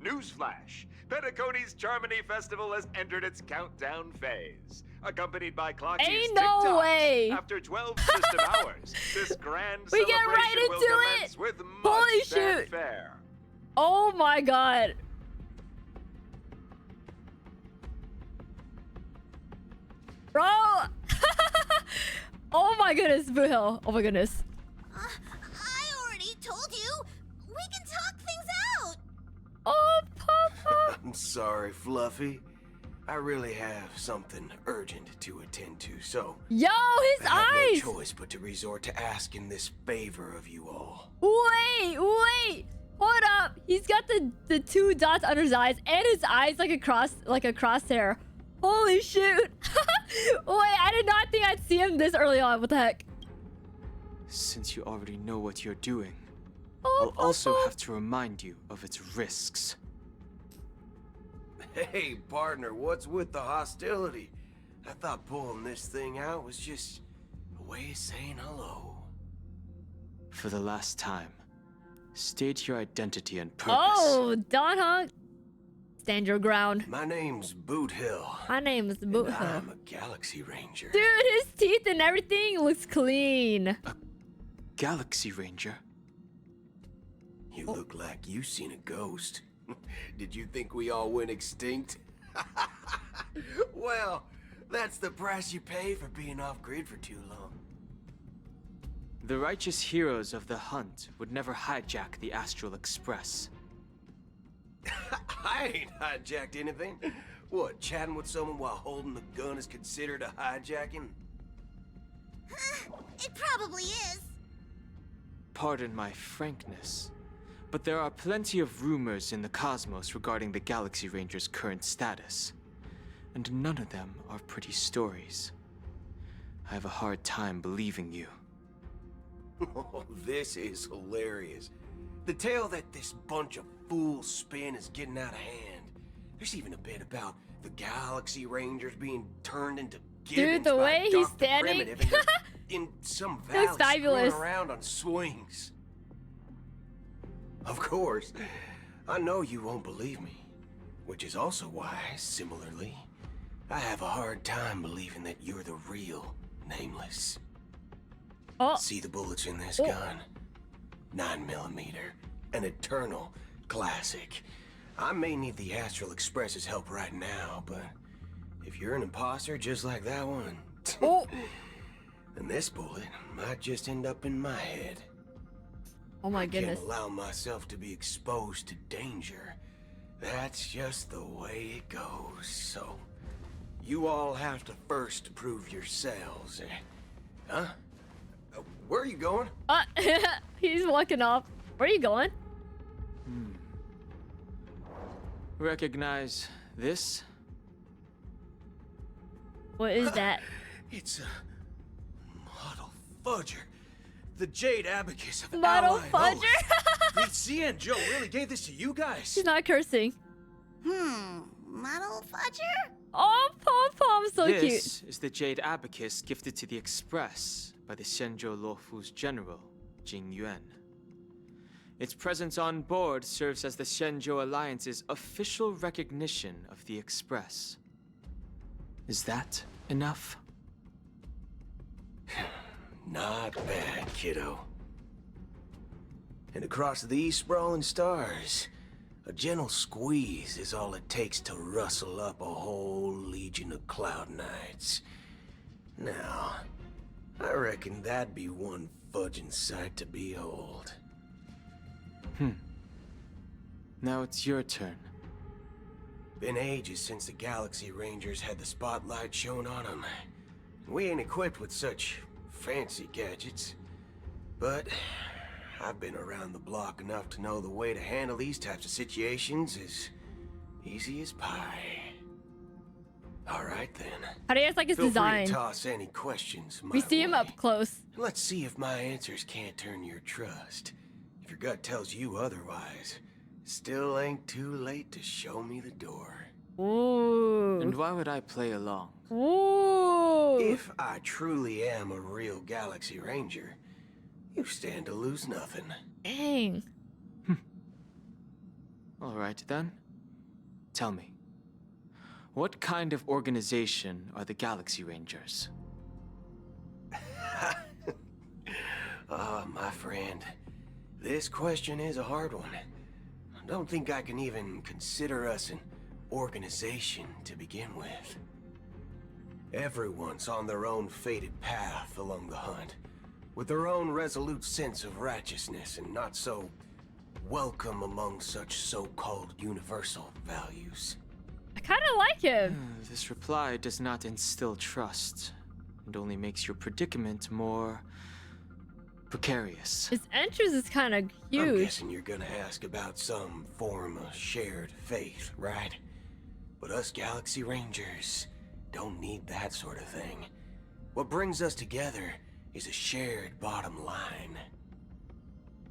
Newsflash! Penacony's Charmony Festival has entered its countdown phase. Accompanied by Clocky's Ain't no TikToks. way. After 12 system hours, this grand We get celebration right will into commence it. with Holy much shoot. fanfare. Oh my god. Bro! Oh my goodness, Boothill. Oh my goodness. I already told you. We can talk things out. Oh, Papa. I'm sorry, Fluffy. I really have something urgent to attend to, so Yo, his I have eyes! no choice but to resort to asking this favor of you all. Wait. Hold up. He's got the two dots under his eyes and his eyes like a crosshair. Holy shoot. Wait, I did not think I'd see him this early on. What the heck? Since you already know what you're doing, Oh, I'll also Papa. have to remind you of its risks. Hey, partner, what's with the hostility? I thought pulling this thing out was just a way of saying hello. For the last time, state your identity and purpose. Oh, Don Honk. Stand your ground. My name's Boothill. My name is And Boothill. I'm a Galaxy Ranger. Dude, his teeth and everything looks clean. Galaxy Ranger? You look like you seen a ghost. Did you think we all went extinct? Well, that's the price you pay for being off-grid for too long. The righteous heroes of the hunt would never hijack the Astral Express. I ain't hijacked anything. What, chatting with someone while holding the gun is considered a hijacking? It probably is. Pardon my frankness, but there are plenty of rumors in the cosmos regarding the Galaxy Ranger's current status, and none of them are pretty stories. I have a hard time believing you. Oh, this is hilarious. The tale that this bunch of fools spin is getting out of hand. There's even a bit about the Galaxy Rangers being turned into gibbons the by way he's Dr. standing. Primitive and they're in some He looks valley fabulous. screwing around on swings. Of course, I know you won't believe me, which is also why, similarly, I have a hard time believing that you're the real Nameless. Oh, See the bullets in this gun? 9mm, an eternal classic. I may need the Astral Express's help right now, but if you're an imposter just like that one, oh, then this bullet might just end up in my head. oh my I goodness. can't allow myself to be exposed to danger. That's just the way it goes. So, you all have to first prove yourselves. Huh? Where are you going? He's walking off. Where are you going? Recognize this? What is that? It's a model fudger. The Jade Abacus of Model Allied fudger? Oath. The CN Joe really gave this to you guys? She's not cursing. Model fudger? Oh, Pom Pom's so cute. This is the Jade Abacus gifted to the Express by the Shenzhou Luofu's general, Jing Yuan. Its presence on board serves as the Shenzhou Alliance's official recognition of the Express. Is that enough? Not bad, kiddo. And across these sprawling stars, a gentle squeeze is all it takes to rustle up a whole legion of Cloud Knights. Now, I reckon that'd be one fudging sight to behold. Now it's your turn. Been ages since the Galaxy Rangers had the spotlight shone on them. We ain't equipped with such fancy gadgets. But I've been around the block enough to know the way to handle these types of situations is easy as pie. All right then. How do you guys like his Feel design? free to toss any questions my We see him way. up close. Let's see if my answers can't turn your trust. If your gut tells you otherwise, still ain't too late to show me the door. Ooh. And why would I play along? Ooh. If I truly am a real Galaxy Ranger, you stand to lose nothing. Dang. All right then. Tell me, what kind of organization are the Galaxy Rangers? My friend, this question is a hard one. I don't think I can even consider us an organization to begin with. Everyone's on their own fated path along the hunt, with their own resolute sense of righteousness and not so welcome among such so-called universal values. I kind of like him. This reply does not instill trust, and only makes your predicament more precarious. His entrance is kind of I'm huge. guessing you're gonna ask about some form of shared faith, right? But us Galaxy Rangers don't need that sort of thing. What brings us together is a shared bottom line.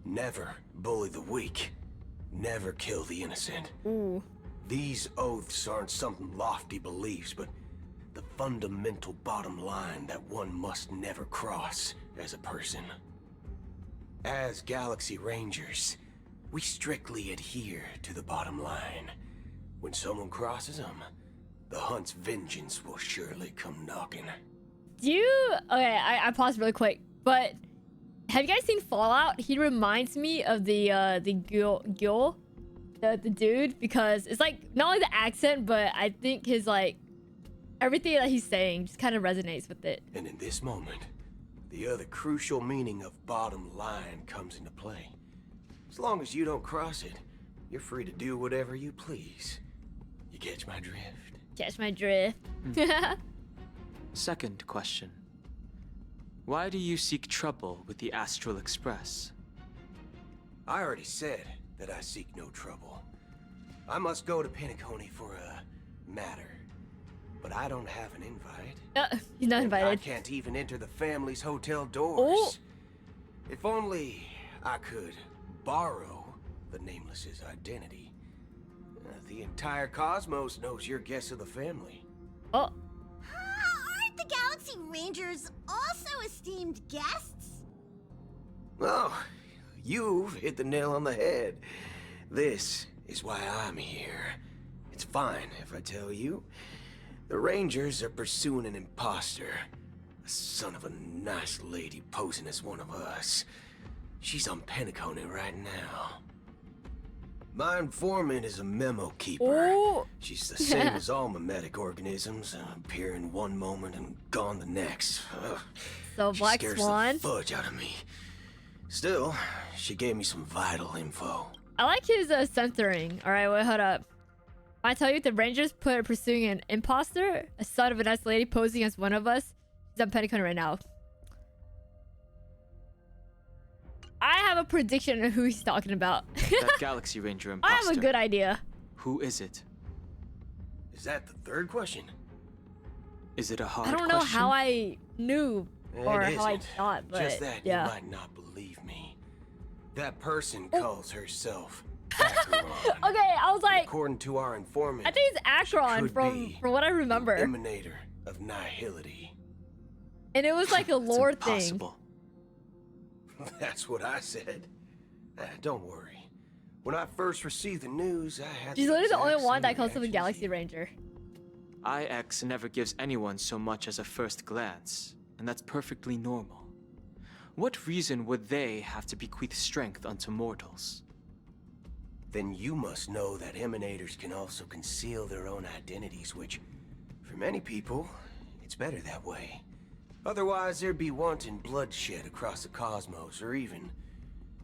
Never bully the weak. Never kill the innocent. Ooh. These oaths aren't some lofty beliefs, but the fundamental bottom line that one must never cross as a person. As Galaxy Rangers, we strictly adhere to the bottom line. When someone crosses them, the hunt's vengeance will surely come knocking. Do you... Okay, I paused really quick, but have you guys seen Fallout? He reminds me of the Gil, the dude, because it's like not only the accent, but I think his like everything that he's saying just kind of resonates with it. And in this moment, the other crucial meaning of bottom line comes into play. As long as you don't cross it, you're free to do whatever you please. You catch my drift? Catch my drift. Second question. Why do you seek trouble with the Astral Express? I already said that I seek no trouble. I must go to Penacony for a matter. But I don't have an invite. He's not And I invited. can't even enter the family's hotel doors. Oh. If only I could borrow the Nameless's identity. The entire cosmos knows you're guest of the family. Oh. Aren't the Galaxy Rangers also esteemed guests? Oh, you've hit the nail on the head. This is why I'm here. It's fine if I tell you. The Rangers are pursuing an imposter. A son of a nice lady posing as one of us. She's on Penacony right now. My informant is a memo keeper. Ooh. She's the same as all mimetic organisms, appearing one moment and gone the next. So She Black scares Swan. the fudge out of me. Still, she gave me some vital info. I like his censoring. All right, wait, hold up. I tell you, the Rangers pursuing an imposter, a son of a nice lady posing as one of us. He's on Penacony right now. I have a prediction of who he's talking about. That Galaxy Ranger I imposter. have a good idea. Who is it? Is that the third question? Is it a hard I don't know how I knew or It how I isn't. thought, but Just that yeah. you might not believe me. That person calls herself Acheron. Okay, I was like, According to our informant, I think it's Acheron could from be what I the remember, emanator of nihility. and it was like a It's lore thing. impossible. That's what I said. Don't worry. When I first received the news, I had. She's literally the only exact one same that calls him a reaction as Galaxy you. Ranger. IX never gives anyone so much as a first glance, and that's perfectly normal. What reason would they have to bequeath strength unto mortals? Then you must know that emanators can also conceal their own identities, which, for many people, it's better that way. Otherwise, there'd be wanton bloodshed across the cosmos, or even,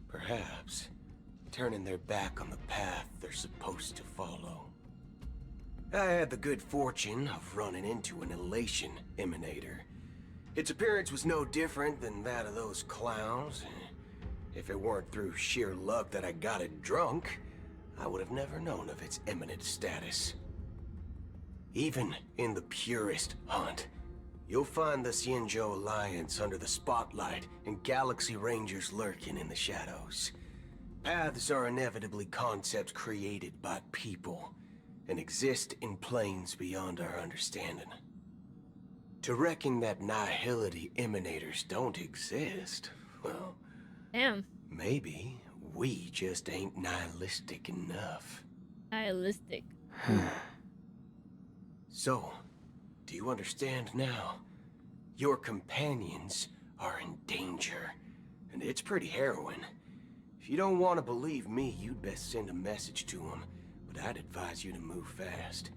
perhaps, turning their back on the path they're supposed to follow. I had the good fortune of running into an elation emanator. Its appearance was no different than that of those clowns. If it weren't through sheer luck that I got it drunk, I would have never known of its eminent status. Even in the purest hunt, you'll find the Xianzhou Alliance under the spotlight and Galaxy Rangers lurking in the shadows. Paths are inevitably concepts created by people and exist in planes beyond our understanding. To reckon that nihility emanators don't exist, well, Damn. maybe we just ain't nihilistic enough. Nihilistic. So, do you understand now? Your companions are in danger, and it's pretty harrowing. If you don't want to believe me, you'd best send a message to them, but I'd advise you to move fast.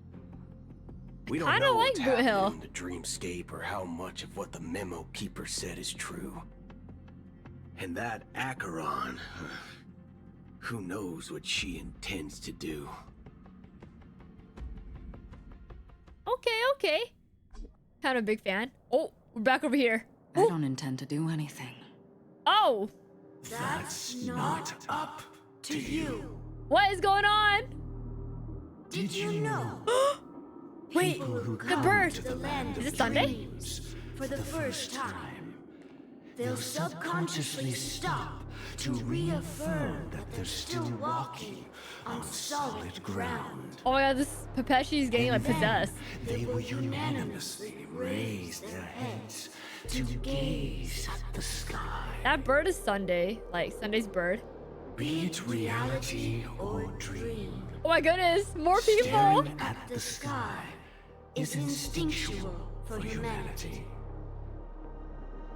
We don't Kinda know like what's happening Boothill. in the dreamscape or how much of what the memo keeper said is true. And that Acheron, who knows what she intends to do. Okay. Kind of a big fan. Oh, we're back over here. I don't intend to do anything. Oh, That's not up to you. what is going on? Did you know? Wait, People who the come bird. to the land Is of it Sunday? dreams for the first time, they'll subconsciously stop to reaffirm that they're still walking on solid ground. Oh my god, this Pepeshi's getting like possessed. They will unanimously raise their heads to gaze at the sky. That bird is Sunday, like Sunday's bird. Be it reality or dream, Oh my goodness, more people. staring at the sky is instinctual for humanity.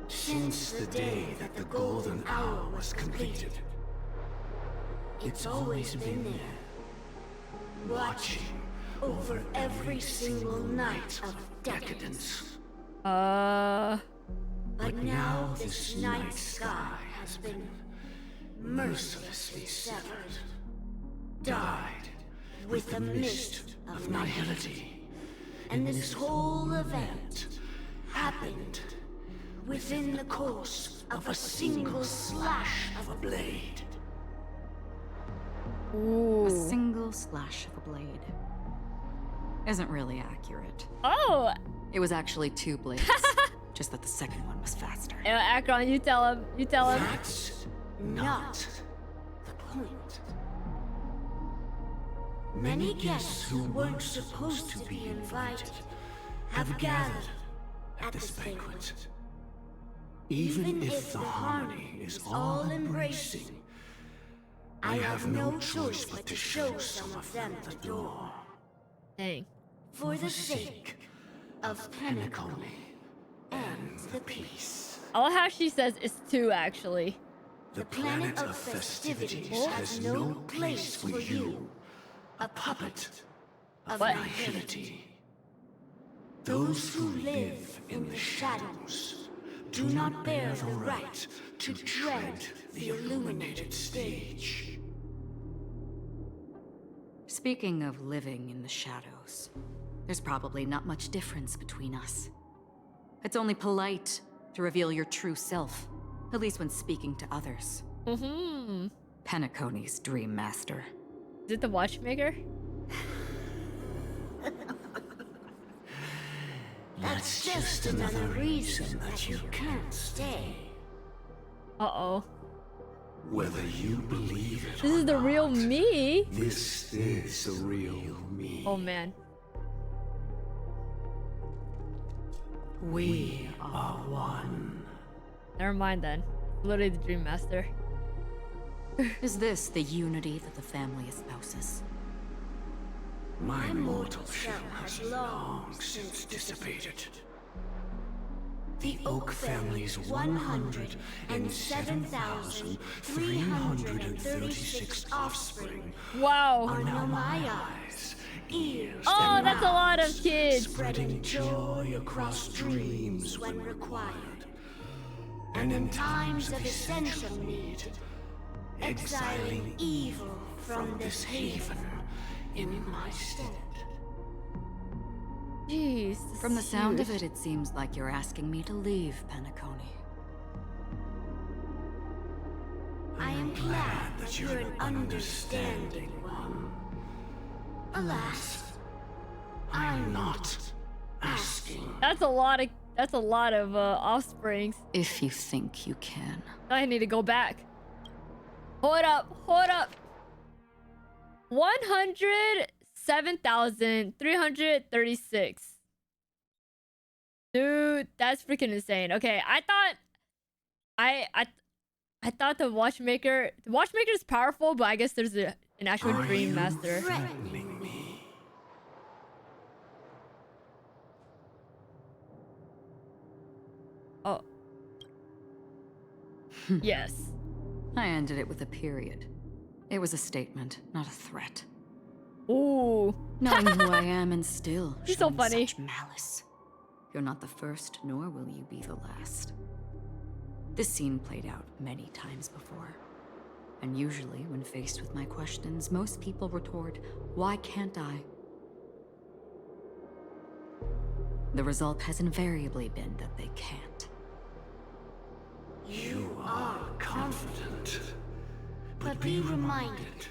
Since the day that the golden hour was completed, it's always been there, watching over every single night of decadence. But now this night sky has been mercilessly severed, dyed with the mist of nihility. And this whole event happened within the course of a single slash of a blade. Ooh. A single slash of a blade. Isn't really accurate. Oh, It was actually 2 blades. Just that the second one was faster. Akron, you tell him. You tell him. That's not the point. Many guests who weren't supposed to be invited have gathered at this banquet. Even if the harmony is all embracing, I have no choice but to show some of them the door. Dang. For the sake of Penacony and the peace. I love how she says it's 2 actually. The planet of festivities has no place for you, a puppet of What? nihility. Those who live in the shadows do not bear the right to tread the illuminated stage. Speaking of living in the shadows, there's probably not much difference between us. It's only polite to reveal your true self, at least when speaking to others. Mm-hmm. Penacony's dream master. Is it the Watchmaker? That's just another reason that you can't stay. Uh-oh. Whether you believe it This or is the real not, me? this is the real me. Oh man. We are one. Never mind then. Literally the Dream Master. Is this the unity that the family espouses? My mortal shell has long since dissipated. The Oak family's 107,336 offspring Wow. are now my eyes, ears, Oh, and that's a lot of mouths, kids. spreading joy across dreams when required, and in times of essential need, exiling evil from this haven in my stead. Jeez. From the sound of it, it seems like you're asking me to leave Penacony. I am glad that you're an understanding one. Alas, I'm not asking. That's a lot of offsprings. If you think you can. I need to go back. Hold up. 107,336. Dude, that's freaking insane. Okay, I thought the Watchmaker is powerful, but I guess there's a an actual Are dream you master. threatening me? Oh. Yes. I ended it with a period. It was a statement, not a threat. Ooh. Knowing who I am and still He's so showing funny. such malice. You're not the first, nor will you be the last. This scene played out many times before. And usually, when faced with my questions, most people retort, "Why can't I?" The result has invariably been that they can't. You are confident. But be reminded,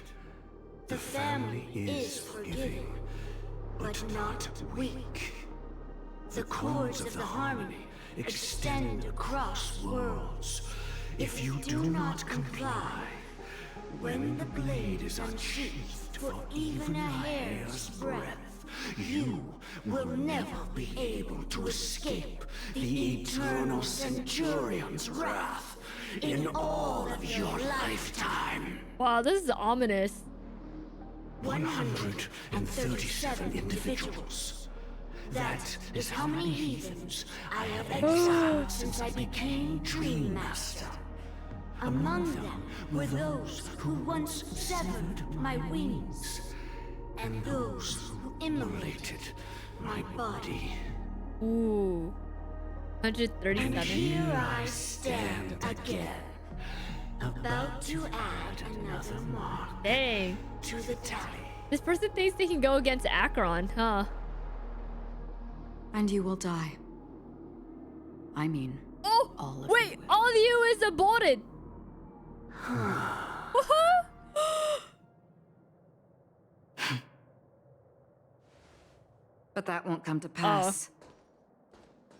the family is forgiving, but not weak. The cords of the harmony extend across worlds. If you do not comply, when the blade is unsheathed for even a hair's breadth, you will never be able to escape the eternal Centurion's wrath in all of your lifetime. Wow, this is ominous. 137 individuals. That is how many heathens I have exiled since I became Dream Master. Among them were those who once severed my wings, and those who immolated my body. Ooh. And 137. here I stand again, about to add another mark Dang. to the tally. This person thinks they can go against Akron, huh? And you will die. I mean, Oh! all of Wait, you. all of you is aborted! But that won't come to pass.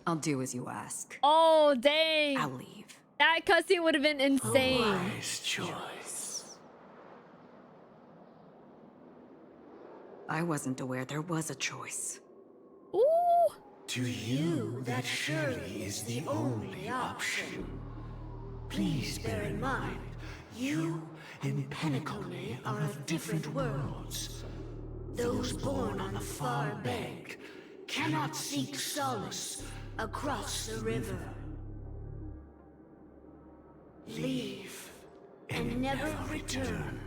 I'll do as you ask. Oh, dang! I'll leave. That cutscene would have been insane. Wise choice. I wasn't aware there was a choice. Ooh! To you, that surely is the only option. Please bear in mind, you and Penacony are of different worlds. Those born on the far bank cannot seek solace across the river. Leave and never return.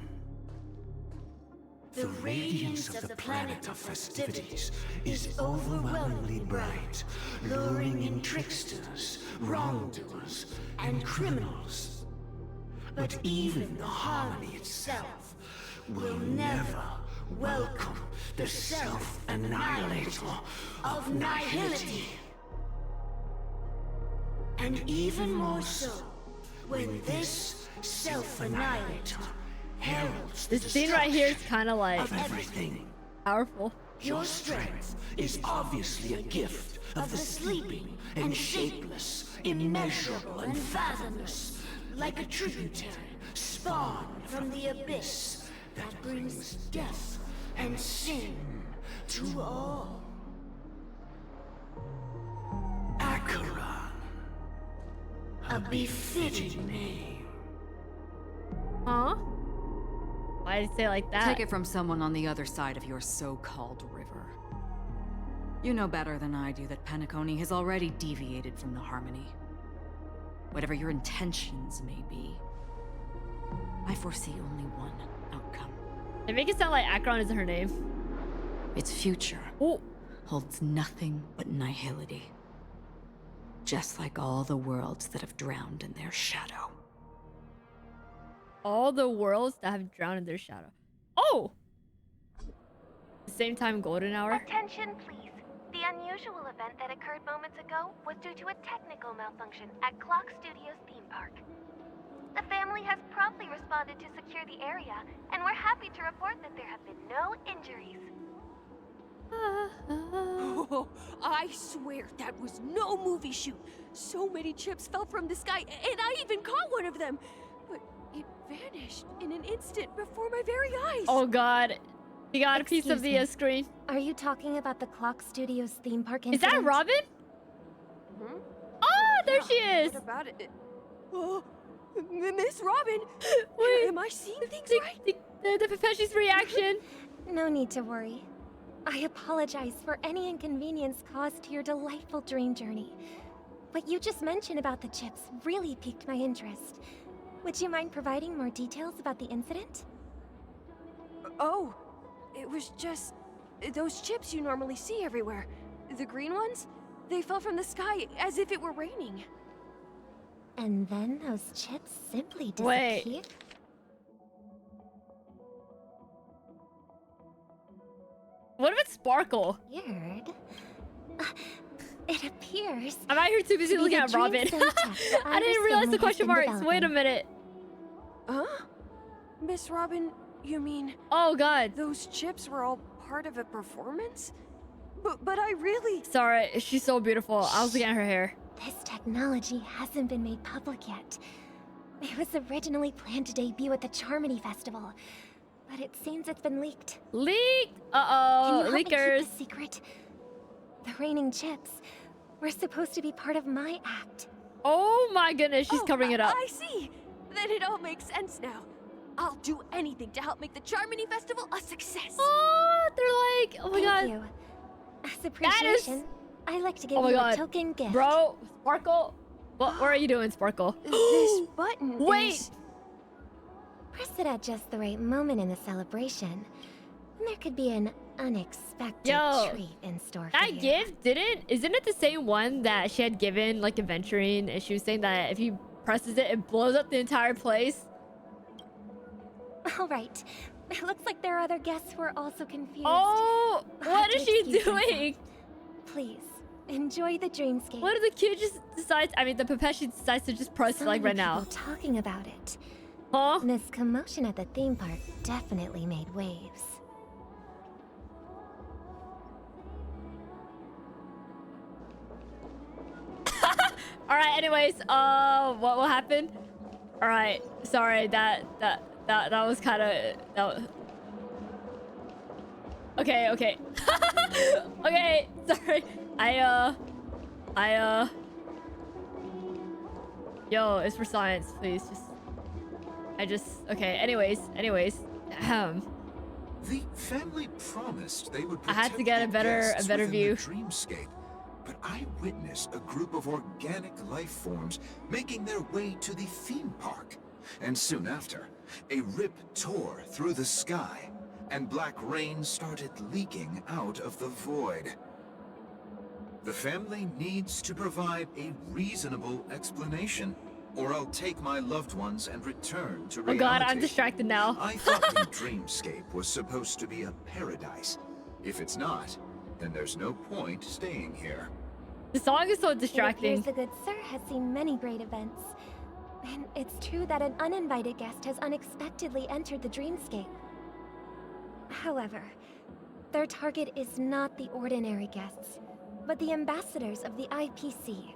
The radiance of the planet of festivities is overwhelmingly bright, luring in tricksters, wrongdoers, and criminals. But even the harmony itself will never welcome the self-annihilator of nihility. And even more so, when this self-annihilator heralds the This scene right here is destruction kind of like of everything. powerful. Your strength is obviously a gift of the sleeping and shapeless, immeasurable and fathomless, like a tributary spawned from the abyss that brings death and sin to all. Acheron. A befitting name. Huh? Why did you say it like that? Take it from someone on the other side of your so-called river. You know better than I do that Penacony has already deviated from the harmony. Whatever your intentions may be, I foresee only one outcome. They make it sound like Akron isn't her name. Its future Oh, holds nothing but nihility. Just like all the worlds that have drowned in their shadow. all the worlds that have drowned in their shadow. Oh! Same time golden hour. Attention, please. The unusual event that occurred moments ago was due to a technical malfunction at Clock Studios theme park. The family has promptly responded to secure the area, and we're happy to report that there have been no injuries. Oh, I swear that was no movie shoot. So many chips fell from the sky, and I even caught one of them. But it vanished in an instant before my very eyes. Oh god. He got a piece of Excuse the me. screen. Are you talking about the Clock Studios theme park Is incident? that Robin? Hmm? Oh, there she is. What about it? Oh, Miss Robin, Wait. am I seeing things right? The Pepeshi's reaction. No need to worry. I apologize for any inconvenience caused to your delightful dream journey. What you just mentioned about the chips really piqued my interest. Would you mind providing more details about the incident? Oh, it was just those chips you normally see everywhere. The green ones? They fell from the sky as if it were raining. And then those chips simply disappeared? Wait. What if it's Sparkle? Weird. It appears. I'm out here too busy looking at Robin. I didn't realize the question marks. Wait a minute. Huh? Miss Robin, you mean... Oh god. Those chips were all part of a performance? But I really... Sorry, she's so beautiful. I was looking at her hair. This technology hasn't been made public yet. It was originally planned to debut at the Charmony Festival, but it seems it's been leaked. Leaked? Uh-oh, Can you help me leakers. keep the secret? The raining chips were supposed to be part of my act. Oh my goodness, she's covering it up. I see. Then it all makes sense now. I'll do anything to help make the Charmony Festival a success. Oh, they're like, oh my god. Thank you. As appreciation, I'd like to give Oh my you god. a token gift. Bro, Sparkle. What are you doing, Sparkle? This button Wait. is... Press it at just the right moment in the celebration. And there could be an unexpected treat in store for you. That gift isn't it the same one that she had given like adventuring, and she was saying that if he presses it, it blows up the entire place? All right. It looks like there are other guests who are also confused. Oh, what is she Excuse doing? yourself. Please, enjoy the dreamscape. What if the kid just decides, I mean the Pepeshi decides to just press it like right now? People talking about it. Huh? This commotion at the theme park definitely made waves. Alright, anyways, what will happen? Alright, sorry, that was kind of, okay, okay. Okay, sorry. Yo, it's for science, please, okay, anyways, The family promised they would I had to get a better view. The dreamscape, but I witnessed a group of organic life forms making their way to the theme park. And soon after, a rip tore through the sky, and black rain started leaking out of the void. The family needs to provide a reasonable explanation, or I'll take my loved ones and return to reality. Oh god, I'm distracted now. I thought the dreamscape was supposed to be a paradise. If it's not, then there's no point staying here. The song is so It distracting. appears the good sir has seen many great events. And it's true that an uninvited guest has unexpectedly entered the dreamscape. However, their target is not the ordinary guests, but the ambassadors of the IPC.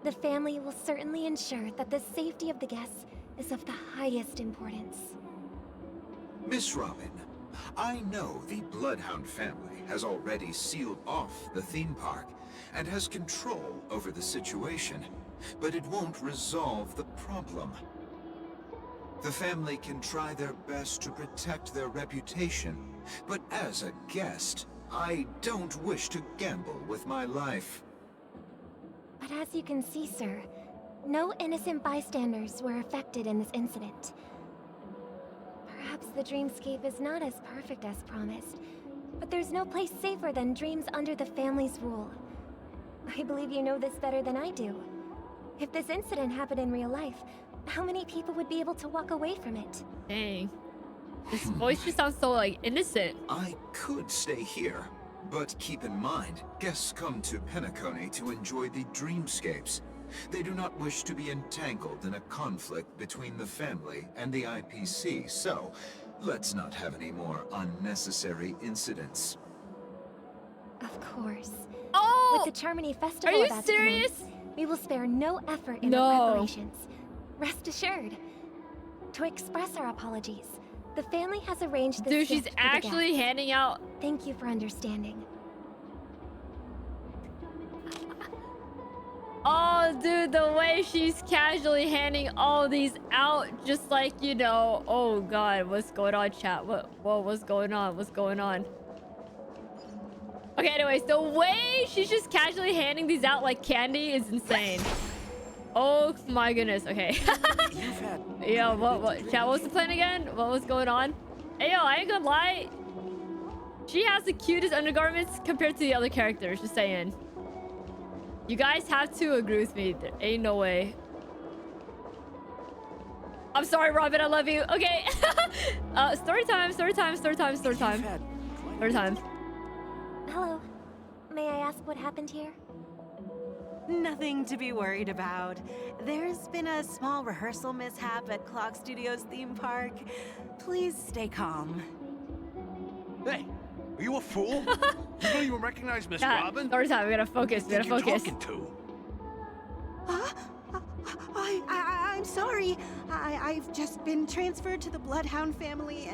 The family will certainly ensure that the safety of the guests is of the highest importance. Miss Robin, I know the Bloodhound family has already sealed off the theme park and has control over the situation, but it won't resolve the problem. The family can try their best to protect their reputation, but as a guest, I don't wish to gamble with my life. But as you can see, sir, no innocent bystanders were affected in this incident. Perhaps the dreamscape is not as perfect as promised, but there's no place safer than dreams under the family's rule. I believe you know this better than I do. If this incident happened in real life, how many people would be able to walk away from it? Dang. This voice just sounds so, like, innocent. I could stay here, but keep in mind, guests come to Penacony to enjoy the dreamscapes. They do not wish to be entangled in a conflict between the family and the IPC, so let's not have any more unnecessary incidents. Of course. Oh! With the Charmony Festival Are you about to serious? commence, we will spare no effort in No. our preparations. Rest assured. To express our apologies, the family has arranged this Dude, she's gift for the actually guests. handing out. Thank you for understanding. Oh, dude, the way she's casually handing all these out, just like, you know. Oh, God, what's going on, chat? What's going on? What's going on? Okay, anyways, the way she's just casually handing these out like candy is insane. Oh, my goodness. Okay. Yo, chat, what was the plan again? What was going on? Hey, yo, I ain't gonna lie. She has the cutest undergarments compared to the other characters, just saying. You guys have to agree with me. There ain't no way. I'm sorry, Robin. I love you. Okay. Story time. Hello. May I ask what happened here? Nothing to be worried about. There's been a small rehearsal mishap at Clock Studios theme park. Please stay calm. Hey, are you a fool? You don't even recognize Miss Yeah, Robin? story time. We gotta focus. We gotta Who focus. you talking to? I'm sorry. I've just been transferred to the Bloodhound family,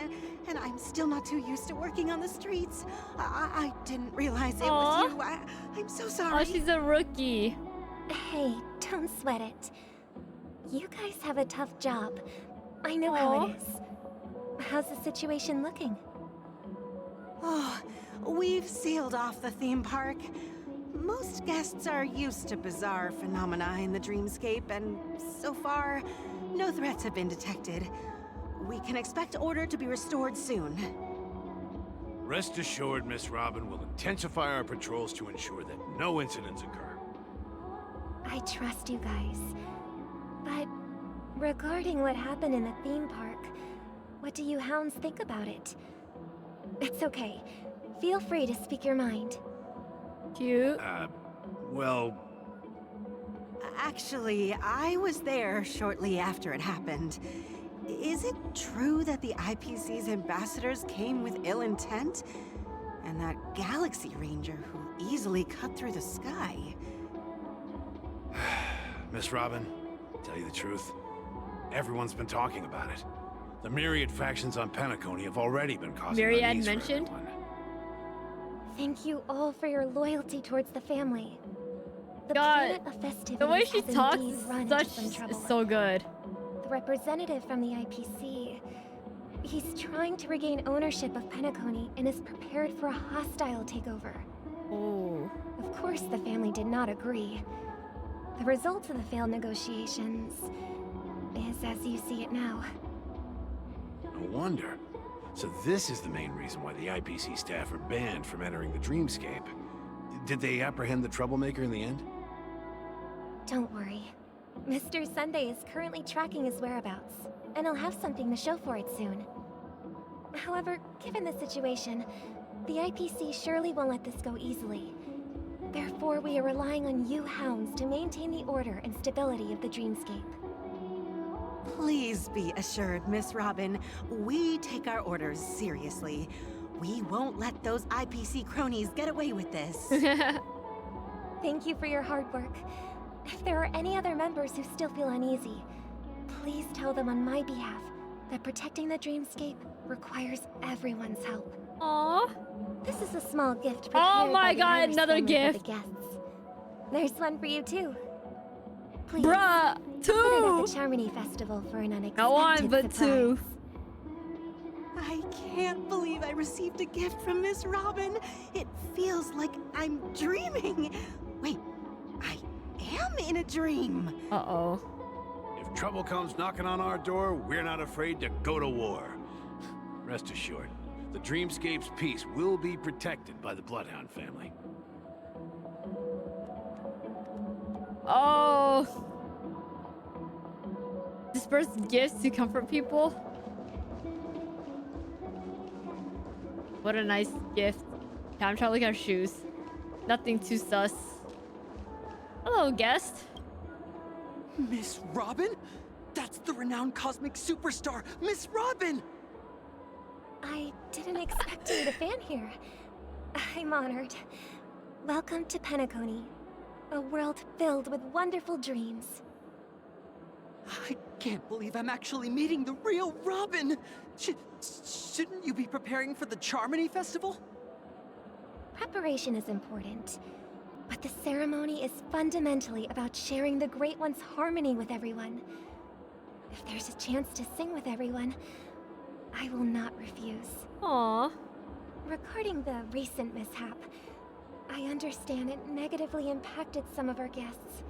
and I'm still not too used to working on the streets. I didn't realize it was you. I'm so sorry. Oh, she's a rookie. Hey, don't sweat it. You guys have a tough job. I know how it is. How's the situation looking? Oh, we've sealed off the theme park. Most guests are used to bizarre phenomena in the dreamscape, and so far, no threats have been detected. We can expect order to be restored soon. Rest assured, Miss Robin will intensify our patrols to ensure that no incidents occur. I trust you guys. But regarding what happened in the theme park, what do you hounds think about it? It's okay. Feel free to speak your mind. Cute. Well... Actually, I was there shortly after it happened. Is it true that the IPC's ambassadors came with ill intent? And that Galaxy Ranger who easily cut through the sky? Miss Robin, to tell you the truth, everyone's been talking about it. The myriad factions on Penacony have already been causing Myriad unease for mentioned? everyone. Thank you all for your loyalty towards the family. The God, planet of festivities the way she has talks indeed is run into some such trouble. so good. The representative from the IPC, he's trying to regain ownership of Penacony and is prepared for a hostile takeover. Oh. Of course, the family did not agree. The result of the failed negotiations is as you see it now. No wonder. So this is the main reason why the IPC staff are banned from entering the dreamscape. Did they apprehend the troublemaker in the end? Don't worry. Mr. Sunday is currently tracking his whereabouts, and he'll have something to show for it soon. However, given the situation, the IPC surely won't let this go easily. Therefore, we are relying on you hounds to maintain the order and stability of the dreamscape. Please be assured, Miss Robin, we take our orders seriously. We won't let those IPC cronies get away with this. Thank you for your hard work. If there are any other members who still feel uneasy, please tell them on my behalf that protecting the dreamscape requires everyone's help. Aww. This is a small gift prepared Oh my by the God, Irish another family for gift. the guests. There's one for you too. Please, Bruh, put it at the two. Charmony Festival for an unexpected Go on, but surprise. two. I can't believe I received a gift from Miss Robin. It feels like I'm dreaming. Wait, I am in a dream. Uh-oh. If trouble comes knocking on our door, we're not afraid to go to war. Rest assured, the dreamscape's peace will be protected by the Bloodhound family. Oh. Disperse gifts to comfort people. What a nice gift. Yeah, I'm trying to look at her shoes. Nothing too sus. Hello, guest. Miss Robin? That's the renowned cosmic superstar, Miss Robin! I didn't expect you to fan here. I'm honored. Welcome to Penacony, a world filled with wonderful dreams. I can't believe I'm actually meeting the real Robin! Shouldn't you be preparing for the Charmony Festival? Preparation is important, But the ceremony is fundamentally about sharing the Great One's harmony with everyone. If there's a chance to sing with everyone, I will not refuse. Aww. Regarding the recent mishap, I understand it negatively impacted some of our guests.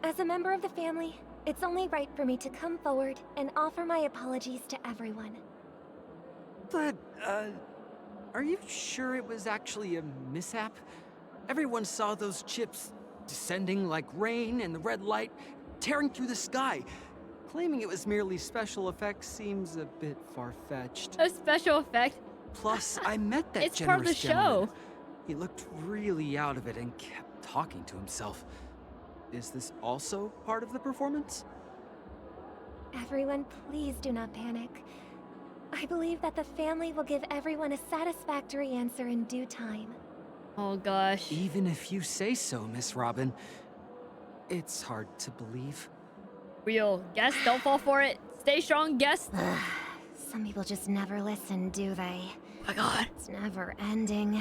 As a member of the family, it's only right for me to come forward and offer my apologies to everyone. But, are you sure it was actually a mishap? Everyone saw those chips descending like rain and the red light tearing through the sky. Claiming it was merely special effects seems a bit far-fetched. A special effect? Plus, I met that It's part of the gentleman. show. He looked really out of it and kept talking to himself. Is this also part of the performance? Everyone, please do not panic. I believe that the family will give everyone a satisfactory answer in due time. Oh gosh. Even if you say so, Miss Robin, it's hard to believe. Real. Guess, don't fall for it. Stay strong, guess. Some people just never listen, do they? Oh my god. It's never ending.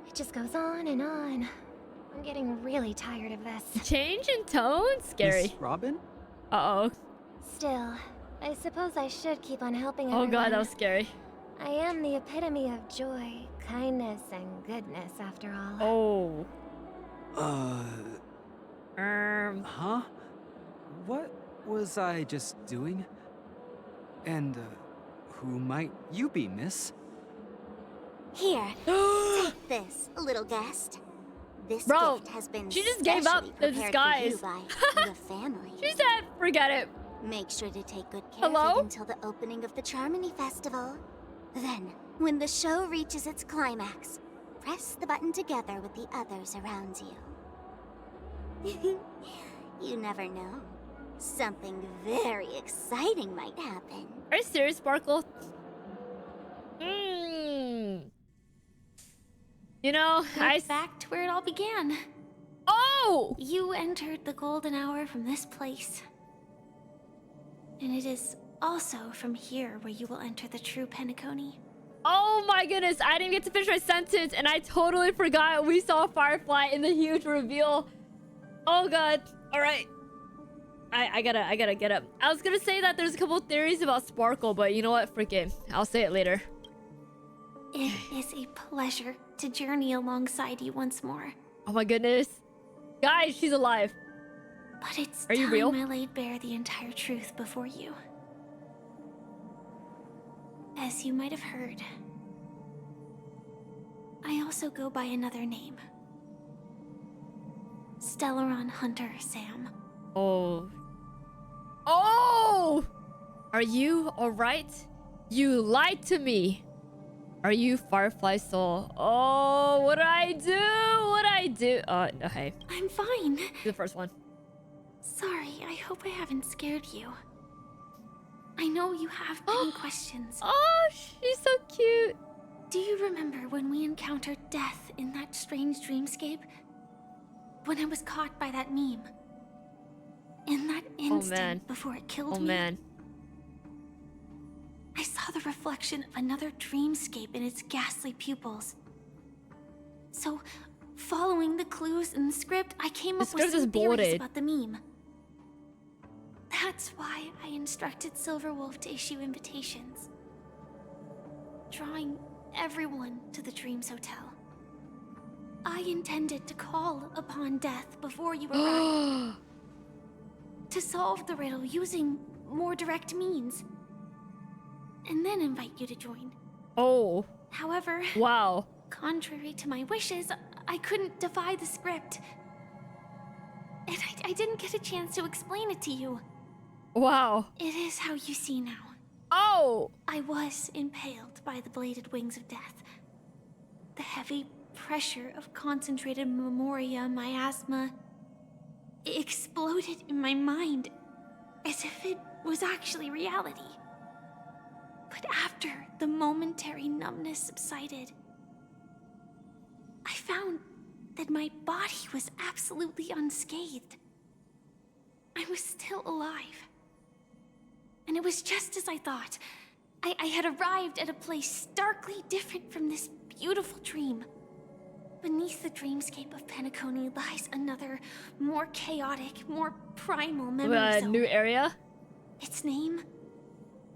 It just goes on and on. I'm getting really tired of this. Change in tone? Scary. Miss Robin? Uh-oh. Still, I suppose I should keep on helping Oh everyone. god, that was scary. I am the epitome of joy, kindness, and goodness, after all. Oh. Huh? What was I just doing? And, who might you be, miss? Here, take this, little guest. This Bro, gift has been she just gave up the specially disguise. prepared for you by the family. She said, forget it. Make sure to take good care Hello? of it until the opening of the Charmony Festival. Then, when the show reaches its climax, press the button together with the others around you. You never know. Something very exciting might happen. Are you serious, Sparkle? You know, Back to where it all began. Oh! You entered the golden hour from this place. And it is also from here where you will enter the true Penacony. Oh my goodness, I didn't get to finish my sentence and I totally forgot we saw Firefly in the huge reveal. Oh god. Alright. I gotta get up. I was gonna say that there's a couple theories about Sparkle, but you know what? Frick it. I'll say it later. It is a pleasure to journey alongside you once more. Oh my goodness. Guys, she's alive. But it's Are you time real? I laid bare the entire truth before you. As you might have heard, I also go by another name. Stellaron Hunter Sam. Oh. Oh! Are you alright? You lied to me. Are you Firefly Soul? Oh, what did I do? What did I do? No, hey. I'm fine. The first one. Sorry, I hope I haven't scared you. I know you have many questions. Oh, she's so cute. Do you remember when we encountered death in that strange dreamscape? When I was caught by that meme? In that instant before it killed me? Oh man. I saw the reflection of another dreamscape in its ghastly pupils. So, following the clues in the script, I came up with some theories about the meme. That's why I instructed Silverwolf to issue invitations, drawing everyone to the Dreams Hotel. I intended to call upon death before you arrived, to solve the riddle using more direct means, and then invite you to join. Oh. However, wow. Contrary to my wishes, I couldn't defy the script. And I didn't get a chance to explain it to you. Wow. It is how you see now. Oh! I was impaled by the bladed wings of death. The heavy pressure of concentrated Memoria, miasma, exploded in my mind as if it was actually reality. But after the momentary numbness subsided, I found that my body was absolutely unscathed. I was still alive. And it was just as I thought. I had arrived at a place starkly different from this beautiful dream. beneath the dreamscape of Penacony lies another, more chaotic, more primal memory zone. New area? Its name?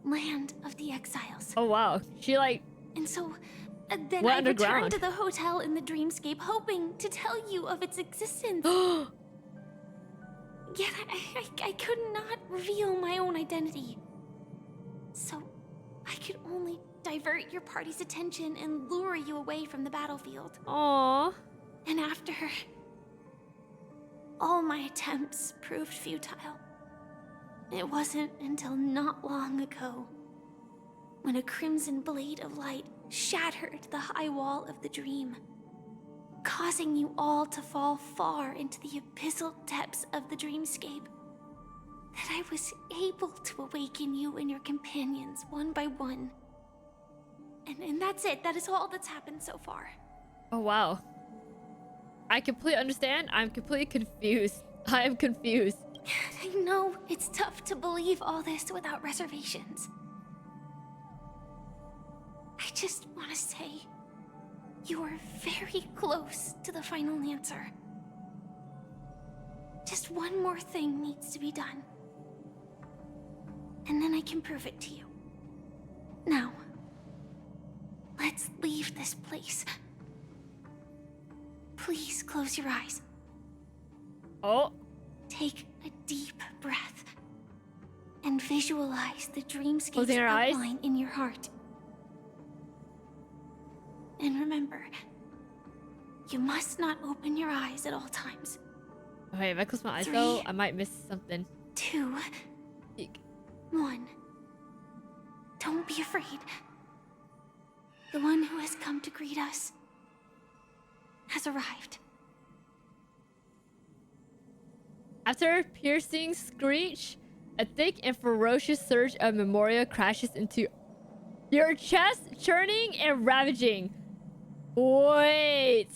Land of the Exiles. Oh wow. She like... And so, then went I underground. returned to the hotel in the dreamscape, hoping to tell you of its existence. Yet I could not reveal my own identity. So, I could only divert your party's attention and lure you away from the battlefield. Aww. And after, all my attempts proved futile. It wasn't until not long ago when a crimson blade of light shattered the high wall of the dream, causing you all to fall far into the abyssal depths of the dreamscape, that I was able to awaken you and your companions one by one. And that's it. That is all that's happened so far. Oh wow. I completely understand. I'm completely confused. I am confused. I know it's tough to believe all this without reservations. I just want to say, you are very close to the final answer. Just one more thing needs to be done. And then I can prove it to you. Now, let's leave this place. Please close your eyes. Oh. Take a deep breath and visualize the dreamscape's Closing our eyes? outline in your heart. And remember, you must not open your eyes at all times. Okay, if I close my eyes 3, though, I might miss something. 2, 1. Don't be afraid. The one who has come to greet us has arrived. After a piercing screech, a thick and ferocious surge of Memoria crashes into your chest, churning and ravaging. Wait.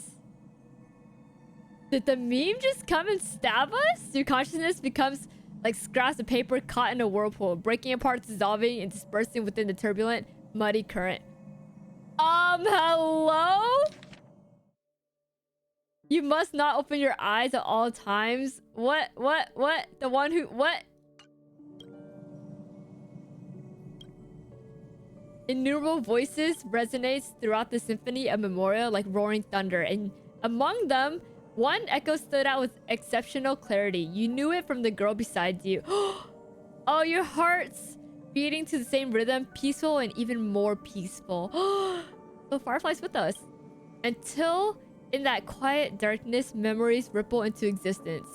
Did the meme just come and stab us? Your consciousness becomes like scraps of paper caught in a whirlpool, breaking apart, dissolving, and dispersing within the turbulent, muddy current. Hello? You must not open your eyes at all times. What? The one who, what? Innumerable voices resonates throughout the symphony of Memoria like roaring thunder, and among them, one echo stood out with exceptional clarity. You knew it from the girl beside you. Oh, your heart's beating to the same rhythm, peaceful and even more peaceful. So Firefly's with us. Until in that quiet darkness, memories ripple into existence.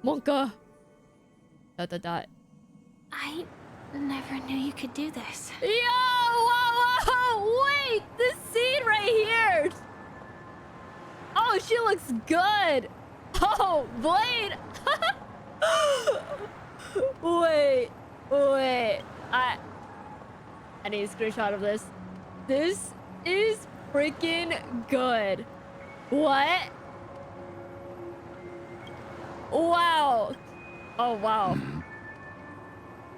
Monka. ... I never knew you could do this. Yo! Whoa! Wait! This scene right here! Oh, she looks good! Oh, Blade! Wait. I need a screenshot of this. This is freaking good. What? Wow. Oh, wow.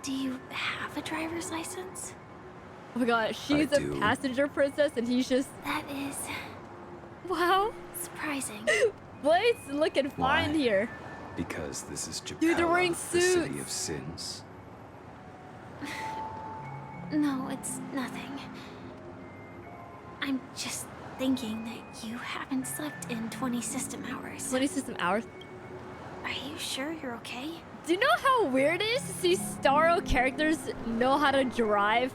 Do you have a driver's license? Oh my god, she's a passenger princess and he's just... That is... Wow. surprising. Blade's looking fine here. Because this is Japan, Dude, they're wearing the suits. city of sins. No, it's nothing. I'm just thinking that you haven't slept in 20 system hours. 20 system hours? Are you sure you're okay? Do you know how weird it is to see Starro characters know how to drive?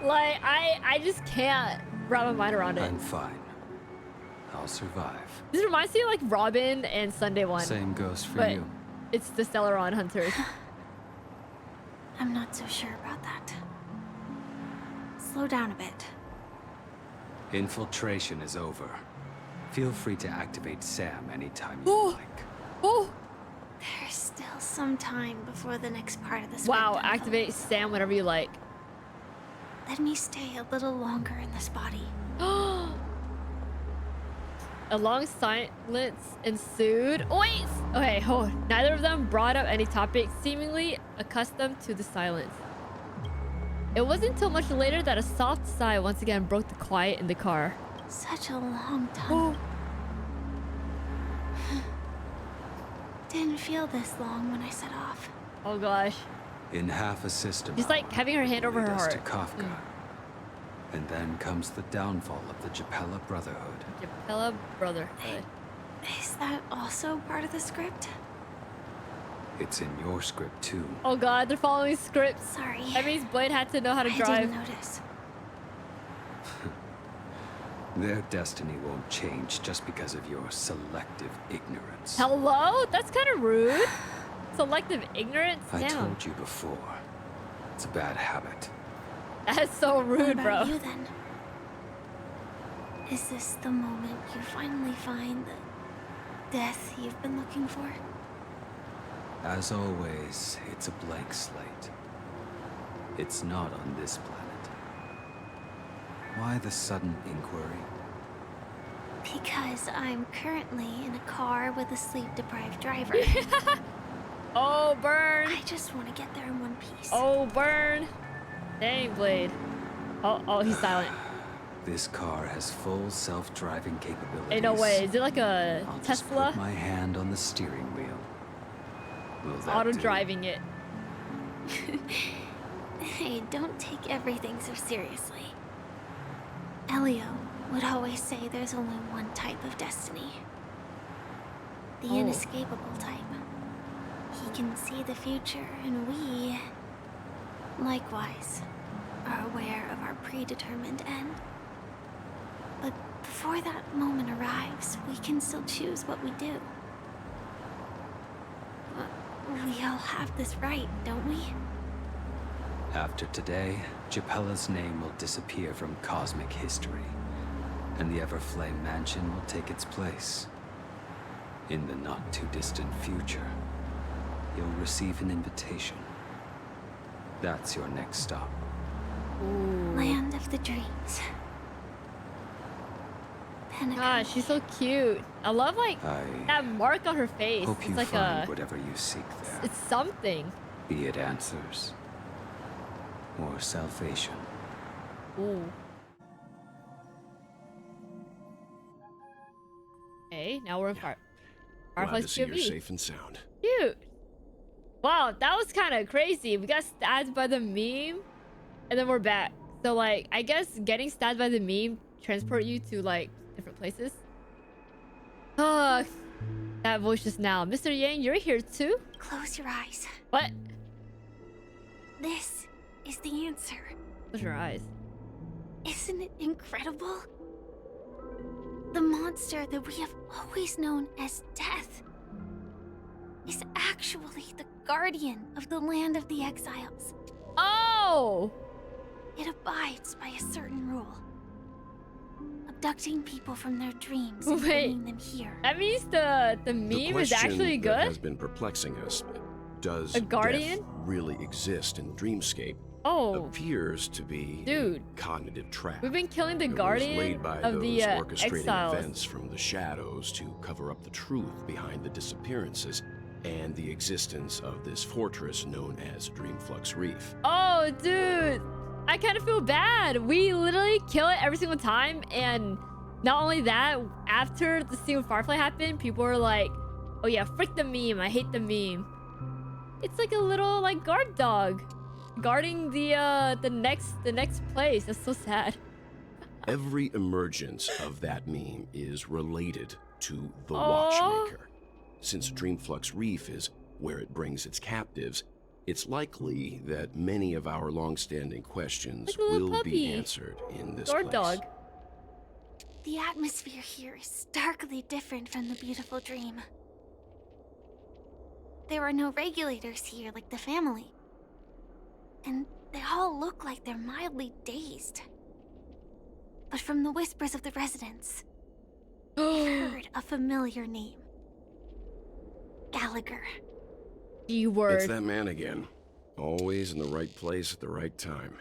Like, I just can't wrap my mind around it. I'm fine. I'll survive. This reminds me of like Robin and Sunday One. Same goes for but you. It's the Stellaron Hunters. I'm not so sure about that. Slow down a bit. Infiltration is over. Feel free to activate Sam anytime you like. There's still some time before the next part of this. Wow, activate Sam whenever you like. Let me stay a little longer in this body. A long silence ensued. Wait! Okay, hold on. Neither of them brought up any topic, seemingly accustomed to the silence. It wasn't until much later that a soft sigh once again broke the quiet in the car. Such a long tunnel. Didn't feel this long when I set off. Oh gosh. In half a system. She's like having her hand over her heart. To Kafka. And then comes the downfall of the Japella Brotherhood. Japella Brotherhood. Is that also part of the script? It's in your script too. Oh god, they're following scripts. Sorry. That means Blade had to know how to drive. I didn't notice. Their destiny won't change just because of your selective ignorance. Hello? That's kind of rude. Selective ignorance? I Damn. told you before. It's a bad habit. That's so rude, what about bro. you then? Is this the moment you finally find the death you've been looking for? As always, it's a blank slate. It's not on this planet. Why the sudden inquiry? Because I'm currently in a car with a sleep-deprived driver. Oh, burn. I just want to get there in one piece. Oh, burn. Dang, Blade. Oh, he's silent. This car has full self-driving capabilities. Ain't no way. Is it like a I'll Tesla? just put my hand on the steering wheel. Will that Auto do? driving it. Hey, don't take everything so seriously. Elio would always say there's only one type of destiny. The inescapable type. He can see the future, and we, likewise, are aware of our predetermined end. But before that moment arrives, we can still choose what we do. We all have this right, don't we? After today, Japella's name will disappear from cosmic history, and the Everflame Mansion will take its place. In the not-too-distant future, you'll receive an invitation. That's your next stop. Ooh. Land of the dreams. Penacony. Gosh, she's so cute. I love like that mark on her face. Hope It's you like find whatever you seek there. It's something. Be it answers or salvation. Ooh. Okay, now we're in Firefly's Glad to see you're POV. safe and sound. Cute. Wow, that was kind of crazy. We got stabbed by the meme, and then we're back. So like, I guess getting stabbed by the meme transport you to like different places. That voice just now. Mr. Yang, you're here too? Close your eyes. What? This is the answer. Close your eyes. Isn't it incredible? The monster that we have always known as Death is actually the guardian of the land of the exiles. Oh! It abides by a certain rule. Abducting people from their dreams and bringing them here. That means the meme is actually good? That has been perplexing us. Does a guardian death really exist in Dreamscape? Oh, appears to be dude, a cognitive trap. We've been killing the It guardian was laid by of those the orchestrating exiles. events from the shadows to cover up the truth behind the disappearances and the existence of this fortress known as Dreamflux Reef. Oh, dude, I kind of feel bad. We literally kill it every single time, and not only that, after the scene with Firefly happened, people were like, "Oh yeah, frick the meme. I hate the meme." It's like a little like guard dog, guarding the next place. That's so sad. Every emergence of that meme is related to the Aww. Watchmaker. Since Dreamflux Reef is where it brings its captives, it's likely that many of our long-standing questions Like a little will puppy. be answered in this Guard place. dog. The atmosphere here is starkly different from the beautiful dream. There are no regulators here like the family. And they all look like they're mildly dazed. But from the whispers of the residents, I heard a familiar name. Gallagher. G-word. It's that man again. Always in the right place at the right time.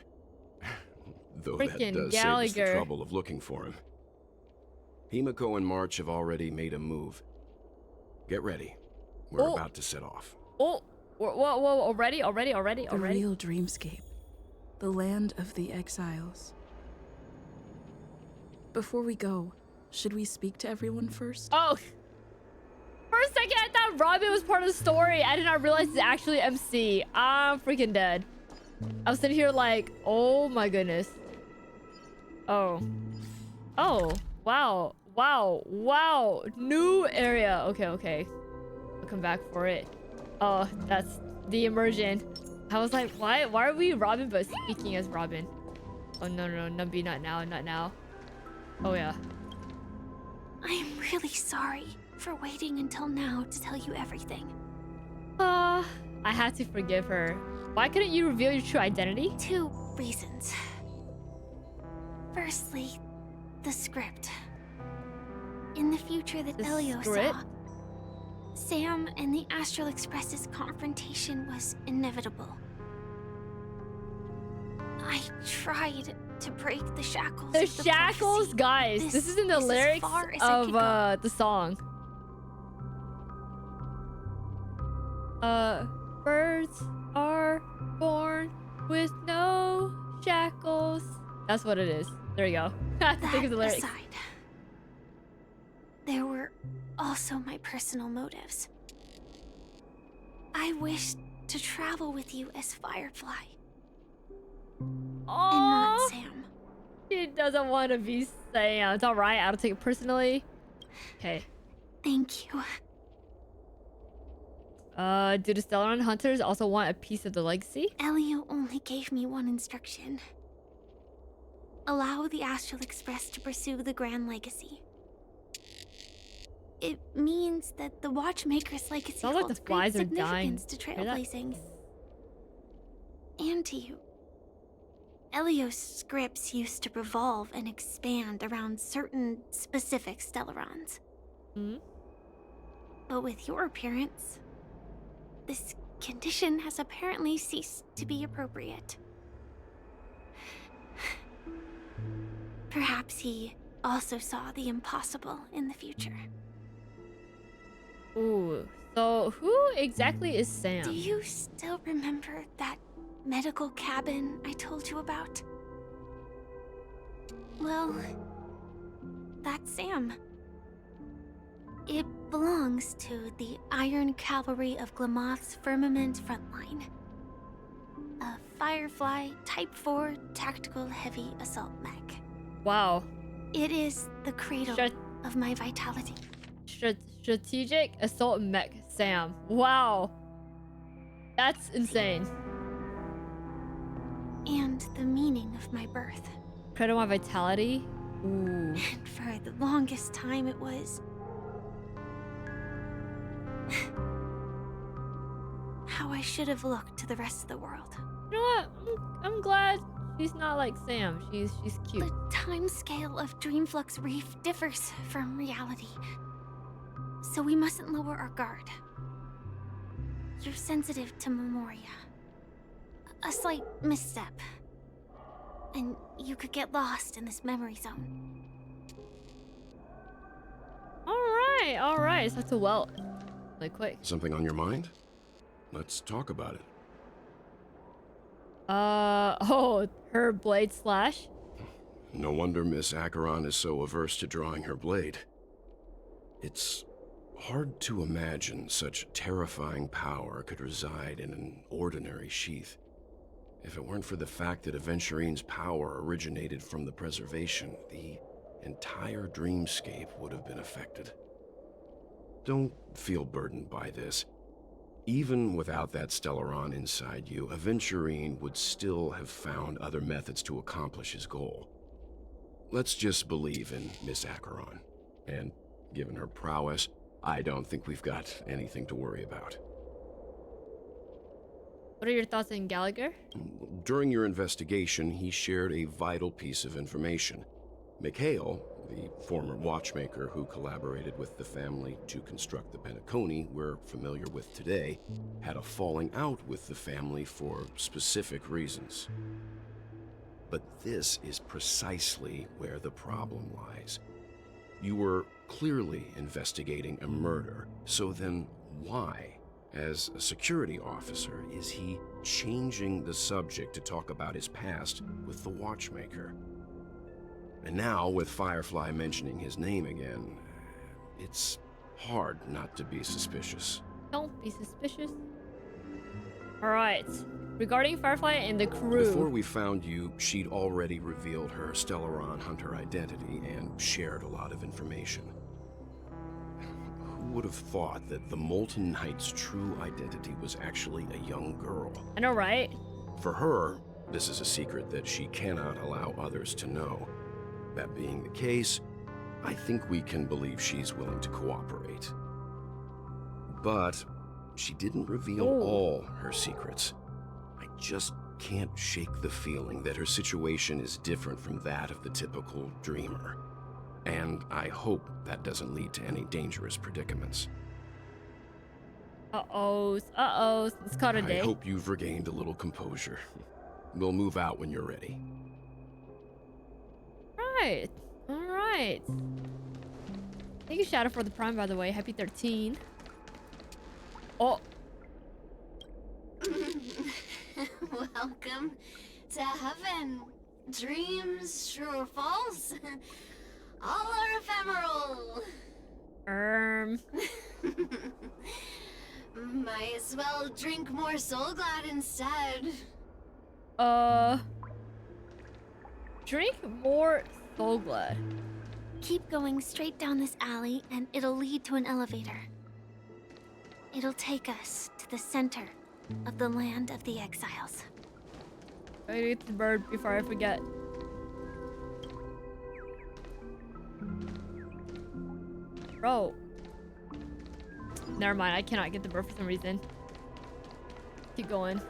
Though that Frickin' does save us the Gallagher. trouble of looking for him. Himiko and March have already made a move. Get ready. We're Oh. about to set off. Oh, whoa, already? The real dreamscape. The land of the exiles. Before we go, should we speak to everyone first? Oh. For a second, I thought Robin was part of the story. I did not realize it's actually MC. I'm freaking dead. I was sitting here like, oh my goodness. Oh. Oh. Wow. Wow. Wow. New area. Okay, okay. I'll come back for it. Oh, that's the immersion. I was like, why are we Robin but speaking as Robin? Oh, no, Numby, not now, not now. Oh, yeah. I'm really sorry for waiting until now to tell you everything. I had to forgive her. Why couldn't you reveal your true identity? 2 reasons. Firstly, the script. In the future that Elio saw, Sam and the Astral Express's confrontation was inevitable. I tried to break the shackles. The shackles, guys. This is in the lyrics of the song. Birds are born with no shackles. That's what it is. There you go. I have to think of the lyrics. Aside, there were also my personal motives. I wished to travel with you as Firefly. And not Sam. She doesn't want to be Sam. It's alright. I don't take it personally. Okay. Thank you. Do the Stellaron Hunters also want a piece of the legacy? Elio only gave me one instruction. Allow the Astral Express to pursue the Grand Legacy. It means that the Watchmaker's legacy Sounds like holds the flies great are dying. significance to trailblazing. And to you. Elio's scripts used to revolve and expand around certain specific Stellarons. But with your appearance, this condition has apparently ceased to be appropriate. Perhaps he also saw the impossible in the future. Ooh, so who exactly is Sam? Do you still remember that medical cabin I told you about? Well, that's Sam. It belongs to the Iron Cavalry of Glamoth's Firmament Frontline. A Firefly Type 4 Tactical Heavy Assault Mech. Wow. It is the cradle of my vitality. Strategic Assault Mech Sam. Wow. That's insane. And the meaning of my birth. Credit my vitality? Ooh. And for the longest time it was... how I should have looked to the rest of the world. You know what? I'm glad she's not like Sam. She's cute. The time scale of Dreamflux Reef differs from reality. So we mustn't lower our guard. You're sensitive to Memoria. A slight misstep. And you could get lost in this memory zone. Alright. So to welt. Really quick. Something on your mind? Let's talk about it. Oh, her blade slash? No wonder Miss Acheron is so averse to drawing her blade. It's hard to imagine such terrifying power could reside in an ordinary sheath. If it weren't for the fact that Aventurine's power originated from the preservation, the entire dreamscape would have been affected. Don't feel burdened by this. Even without that Stellaron inside you, Aventurine would still have found other methods to accomplish his goal. Let's just believe in Miss Acheron. And given her prowess, I don't think we've got anything to worry about. What are your thoughts on Gallagher? During your investigation, he shared a vital piece of information. Mikhail, the former Watchmaker who collaborated with the family to construct the Penacony we're familiar with today, had a falling out with the family for specific reasons. But this is precisely where the problem lies. You were clearly investigating a murder, so then why? As a security officer, is he changing the subject to talk about his past with the Watchmaker? And now, with Firefly mentioning his name again, it's hard not to be suspicious. Don't be suspicious. Alright. Regarding Firefly and the crew. Before we found you, she'd already revealed her Stellaron Hunter identity and shared a lot of information. Who would have thought that the Molten Knight's true identity was actually a young girl? I know, right? For her, this is a secret that she cannot allow others to know. That being the case, I think we can believe she's willing to cooperate. But she didn't reveal all her secrets. I just can't shake the feeling that her situation is different from that of the typical dreamer. And I hope that doesn't lead to any dangerous predicaments. Uh-oh. It's caught a day. I hope you've regained a little composure. We'll move out when you're ready. Alright. Thank you, Shadow, for the prime, by the way. Happy 13. Oh. Welcome to heaven. Dreams, true or false, all are ephemeral. Might as well drink more Soul Glad instead. Drink more Soul Glad. Keep going straight down this alley and it'll lead to an elevator. It'll take us to the center of the land of the exiles. I gotta get the bird before I forget. Bro. Never mind, I cannot get the bird for some reason. Keep going.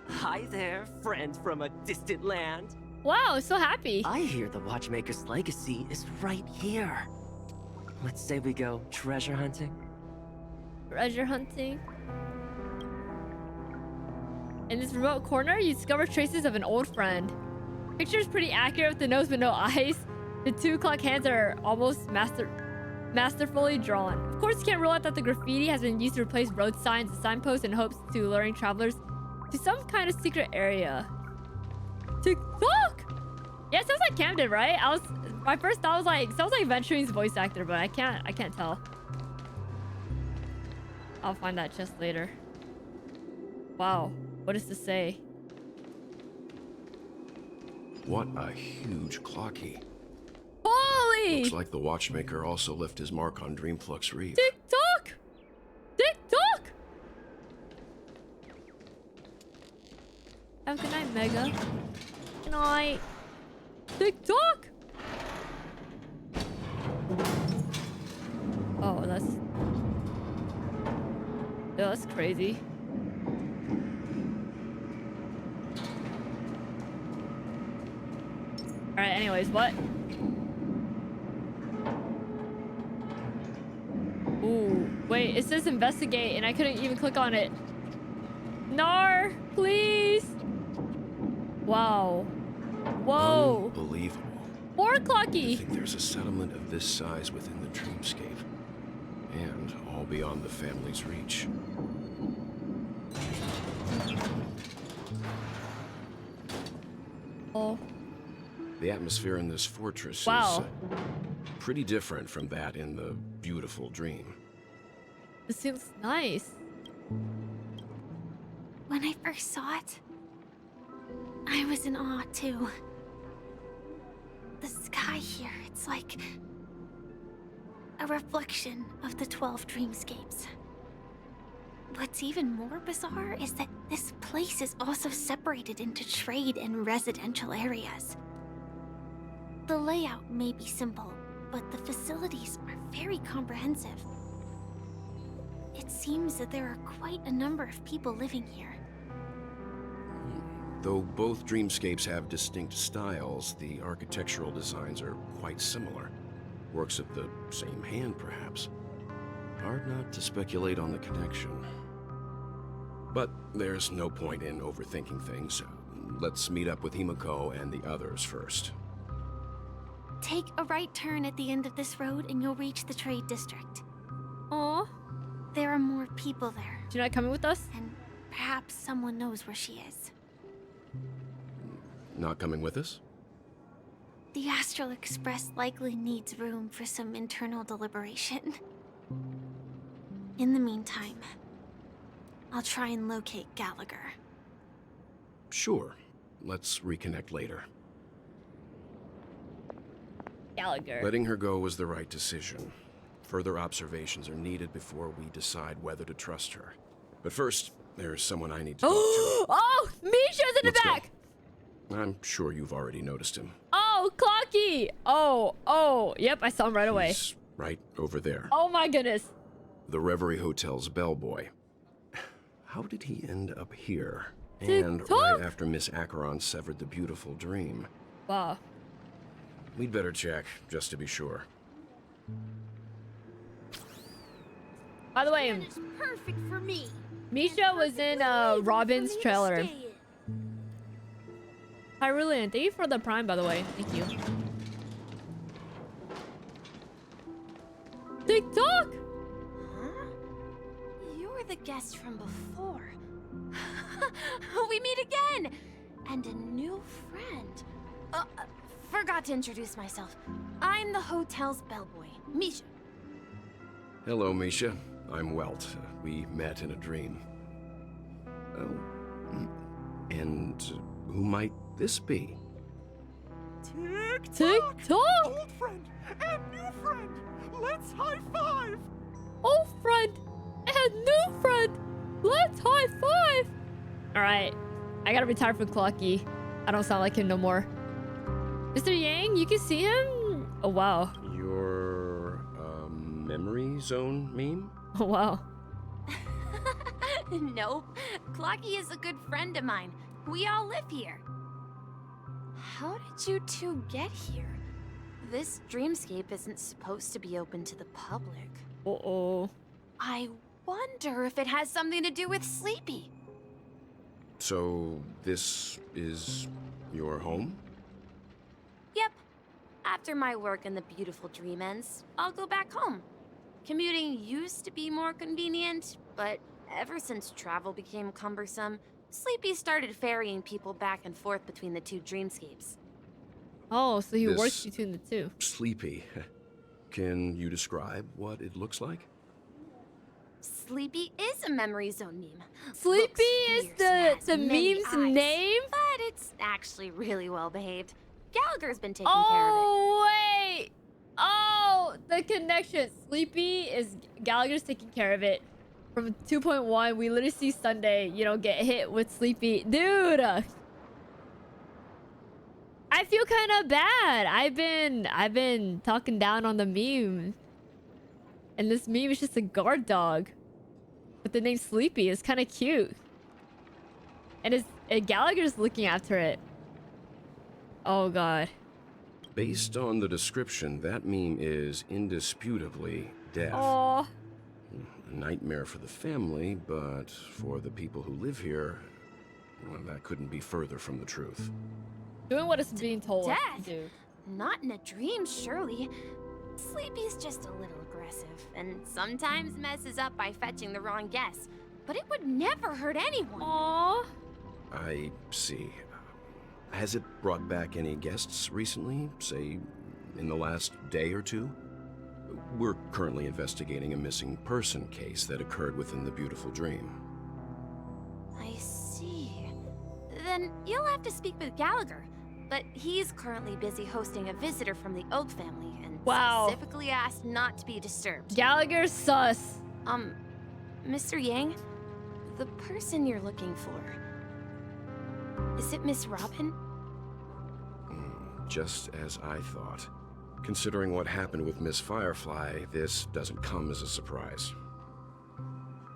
Hi there, friends from a distant land. Wow, so happy. I hear the Watchmaker's legacy is right here. Let's say we go treasure hunting. Treasure hunting. In this remote corner, you discover traces of an old friend. Picture's pretty accurate with the nose but no eyes. The 2 clock hands are almost masterfully drawn. Of course, you can't rule out that the graffiti has been used to replace road signs and signposts in hopes to luring travelers to some kind of secret area. TikTok! Yeah, it sounds like Camden, right? My first thought was like, sounds like Venturing's voice actor, but I can't tell. I'll find that chest later. Wow, what does this say? What a huge clock key. Holy! Looks like the Watchmaker also left his mark on Dreamflux Reef. TikTok! TikTok! Have a good night, Mega. Good night. TikTok! Oh, that's crazy. Alright, anyways, what? Ooh, wait, it says investigate and I couldn't even click on it. Nar, please. Wow. Whoa. Unbelievable. 4 o'clocky. I think there's a settlement of this size within the dreamscape. And all beyond the family's reach. Oh. The atmosphere in this fortress is pretty different from that in the beautiful dream. This seems nice. When I first saw it, I was in awe too. The sky here, it's like a reflection of the 12 dreamscapes. What's even more bizarre is that this place is also separated into trade and residential areas. The layout may be simple, but the facilities are very comprehensive. It seems that there are quite a number of people living here. Though both dreamscapes have distinct styles, the architectural designs are quite similar. Works of the same hand, perhaps. Hard not to speculate on the connection. But there's no point in overthinking things. Let's meet up with Himiko and the others first. Take a right turn at the end of this road and you'll reach the trade district. Aw. There are more people there. She's not coming with us? And perhaps someone knows where she is. not coming with us? The Astral Express likely needs room for some internal deliberation. In the meantime, I'll try and locate Gallagher. Sure. Let's reconnect later. Gallagher. Letting her go was the right decision. Further observations are needed before we decide whether to trust her. But first, there's someone I need to talk to. Oh, Misha's in the back! I'm sure you've already noticed him. Oh, Clocky! Oh, yep, I saw him right away. He's right over there. Oh my goodness. The Reverie Hotel's bellboy. How did he end up here? Tick And tock. right after Miss Acheron severed the beautiful dream. Wow. We'd better check, just to be sure. By the way, It's perfect for me. Misha was in Robin's trailer. Hyrulean, thank you for the prime, by the way. Thank you. TikTok! Huh? You're the guest from before. We meet again! And a new friend. Forgot to introduce myself. I'm the hotel's bellboy, Misha. Hello, Misha. I'm Welt. We met in a dream. Oh. And who might this be? TikTok! Old friend and new friend! Let's high five! Old friend and new friend! Let's high five! Alright, I gotta retire from Clocky. I don't sound like him no more. Mr. Yang, you can see him? Oh, wow. Your, memory zone meme? Oh, wow. Nope. Clocky is a good friend of mine. We all live here. How did you two get here? This dreamscape isn't supposed to be open to the public. Uh-oh. I wonder if it has something to do with Sleepy. So, this is your home? Yep. After my work in the beautiful dream ends, I'll go back home. Commuting used to be more convenient, but ever since travel became cumbersome, Sleepy started ferrying people back and forth between the two dreamscapes. Oh, so he This works between the two. Sleepy. Can you describe what it looks like? Sleepy is a memory zone meme. Sleepy is the many meme's eyes, name? But it's actually really well behaved. Gallagher's been taking Oh, wait! Oh, the connection. Sleepy is Gallagher's taking care of it. From 2.1, we literally see Sunday, you know, get hit with Sleepy. Dude! I feel kind of bad. I've been talking down on the meme. And this meme is just a guard dog. But the name Sleepy is kind of cute. And Gallagher's looking after it. Oh, God. Based on the description, that meme is indisputably death. Aww. A nightmare for the family, but for the people who live here, well, that couldn't be further from the truth. Doing what it's being told us Death? to do. Not in a dream, surely. Sleepy's just a little aggressive, and sometimes messes up by fetching the wrong guess. But it would never hurt anyone. Aww. I see. Has it brought back any guests recently, say, in the last day or two? We're currently investigating a missing person case that occurred within the beautiful dream. I see. Then you'll have to speak with Gallagher. But he's currently busy hosting a visitor from the Oak family and specifically asked not to be disturbed. Gallagher's sus. Mr. Yang, the person you're looking for, is it Miss Robin? Just as I thought. Considering what happened with Miss Firefly, this doesn't come as a surprise.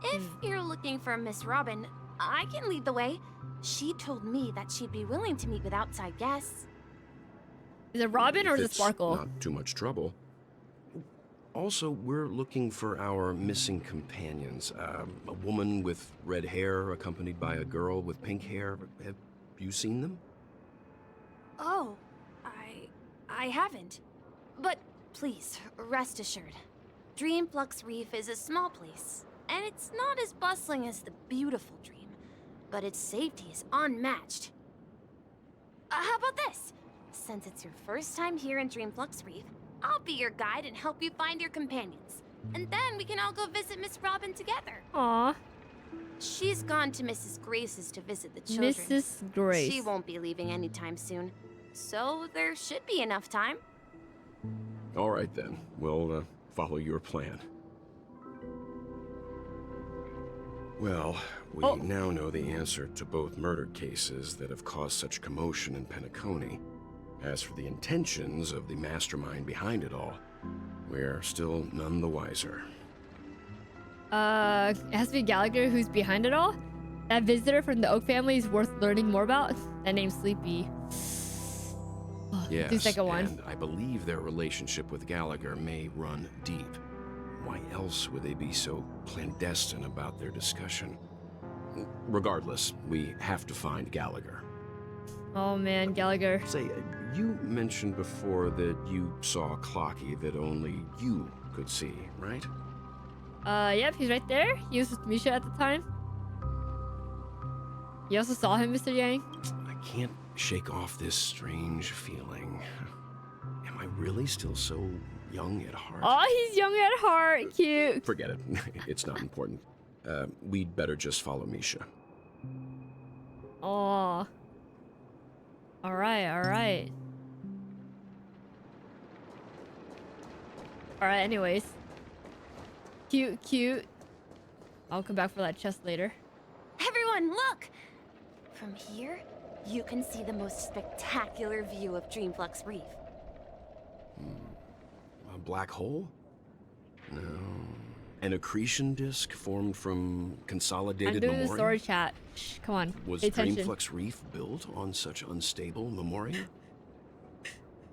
If you're looking for Miss Robin, I can lead the way. She told me that she'd be willing to meet with outside guests. Is it Robin or is it It's Sparkle? not too much trouble. Also, we're looking for our missing companions. A woman with red hair accompanied by a girl with pink hair. Have you seen them? Oh, I haven't. But please, rest assured. Dreamflux Reef is a small place, and it's not as bustling as the beautiful dream, but its safety is unmatched. How about this? Since it's your first time here in Dreamflux Reef, I'll be your guide and help you find your companions. And then we can all go visit Miss Robin together. Aw. She's gone to Mrs. Grace's to visit the children. Mrs. Grace. She won't be leaving anytime soon. So there should be enough time. All right then, we'll follow your plan. Well, we now know the answer to both murder cases that have caused such commotion in Penacony. As for the intentions of the mastermind behind it all, we're still none the wiser. It has to be Gallagher who's behind it all? That visitor from the Oak family is worth learning more about? That name's Sleepy. Yes, second one. and I believe their relationship with Gallagher may run deep. Why else would they be so clandestine about their discussion? Regardless, we have to find Gallagher. Oh man, Gallagher. Say, you mentioned before that you saw a clocky that only you could see, right? Yep, he's right there. He was with Misha at the time. You also saw him, Mr. Yang? I can't shake off this strange feeling. Am I really still so young at heart? Oh, he's young at heart. Cute. Forget it. It's not important. We'd better just follow Misha. Oh. Alright, alright. Alright, anyways. Cute, cute. I'll come back for that chest later. Everyone, look! From here, you can see the most spectacular view of Dreamflux Reef. A black hole? No. An accretion disk formed from consolidated I'm doing Memoria? the story chat. Shh, come on. Was pay attention. Dreamflux Reef built on such unstable Memoria?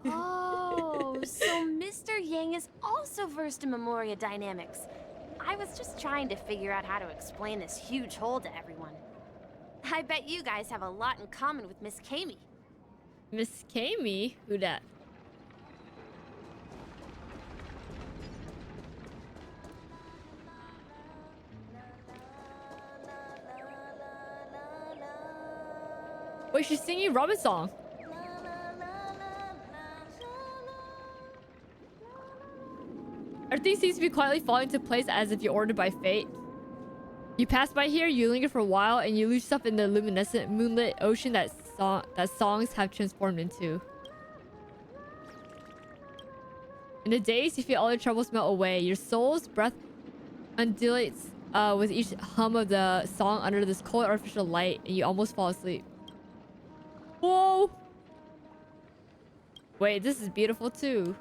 Oh, so Mr. Yang is also versed in Memoria dynamics. I was just trying to figure out how to explain this huge hole to everyone. I bet you guys have a lot in common with Miss Kami. Miss Kami? Who dat? Wait, she's singing Robin's song. Everything seems to be quietly falling into place as if you're ordered by fate. You pass by here, you linger for a while, and you lose yourself in the luminescent moonlit ocean that songs have transformed into. In a daze, you feel all your troubles melt away. Your soul's breath undulates with each hum of the song under this cold artificial light, and you almost fall asleep. Whoa! Wait, this is beautiful too.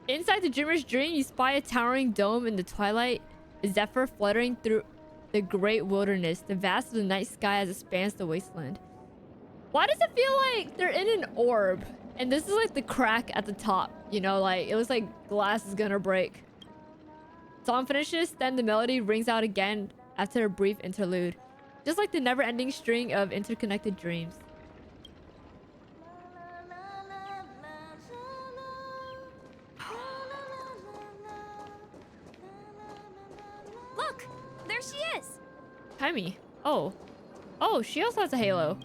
Inside the dreamer's dream, you spy a towering dome in the twilight, a zephyr fluttering through the great wilderness, the vast of the night sky as it spans the wasteland. Why does it feel like they're in an orb? And this is like the crack at the top, you know, like it looks like glass is gonna break. Song finishes, then the melody rings out again after a brief interlude. Just like the never-ending string of interconnected dreams. Look! There she is! Kami. Oh. Oh, she also has a halo.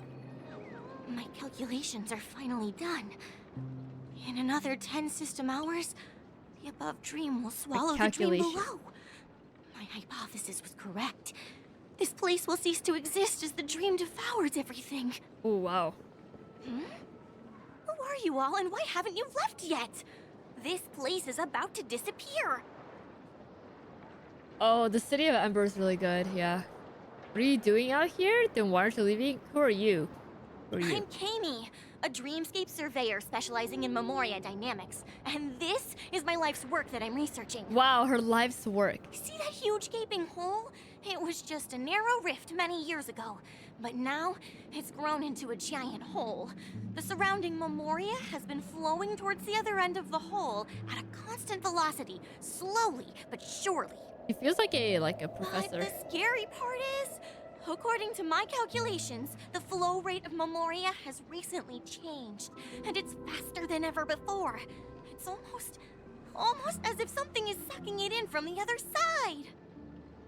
My calculations are finally done. In another 10 system hours, the above dream will swallow the dream below. My hypothesis was correct. This place will cease to exist as the dream devours everything. Oh, wow. Hmm? Who are you all, and why haven't you left yet? This place is about to disappear. Oh, the City of Ember is really good, yeah. What are you doing out here? Then why aren't you leaving? Who are you? Who are you? I'm Kami, a dreamscape surveyor specializing in Memoria dynamics. And this is my life's work that I'm researching. Wow, her life's work. See that huge gaping hole? It was just a narrow rift many years ago. But now, it's grown into a giant hole. The surrounding Memoria has been flowing towards the other end of the hole at a constant velocity, slowly but surely. It feels like a professor. But the scary part is, according to my calculations, the flow rate of Memoria has recently changed, and it's faster than ever before. It's almost as if something is sucking it in from the other side.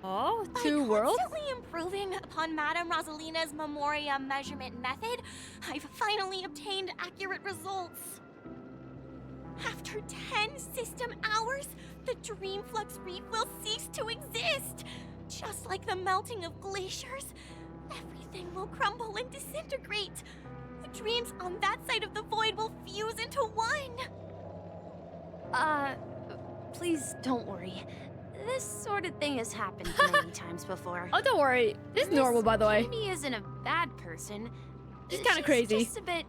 Oh, By two worlds? constantly improving upon Madame Rosalina's Memoria measurement method, I've finally obtained accurate results. After 10 system hours, the Dreamflux Reef will cease to exist. Just like the melting of glaciers, everything will crumble and disintegrate. The dreams on that side of the void will fuse into one. Please don't worry. This sort of thing has happened many times before. Oh, don't worry. This is normal, by the way. Amy isn't a bad person. She's kind of crazy. Just a bit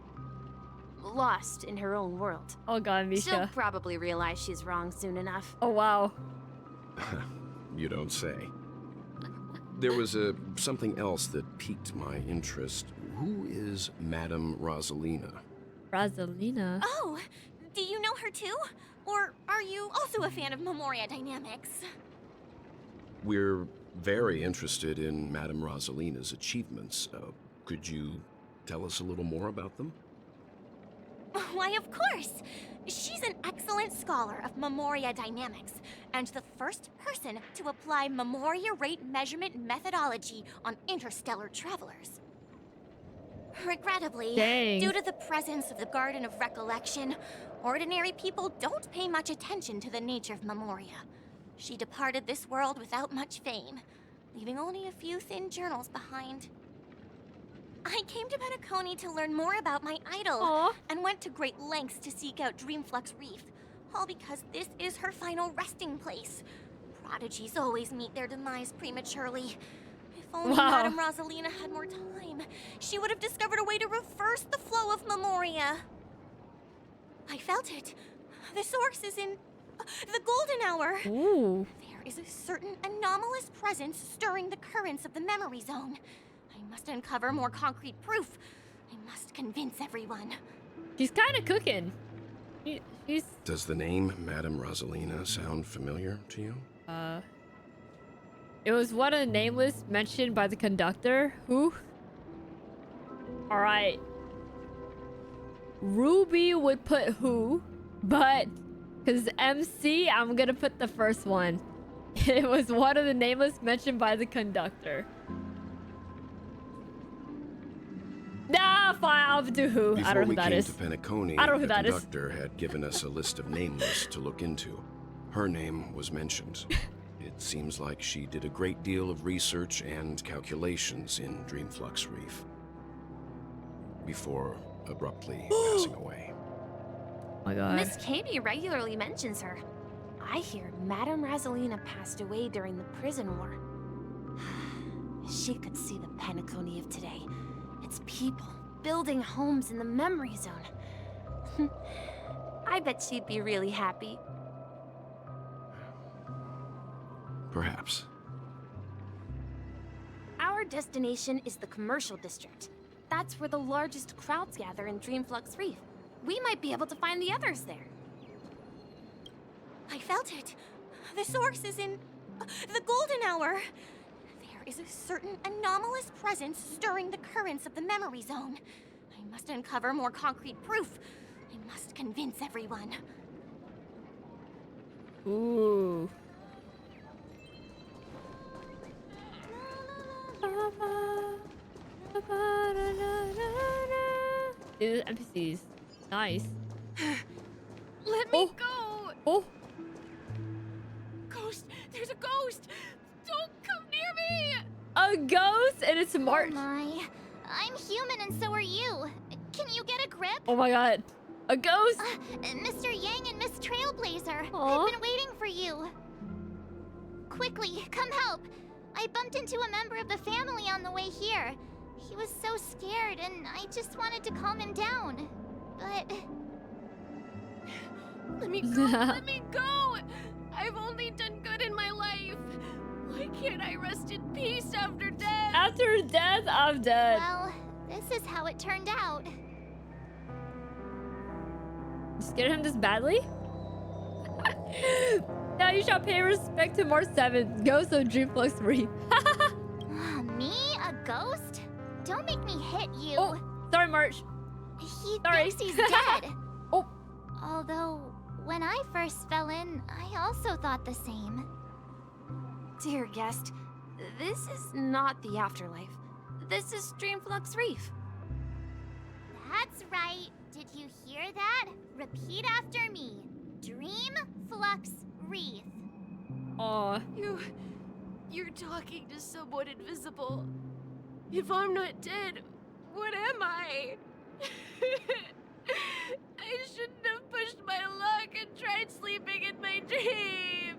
lost in her own world. Oh god, Misha. She'll probably realize she's wrong soon enough. Oh wow. You don't say. There was something else that piqued my interest. Who is Madame Rosalina? Rosalina? Oh, do you know her too? Or are you also a fan of Memoria dynamics? We're very interested in Madame Rosalina's achievements. Could you tell us a little more about them? Why, of course! She's an excellent scholar of Memoria dynamics, and the first person to apply Memoria rate measurement methodology on interstellar travelers. Regrettably, due to the presence of the Garden of Recollection, ordinary people don't pay much attention to the nature of Memoria. She departed this world without much fame, leaving only a few thin journals behind. I came to Penacony to learn more about my idol, and went to great lengths to seek out Dreamflux Reef, all because this is her final resting place. Prodigies always meet their demise prematurely. If only Madame Rosalina had more time, she would have discovered a way to reverse the flow of Memoria. I felt it. The source is in the golden hour. Ooh. There is a certain anomalous presence stirring the currents of the memory zone. I must uncover more concrete proof. I must convince everyone. She's kind of cooking. She's... Does the name Madame Rosalina sound familiar to you? It was one of the nameless mentioned by the conductor. Who? Alright. Rubee would put who, but because MC, I'm gonna put the first one. It was one of the nameless mentioned by the conductor. Nah, fine, I'll do who. I don't know who that is. Before we came to Penacony, I don't know who the that is. conductor had given us a list of nameless to look into. Her name was mentioned. It seems like she did a great deal of research and calculations in Dreamflux Reef before abruptly passing away. Oh my god. Miss Katie regularly mentions her. I hear Madame Rosalina passed away during the prison war. She could see the Penacony of today. Its people building homes in the memory zone. I bet she'd be really happy. Perhaps. Our destination is the commercial district. That's where the largest crowds gather in Dreamflux Reef. We might be able to find the others there. I felt it. The source is in the golden hour. There is a certain anomalous presence stirring the currents of the memory zone. I must uncover more concrete proof. I must convince everyone. Ooh. Dude, NPCs. Nice. Let me go! Oh! Ghost! There's a ghost! Don't come near me! A ghost? And it's March. Oh my. I'm human and so are you. Can you get a grip? Oh my god. A ghost? Mr. Yang and Miss Trailblazer. Aw. I've been waiting for you. Quickly, come help. I bumped into a member of the family on the way here. He was so scared and I just wanted to calm him down. But... Let me go! Let me go! I've only done good in my life. Why can't I rest in peace after death? After death, I'm dead. Well, this is how it turned out. You scared him this badly? Now you shall pay respect to March 7th, Ghost of Dreamflux Reef. Me? A ghost? Don't make me hit you. Oh, sorry, March. He Sorry. thinks he's dead. Oh. Although, when I first fell in, I also thought the same. Dear guest, this is not the afterlife. This is Dreamflux Reef. That's right. Did you hear that? Repeat after me. Dreamflux Reef. Aw. You're talking to someone invisible. If I'm not dead, what am I? I shouldn't have pushed my luck and tried sleeping in my dream.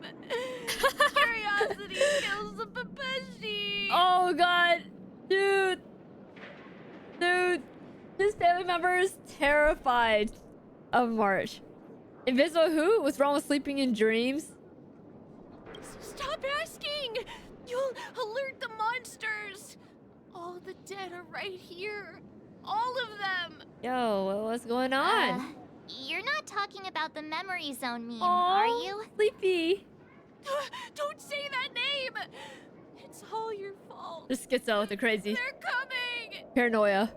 Curiosity kills the Papeshi. Oh god. Dude. This family member is terrified of March. Invisible who? What's wrong with sleeping in dreams? Stop asking! You'll alert the monsters! All the dead are right here. All of them! Yo, what's going on? You're not talking about the memory zone meme, Aww, are you? Sleepy. Don't say that name! It's all your fault. They're schizo, they're crazy. They're coming! Paranoia.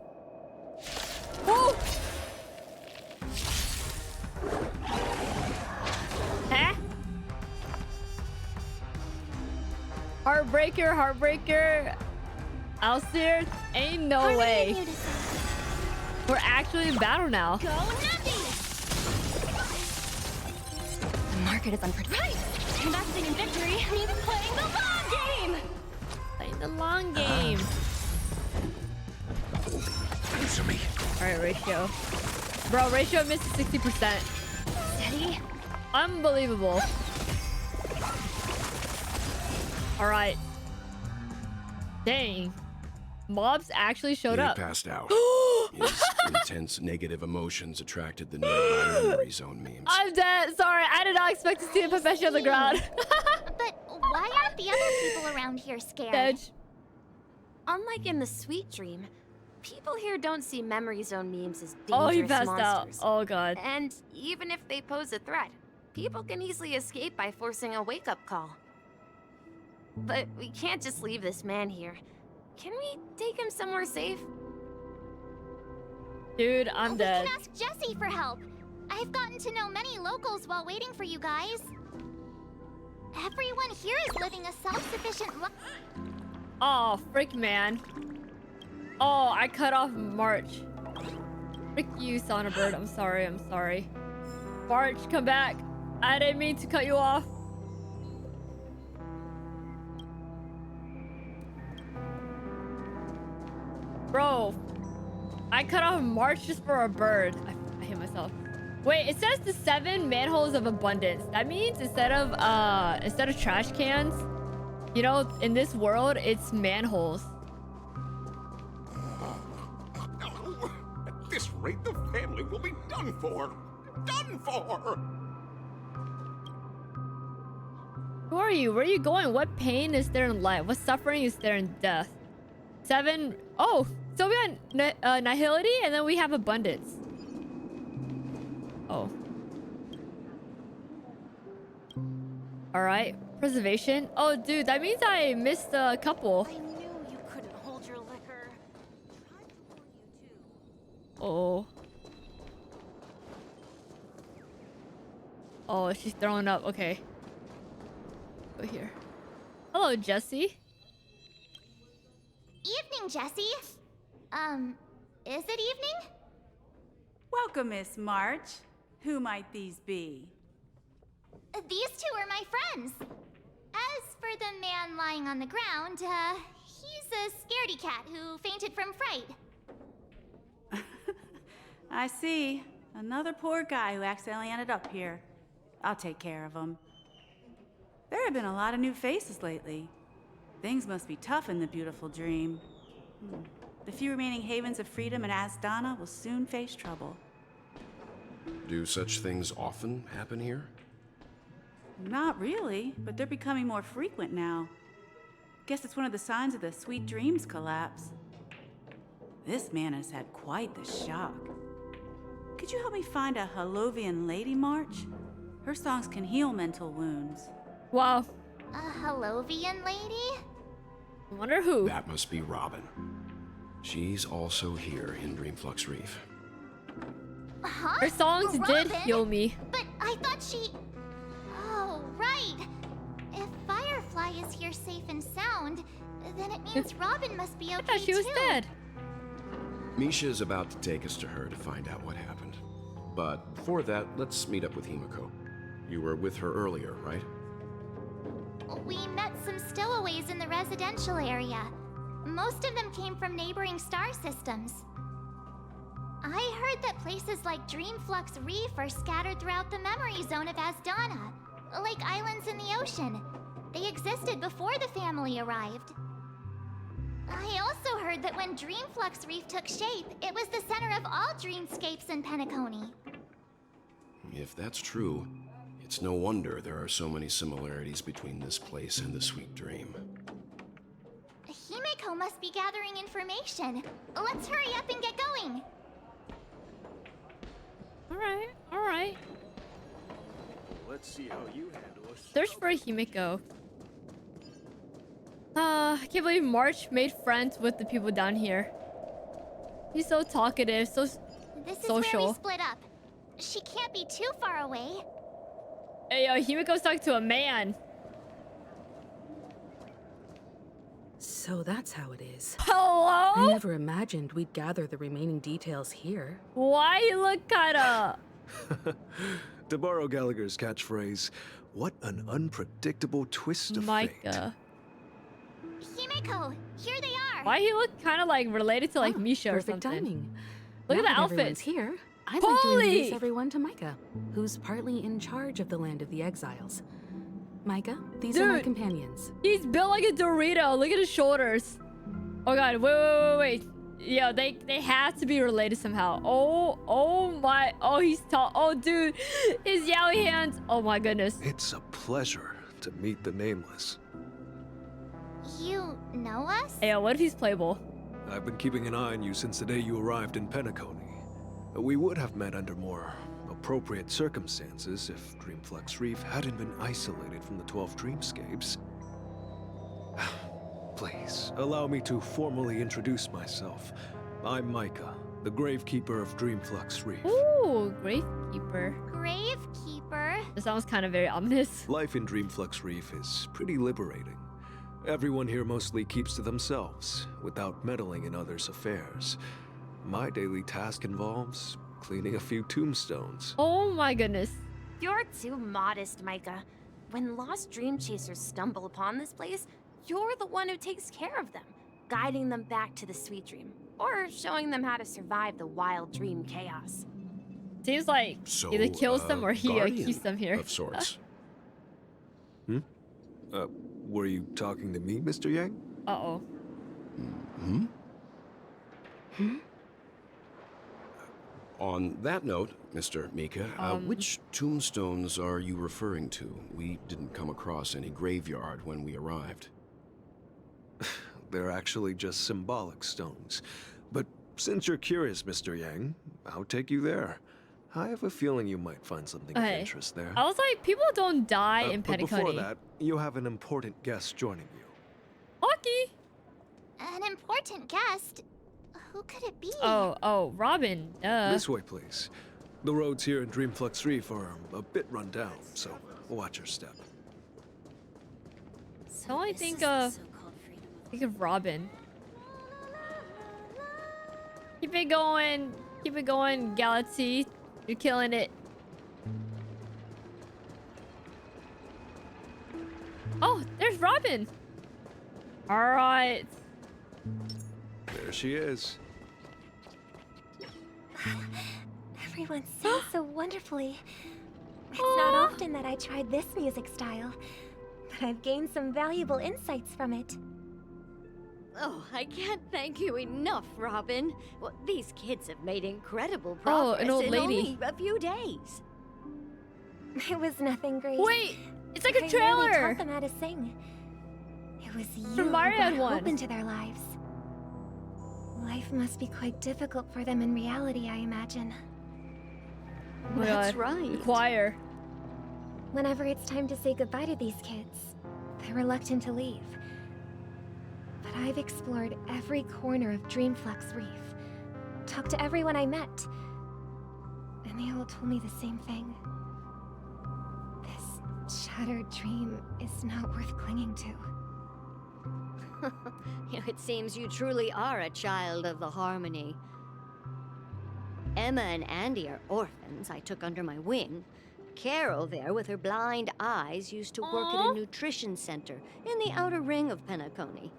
Whoa! Huh? Heartbreaker. Alcir, ain't no way. We're actually in battle now. Go Nubby! The market is unpredictable. Right! Investing in victory means playing the long game! Playing the long game. Answer me. Alright, ratio. Bro, ratio missed 60%. Steady. Unbelievable. Alright. Dang. Mobs actually showed up. He passed out. His intense negative emotions attracted the nearby memory zone memes. I'm dead. Sorry, I did not expect to see a professional on the ground. But why aren't the other people around here scared? Dead. Unlike in the Sweet Dream, people here don't see memory zone memes as dangerous Oh, he passed monsters. out. Oh god. And even if they pose a threat, people can easily escape by forcing a wake-up call. But we can't just leave this man here. Can we take him somewhere safe? Dude, I'm dead. We can ask Jesse for help. I've gotten to know many locals while waiting for you guys. Everyone here is living a self-sufficient life. Oh, frick, man. Oh, I cut off March. Frick you, Sonnerbird. I'm sorry. March, come back. I didn't mean to cut you off. Bro, I cut off March just for a bird. I hit myself. Wait, it says the 7 manholes of abundance. That means instead of trash cans, you know, in this world, it's manholes. At this rate, the family will be done for. Done for! Who are you? Where are you going? What pain is there in life? What suffering is there in death? 7. Oh, so we got nihility and then we have abundance. Oh. Alright. Preservation. Oh, dude, that means I missed a couple. I knew you couldn't hold your liquor. Oh. Oh, she's throwing up. Okay. Go here. Hello, Jesse. Evening, Jesse. Is it evening? Welcome, Miss March. Who might these be? These two are my friends. As for the man lying on the ground, he's a scaredy cat who fainted from fright. I see. Another poor guy who accidentally ended up here. I'll take care of him. There have been a lot of new faces lately. Things must be tough in the beautiful dream. The few remaining havens of freedom in Asdana will soon face trouble. Do such things often happen here? Not really, but they're becoming more frequent now. Guess it's one of the signs of the Sweet Dreams collapse. This man has had quite the shock. Could you help me find a Halovian lady, March? Her songs can heal mental wounds. Wow. A Halovian lady? I wonder who. That must be Robin. She's also here in Dreamflux Reef. Huh? Her songs did Robin? heal me. But I thought she... Oh, right. If Firefly is here safe and sound, then it means Robin must be okay I thought she was dead. Misha is about to take us to her to find out what happened. But before that, let's meet up with Himiko. You were with her earlier, right? We met some stowaways in the residential area. Most of them came from neighboring star systems. I heard that places like Dreamflux Reef are scattered throughout the memory zone of Asdana, like islands in the ocean. They existed before the family arrived. I also heard that when Dreamflux Reef took shape, it was the center of all dreamscapes in Penacony. If that's true, it's no wonder there are so many similarities between this place and the Sweet Dream. Himiko must be gathering information. Let's hurry up and get going. Alright. Let's see how you handle it. Search for Himiko. I can't believe March made friends with the people down here. He's so talkative, so This is social. where we split up. She can't be too far away. Hey, yo, Himiko's talking to a man. So that's how it is. Hello? I never imagined we'd gather the remaining details here. Why you look kinda... To borrow Gallagher's catchphrase, what an unpredictable twist of fate. Micah. Himiko, here they are. Why he look kind of like related to like Misha or Perfect something? timing. Look Now at the that everyone's outfits. here. I'd like to Holy! introduce everyone to Micah, who's partly in charge of the land of the exiles. Micah, these are my Dude. companions. He's built like a Dorito. Look at his shoulders. Oh god, wait. Yo, they have to be related somehow. Oh my. Oh, he's tall. Oh, dude. His yaoi hands. Oh my goodness. It's a pleasure to meet the nameless. You know us? Hey, yo, what if he's playable? I've been keeping an eye on you since the day you arrived in Penacony. We would have met under more appropriate circumstances if Dreamflux Reef hadn't been isolated from the 12 dreamscapes. Please, allow me to formally introduce myself. I'm Micah, the Gravekeeper of Dreamflux Reef. Ooh, Gravekeeper. Gravekeeper? This sounds kind of very ominous. Life in Dreamflux Reef is pretty liberating. Everyone here mostly keeps to themselves, without meddling in others' affairs. My daily task involves cleaning a few tombstones. Oh my goodness. You're too modest, Micah. When lost dream chasers stumble upon this place, you're the one who takes care of them, guiding them back to the sweet dream, or showing them how to survive the wild dream chaos. Seems like either kills them or he guardian keeps them here. of sorts. Were you talking to me, Mr. Yang? Uh-oh. On that note, Mr. Mika, which tombstones are you referring to? We didn't come across any graveyard when we arrived. They're actually just symbolic stones. But since you're curious, Mr. Yang, I'll take you there. I have a feeling you might find something of Okay. interest there. I was like, people don't die in But Penacony. before that, you have an important guest joining you. Lucky. An important guest? Who could it be? Oh, Robin. This way, please. The roads here in Dreamflux Reef are a bit run down, so watch your step. So I think of Robin. Keep it going, Galaxy. You're killing it. Oh, there's Robin. All right. There she is. Everyone sings so wonderfully. It's not often that I tried this music style, but I've gained some valuable insights from it. Oh, I can't thank you enough, Robin. Well, these kids have made incredible Oh, progress an old in lady. only a few days. It was nothing, Grace. Wait, it's like a I trailer. really taught them how to sing. It was you who Mario brought one. hope into their lives. Life must be quite difficult for them in reality, I imagine. Oh my That's God. right. The choir. Whenever it's time to say goodbye to these kids, they're reluctant to leave. But I've explored every corner of Dreamflux Reef, talked to everyone I met, and they all told me the same thing. shattered dream is not worth clinging to. It seems you truly are a child of the Harmony. Emma and Andy are orphans I took under my wing. Carol there, with her blind eyes, used to work at a nutrition center in the outer ring of Penacony.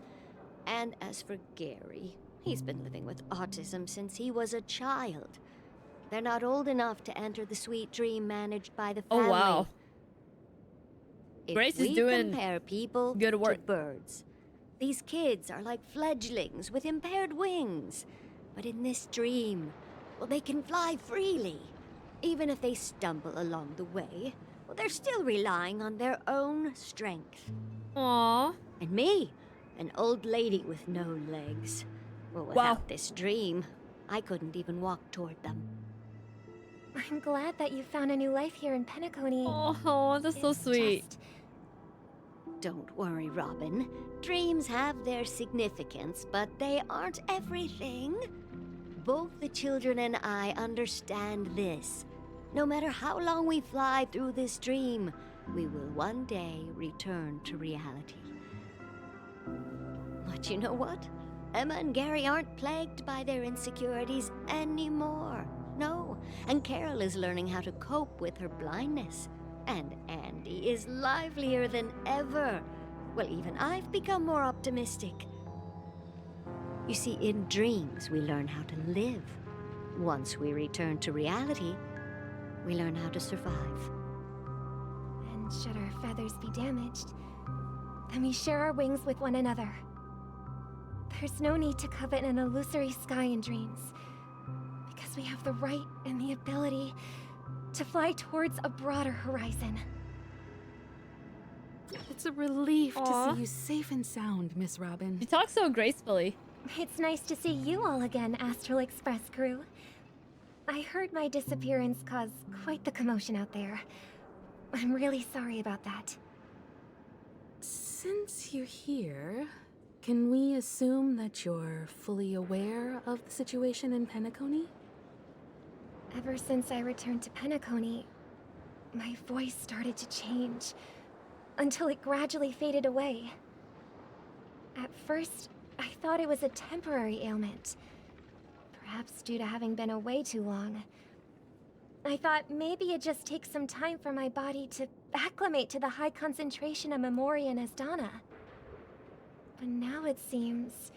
And as for Gary, he's been living with autism since he was a child. They're not old enough to enter the sweet dream managed by the family. Oh, wow. If Grace we is doing compare people good work. to birds, these kids are like fledglings with impaired wings. But in this dream, well, they can fly freely. Even if they stumble along the way, well, they're still relying on their own strength. Aww. And me, an old lady with no legs. Well, without this dream, I couldn't even walk toward them. I'm glad that you found a new life here in Penacony. Oh, that's so sweet. Don't worry, Robin. Dreams have their significance, but they aren't everything. Both the children and I understand this. No matter how long we fly through this dream, we will one day return to reality. But you know what? Emma and Gary aren't plagued by their insecurities anymore. No, and Carol is learning how to cope with her blindness. And Andy is livelier than ever. Well, even I've become more optimistic. You see, in dreams, we learn how to live. Once we return to reality, we learn how to survive. And should our feathers be damaged, then we share our wings with one another. There's no need to covet an illusory sky in dreams, because we have the right and the ability to fly towards a broader horizon. It's a relief to see you safe and sound, Miss Robin. She talks so gracefully. It's nice to see you all again, Astral Express crew. I heard my disappearance caused quite the commotion out there. I'm really sorry about that. Since you're here, can we assume that you're fully aware of the situation in Penacony? Ever since I returned to Penacony, my voice started to change, until it gradually faded away. At first, I thought it was a temporary ailment, perhaps due to having been away too long. I thought maybe it just takes some time for my body to acclimate to the high concentration of Memoria and Asdana. But now it seems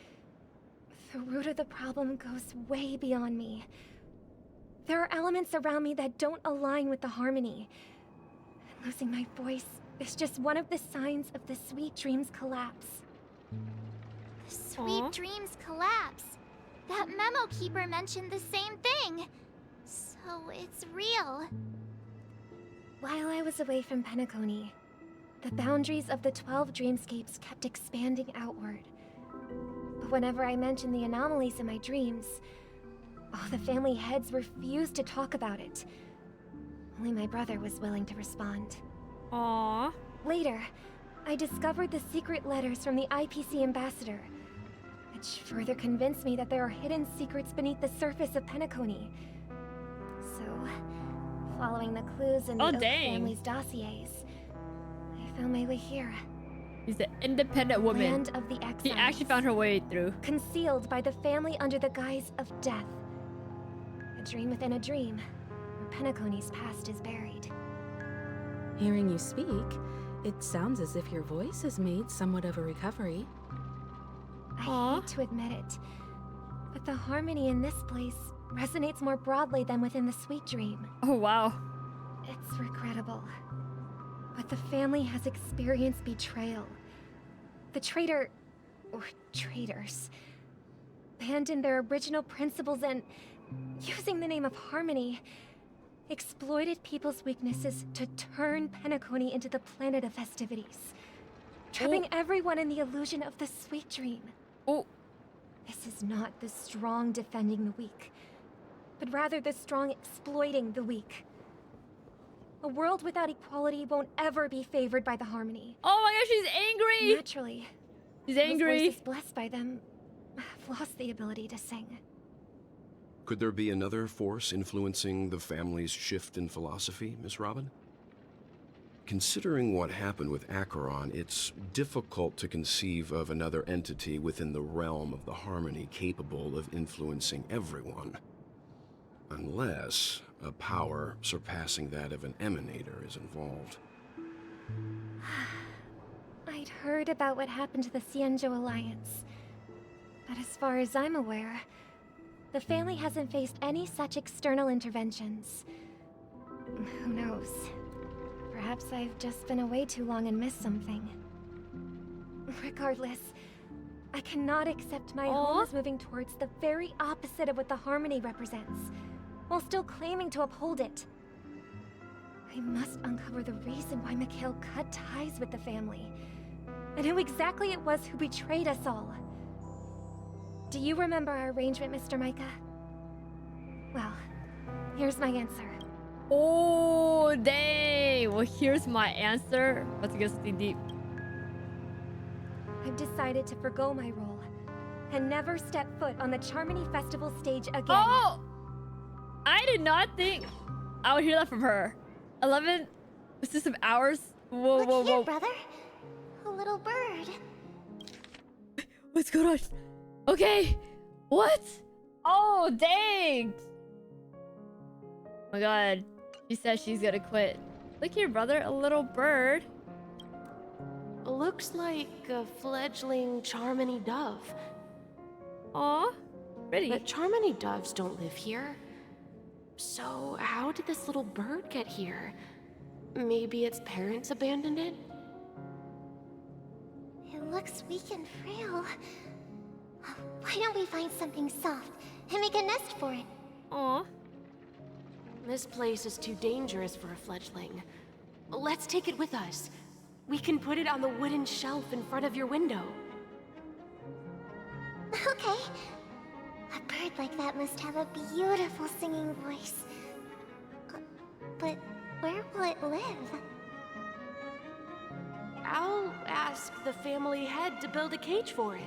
the root of the problem goes way beyond me. There are elements around me that don't align with the harmony. Losing my voice is just one of the signs of the Sweet Dreams collapse. The Sweet Dreams collapse. That memo keeper mentioned the same thing. So it's real. While I was away from Penacony, the boundaries of the 12 dreamscapes kept expanding outward. But whenever I mentioned the anomalies in my dreams, all the family heads refused to talk about it. Only my brother was willing to respond. Aww. Later, I discovered the secret letters from the IPC ambassador, which further convinced me that there are hidden secrets beneath the surface of Penacony. So, following the clues in the Oak family's dossiers, I found my way here. She's an independent woman. Land of the Exiles. She actually found her way through. Concealed by the family under the guise of death. A dream within a dream, where Penacony's past is buried. Hearing you speak, it sounds as if your voice has made somewhat of a recovery. I hate to admit it, but the harmony in this place resonates more broadly than within the Sweet Dream. Oh, wow. It's regrettable, but the family has experienced betrayal. The traitor, or traitors, abandoned their original principles and, using the name of harmony, exploited people's weaknesses to turn Penacony into the planet of festivities, trapping everyone in the illusion of the Sweet Dream. This is not the strong defending the weak, but rather the strong exploiting the weak. A world without equality won't ever be favored by the harmony. Oh my gosh, she's angry! Naturally. She's angry. Those voices blessed by them have lost the ability to sing. Could there be another force influencing the family's shift in philosophy, Miss Robin? considering what happened with Acheron, it's difficult to conceive of another entity within the realm of the Harmony capable of influencing everyone. Unless a power surpassing that of an emanator is involved. I'd heard about what happened to the Cienjo Alliance. But as far as I'm aware, the family hasn't faced any such external interventions. Who knows? Perhaps I've just been away too long and missed something. Regardless, I cannot accept my home is moving towards the very opposite of what the Harmony represents, while still claiming to uphold it. I must uncover the reason why Mikhail cut ties with the family, and who exactly it was who betrayed us all. Do you remember our arrangement, Mr. Micah? Well, here's my answer. Oh, dang. Well, here's my answer. Let's get something deep. I've decided to forgo my role and never step foot on the Charmony Festival stage again. Oh! I did not think I would hear that from her. 11 system hours? Whoa, Look whoa, here, whoa. brother. A little bird. What's going on? Okay. What? Oh, dang. Oh my god. She says she's gonna quit. Look here, brother. A little bird. Looks like a fledgling Charmony dove. Aw, pretty. But Charmony doves don't live here. So how did this little bird get here? Maybe its parents abandoned it? It looks weak and frail. Why don't we find something soft and make a nest for it? Aw. This place is too dangerous for a fledgling. Let's take it with us. We can put it on the wooden shelf in front of your window. Okay. A bird like that must have a beautiful singing voice. But where will it live? I'll ask the family head to build a cage for it.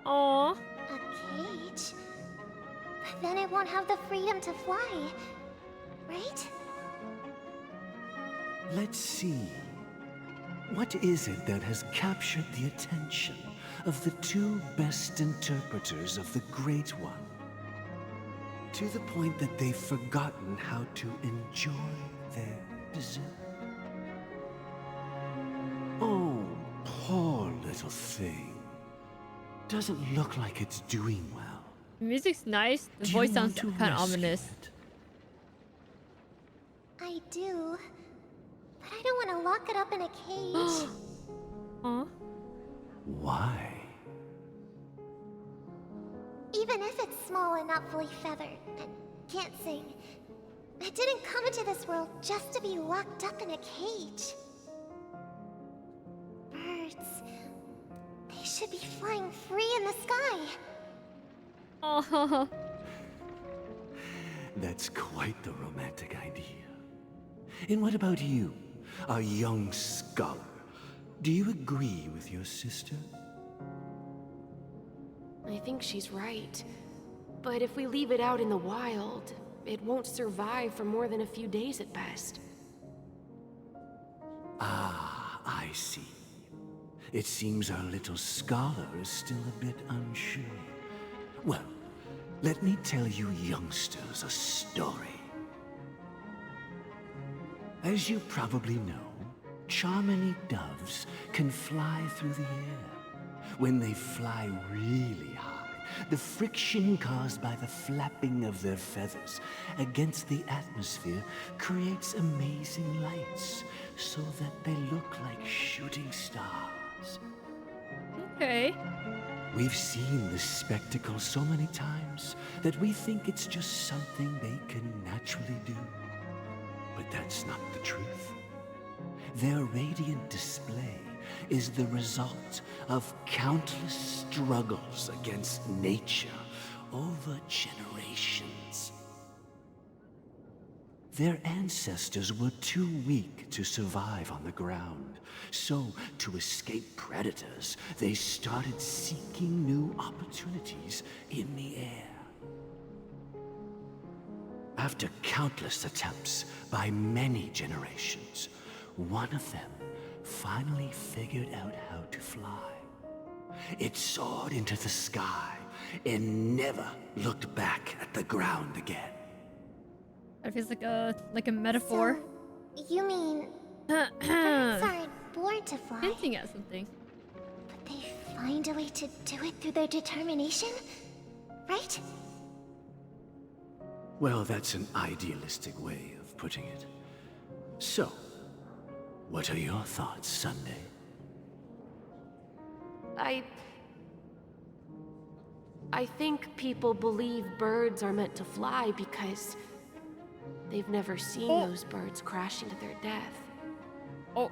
Aww. A cage? But then it won't have the freedom to fly, right? Let's see. What is it that has captured the attention of the two best interpreters of the Great One? To the point that they've forgotten how to enjoy their dessert. Oh, poor little thing. Doesn't look like it's doing well. The music's nice. The voice sounds kind of ominous. I do. But I don't want to lock it up in a cage. Huh? Why? Even if it's small and not fully feathered and can't sing, it didn't come into this world just to be locked up in a cage. Birds, they should be flying free in the sky. Oh. That's quite the romantic idea. And what about you, a young scholar? Do you agree with your sister? I think she's right. But if we leave it out in the wild, it won't survive for more than a few days at best. Ah, I see. It seems our little scholar is still a bit unsure. Well, let me tell you youngsters a story. As you probably know, Charmony doves can fly through the air. When they fly really high, the friction caused by the flapping of their feathers against the atmosphere creates amazing lights, so that they look like shooting stars. Okay. We've seen this spectacle so many times that we think it's just something they can naturally do. But that's not the truth. Their radiant display is the result of countless struggles against nature over generations. Their ancestors were too weak to survive on the ground, so to escape predators, they started seeking new opportunities in the air. After countless attempts by many generations, one of them finally figured out how to fly. It soared into the sky and never looked back at the ground again. That feels like a metaphor. So, you mean birds aren't born to fly? Hinting at something. But they find a way to do it through their determination, right? Well, that's an idealistic way of putting it. So, what are your thoughts, Sunday? I think people believe birds are meant to fly because they've never seen those birds crashing to their death. Oh.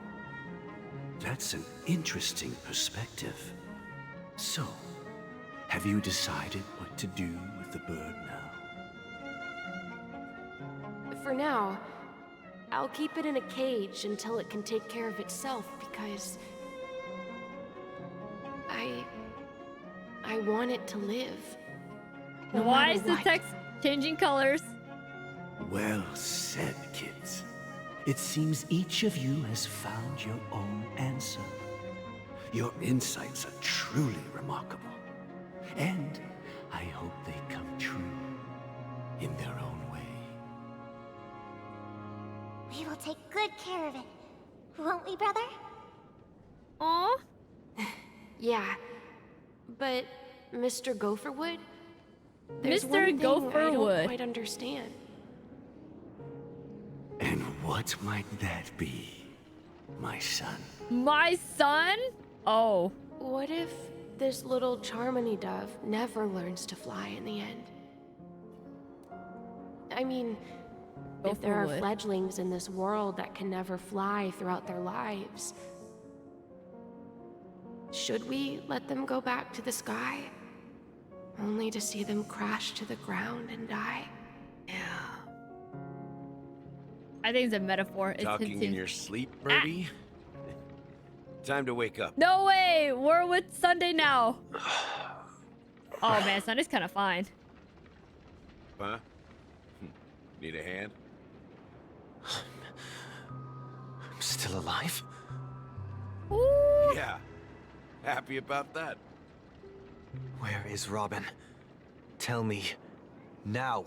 That's an interesting perspective. So, have you decided what to do with the bird now? For now, I'll keep it in a cage until it can take care of itself because I want it to live. No Why matter is the what. text changing colors? Well said, kids. It seems each of you has found your own answer. Your insights are truly remarkable. And I hope they come true in their own way. We will take good care of it. Won't we, brother? Aw. Yeah. But Mr. Gopherwood? There's Mr. one thing I Gopherwood. don't quite understand. And what might that be, my son? My son? Oh. What if this little Charmony dove never learns to fly in the end? I mean, if there are Gopherwood. fledglings in this world that can never fly throughout their lives, should we let them go back to the sky, only to see them crash to the ground and die? I think it's a metaphor. It's Talking hinting. in your sleep, Birdie? Time to wake up. No way! We're with Sunday now. Oh man, Sunday's kind of fine. Huh? Need a hand? I'm still alive? Ooh. Yeah. Happy about that. Where is Robin? Tell me. Now.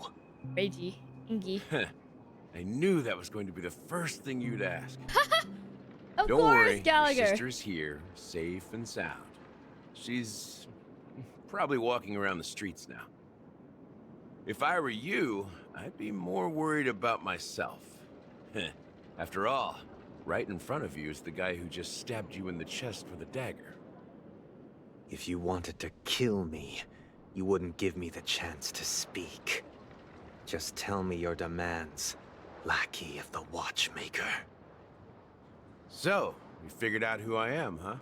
Ragey. Ingy. I knew that was going to be the first thing you'd ask. Of Don't course, worry, Gallagher. your sister's here, safe and sound. She's probably walking around the streets now. If I were you, I'd be more worried about myself. After all, right in front of you is the guy who just stabbed you in the chest with a dagger. If you wanted to kill me, you wouldn't give me the chance to speak. Just tell me your demands, lackey of the Watchmaker. So, you figured out who I am, huh?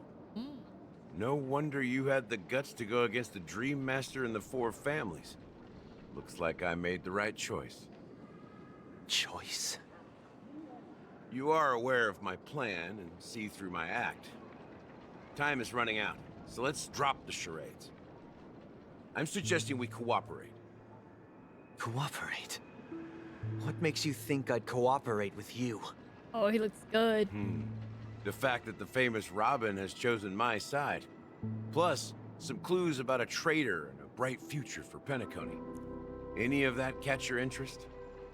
No wonder you had the guts to go against the Dream Master and the Four Families. Looks like I made the right choice. Choice? You are aware of my plan and see through my act. Time is running out, so let's drop the charades. I'm suggesting we cooperate. Cooperate? What makes you think I'd cooperate with you? Oh, he looks good. The fact that the famous Robin has chosen my side. Plus, some clues about a traitor and a bright future for Penacony. Any of that catch your interest?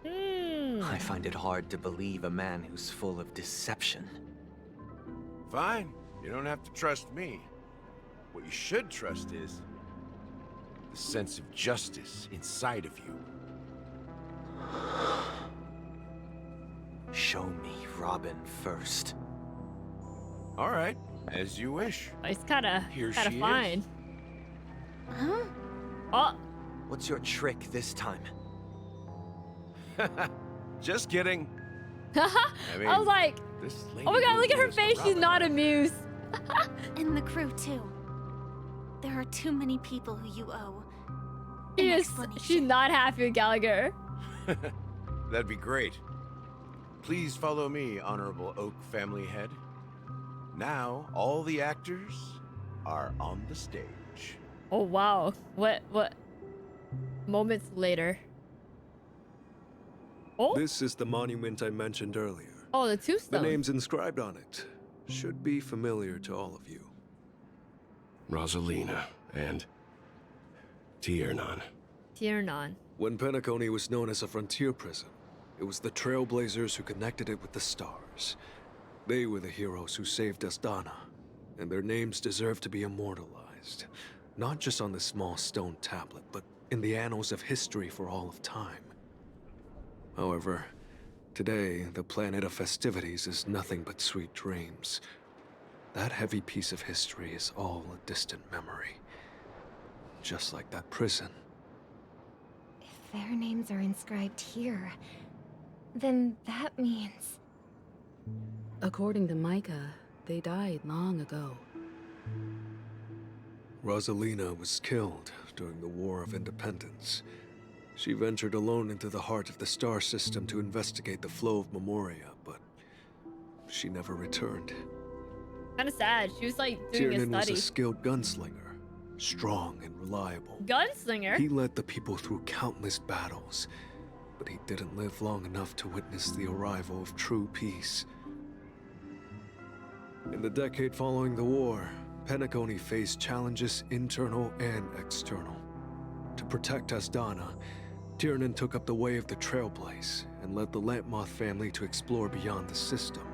I find it hard to believe a man who's full of deception. Fine. You don't have to trust me. What you should trust is the sense of justice inside of you. Show me Robin first. All right, as you wish. Oh, he's kind of Here she is. fine. Huh? Oh, What's your trick this time? Just kidding. I was like, this oh my god, look at her is face. She's Robin. not amused. And the crew, too. There are too many people who you owe. She's not happy with Gallagher. That'd be great. Please follow me, Honorable Oak Family Head. Now, all the actors are on the stage. Oh wow. What? Moments later. Oh. This is the monument I mentioned earlier. Oh, the The tombstone. names inscribed on it should be familiar to all of you. Rosalina and Tiernan. Tiernan. When Penacony was known as a frontier prison, it was the Trailblazers who connected it with the stars. They were the heroes who saved Asdana, and their names deserve to be immortalized. Not just on this small stone tablet, but in the annals of history for all of time. However, today, the planet of festivities is nothing but sweet dreams. That heavy piece of history is all a distant memory. Just like that prison. If their names are inscribed here, then that means... According to Micah, they died long ago. Rosalina was killed during the War of Independence. She ventured alone into the heart of the star system to investigate the flow of Memoria, but she never returned. Kind of sad. She was like doing Tiernan a was study. a skilled gunslinger, strong and reliable. Gunslinger? He led the people through countless battles, but he didn't live long enough to witness the arrival of true peace. In the decade following the war, Penacony faced challenges internal and external. To protect Asdana, Tiernan took up the way of the Trailblaze and led the Lampmoth family to explore beyond the system,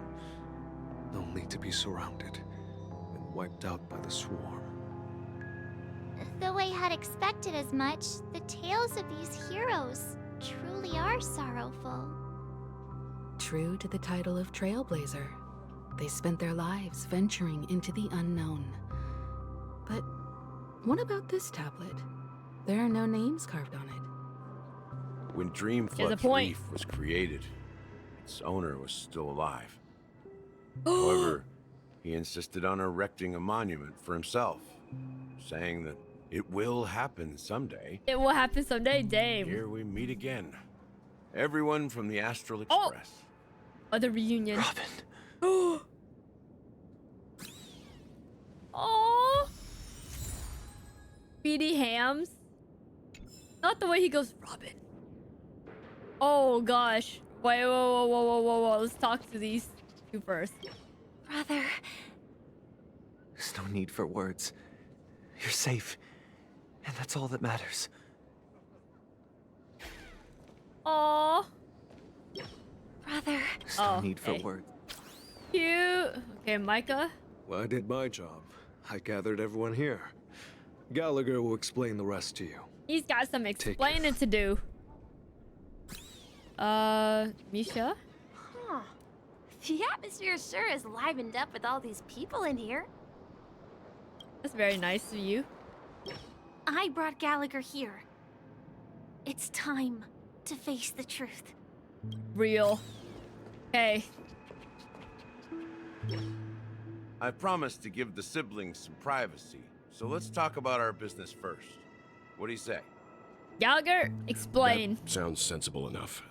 only to be surrounded and wiped out by the Swarm. Though I had expected as much, the tales of these heroes truly are sorrowful. True to the title of Trailblazer, they spent their lives venturing into the unknown. But what about this tablet? There are no names carved on it. When Dreamflux Reef was created, its owner was still alive. However, he insisted on erecting a monument for himself, saying that it will happen someday. It will happen someday, Dave. Here we meet again. Everyone from the Astral Express. Oh, the reunion. Robin. Oh. Beady Hams. Not the way he goes, Robin. Oh gosh. Wait, whoa. Let's talk to these two first. Brother. There's no need for words. You're safe, and that's all that matters. Oh. Brother. There's no need for words. Cute. Okay, Micah. Well, I did my job. I gathered everyone here. Gallagher will explain the rest to you. He's got some explaining to do. Misha? Huh. The atmosphere sure is livened up with all these people in here. That's very nice of you. I brought Gallagher here. It's time to face the truth. Real. Okay. I promised to give the siblings some privacy, so let's talk about our business first. What do you say? Gallagher, explain. That sounds sensible enough.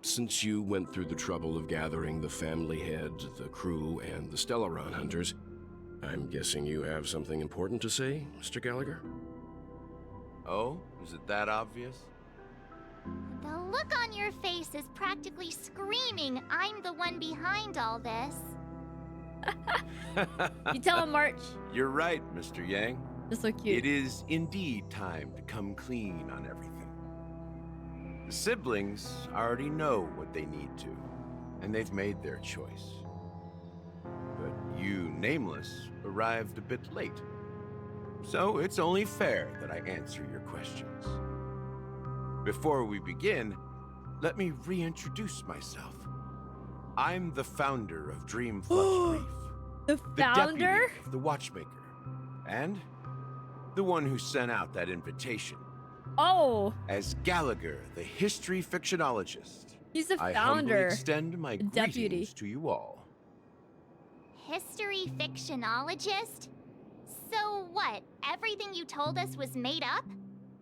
Since you went through the trouble of gathering the family head, the crew, and the Stellaron hunters, I'm guessing you have something important to say, Mr. Gallagher? Oh, is it that obvious? The look on your face is practically screaming, I'm the one behind all this. You tell him, March. You're right, Mr. Yang. That's so cute. It is indeed time to come clean on everything. The siblings already know what they need to, and they've made their choice. But you, Nameless, arrived a bit late. So it's only fair that I answer your questions. Before we begin, let me reintroduce myself. I'm the founder of Dreamflux Reef. The founder? Deputy of the Watchmaker. And the one who sent out that invitation. Oh. As Gallagher, the history fictionologist. He's the I founder. humbly extend my Deputy. greetings to you all. History fictionologist? So what, everything you told us was made up?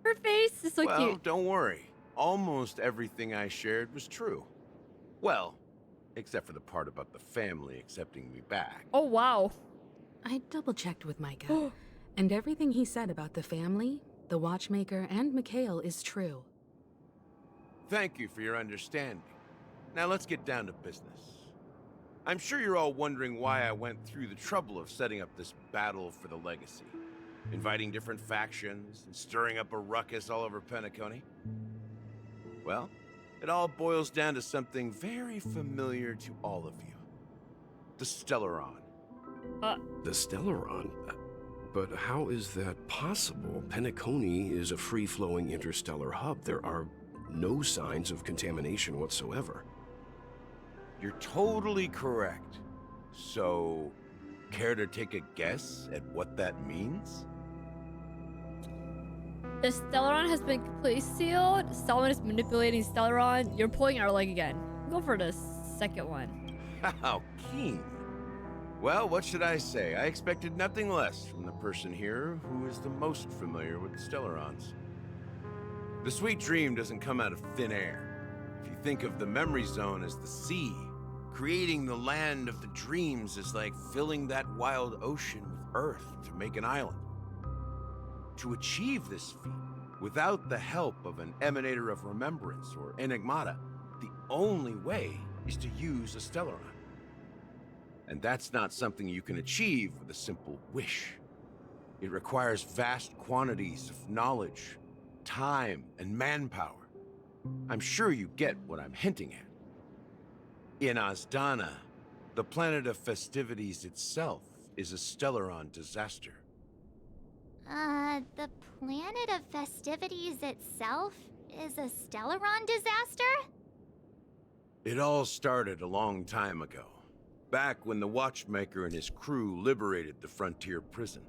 Her face is so well, cute. Don't worry. Almost everything I shared was true. Well, except for the part about the family accepting me back. Oh, wow. I double-checked with Micah, and everything he said about the family, the Watchmaker, and Mikhail is true. Thank you for your understanding. Now let's get down to business. I'm sure you're all wondering why I went through the trouble of setting up this battle for the legacy, inviting different factions and stirring up a ruckus all over Penacony. Well, it all boils down to something very familiar to all of you. The Stellaron. The Stellaron? But how is that possible? Penacony is a free-flowing interstellar hub. There are no signs of contamination whatsoever. You're totally correct. So, care to take a guess at what that means? The Stellaron has been completely sealed. Someone is manipulating Stellaron. You're pulling our leg again. Go for the second one. How keen. Well, what should I say? I expected nothing less from the person here who is the most familiar with the Stellarons. The sweet dream doesn't come out of thin air. If you think of the memory zone as the sea, creating the land of the dreams is like filling that wild ocean with earth to make an island. To achieve this feat, without the help of an emanator of remembrance or enigmata, the only way is to use a Stellaron. And that's not something you can achieve with a simple wish. It requires vast quantities of knowledge, time, and manpower. I'm sure you get what I'm hinting at. In Azdana, the planet of festivities itself is a Stellaron disaster. The planet of festivities itself is a Stellaron disaster? It all started a long time ago, back when the Watchmaker and his crew liberated the frontier prison.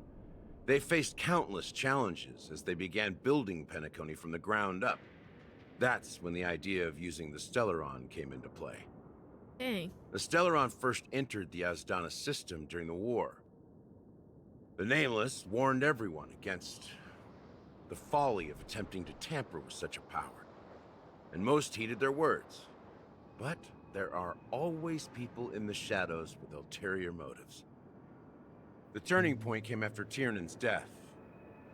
They faced countless challenges as they began building Penacony from the ground up. That's when the idea of using the Stellaron came into play. Dang. The Stellaron first entered the Azdana system during the war. The Nameless warned everyone against the folly of attempting to tamper with such a power, and most heeded their words. But there are always people in the shadows with ulterior motives. The turning point came after Tiernan's death.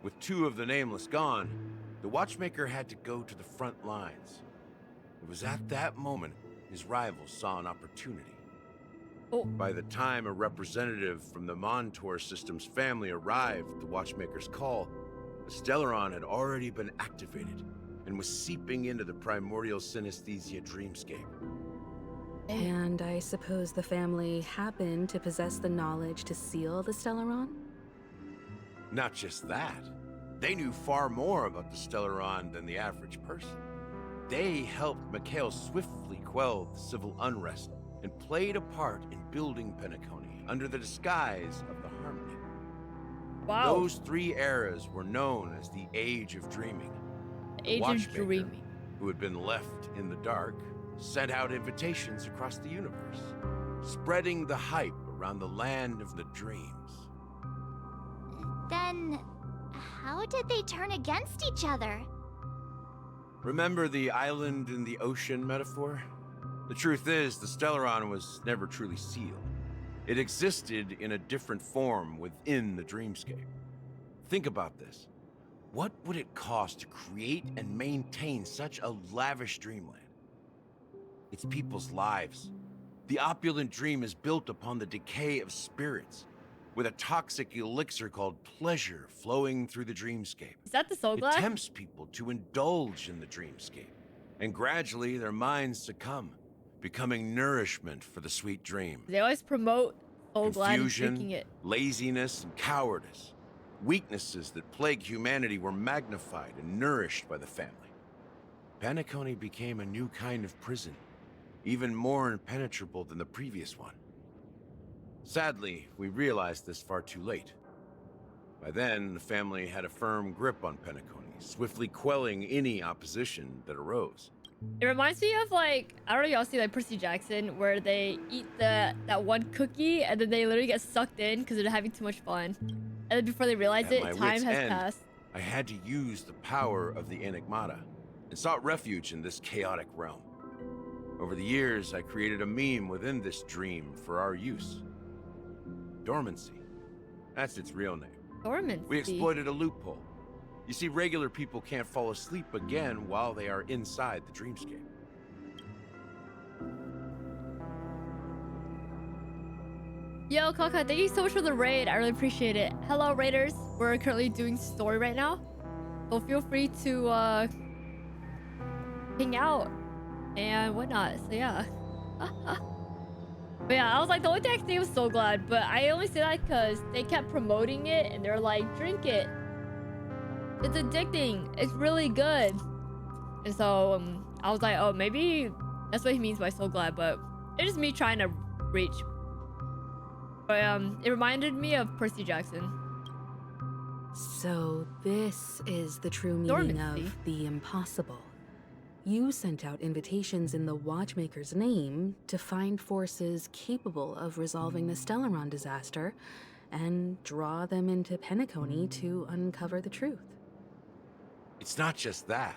With two of the Nameless gone, the Watchmaker had to go to the front lines. It was at that moment his rivals saw an opportunity. By the time a representative from the Montour System's family arrived at the Watchmaker's call, the Stellaron had already been activated and was seeping into the primordial synesthesia dreamscape. And I suppose the family happened to possess the knowledge to seal the Stellaron? Not just that. They knew far more about the Stellaron than the average person. They helped Mikhail swiftly quell the civil unrest and played a part in building Penacony under the disguise of the Harmony. Wow. Those three eras were known as the Age of Dreaming. Age of Dreaming. Who had been left in the dark, sent out invitations across the universe, spreading the hype around the land of the dreams. Then, how did they turn against each other? Remember the island in the ocean metaphor? The truth is, the Stellaron was never truly sealed. It existed in a different form within the dreamscape. Think about this. What would it cost to create and maintain such a lavish dreamland? It's people's lives. The opulent dream is built upon the decay of spirits, with a toxic elixir called pleasure flowing through the dreamscape. Is that the soul glass? It tempts people to indulge in the dreamscape, and gradually their minds succumb, becoming nourishment for the sweet dream. They always promote soul glass and Confusion, drinking it. laziness, and cowardice. Weaknesses that plague humanity were magnified and nourished by the family. Penacony became a new kind of prison, even more impenetrable than the previous one. Sadly, we realized this far too late. By then, the family had a firm grip on Penacony, swiftly quelling any opposition that arose. It reminds me of, like, I don't know if y'all see like Percy Jackson, where they eat that one cookie and then they literally get sucked in because they're having too much fun. And then before they realize it, time has passed. I had to use the power of the Enigmata and sought refuge in this chaotic realm. Over the years, I created a meme within this dream for our use. Dormancy. That's its real name. Dormancy? We exploited a loophole. You see, regular people can't fall asleep again while they are inside the dreamscape. Yo, Kaka, thank you so much for the raid. I really appreciate it. Hello, raiders. We're currently doing story right now, so feel free to hang out and whatnot. So yeah. But yeah, I was like, the only thing I could say was so glad, but I only say that because they kept promoting it and they're like, drink it. It's addicting. It's really good. And so I was like, oh, maybe that's what he means by so glad, but it's just me trying to reach. But it reminded me of Percy Jackson. So this is the true meaning of the impossible. You sent out invitations in the Watchmaker's name to find forces capable of resolving the Stellaron disaster and draw them into Penacony to uncover the truth. It's not just that.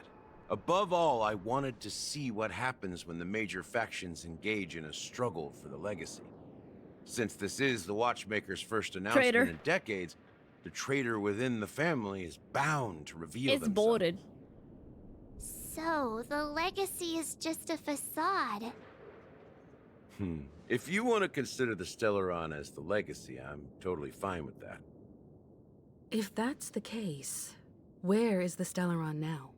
Above all, I wanted to see what happens when the major factions engage in a struggle for the legacy. Since this is the Watchmaker's first announcement in decades, the traitor within the family is bound to reveal themselves. It's bolded. So, the legacy is just a facade. If you want to consider the Stellaron as the legacy, I'm totally fine with that. If that's the case, where is the Stellaron now?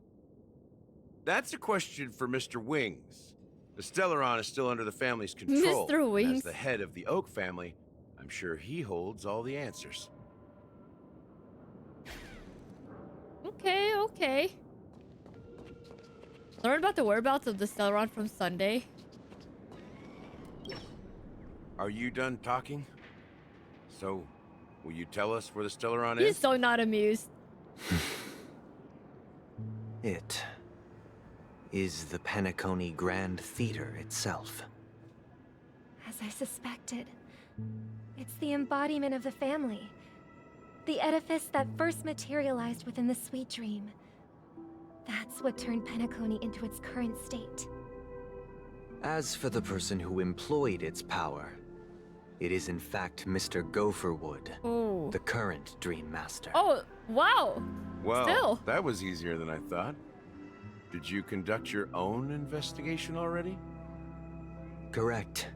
That's a question for Mr. Wings. The Stellaron is still under the family's control. Mr. Wings. As the head of the Oak family, I'm sure he holds all the answers. Okay, okay. Learn about the whereabouts of the Stellaron from Sunday. Are you done talking? So, will you tell us where the Stellaron He's is? so not amused. It is the Penacony Grand Theater itself. As I suspected, it's the embodiment of the family. The edifice that first materialized within the Sweet Dream. That's what turned Penacony into its current state. As for the person who employed its power, it is in fact Mr. Gopherwood, the current Dream Master. Oh, wow. Well, Still. that was easier than I thought. Did you conduct your own investigation already? Correct.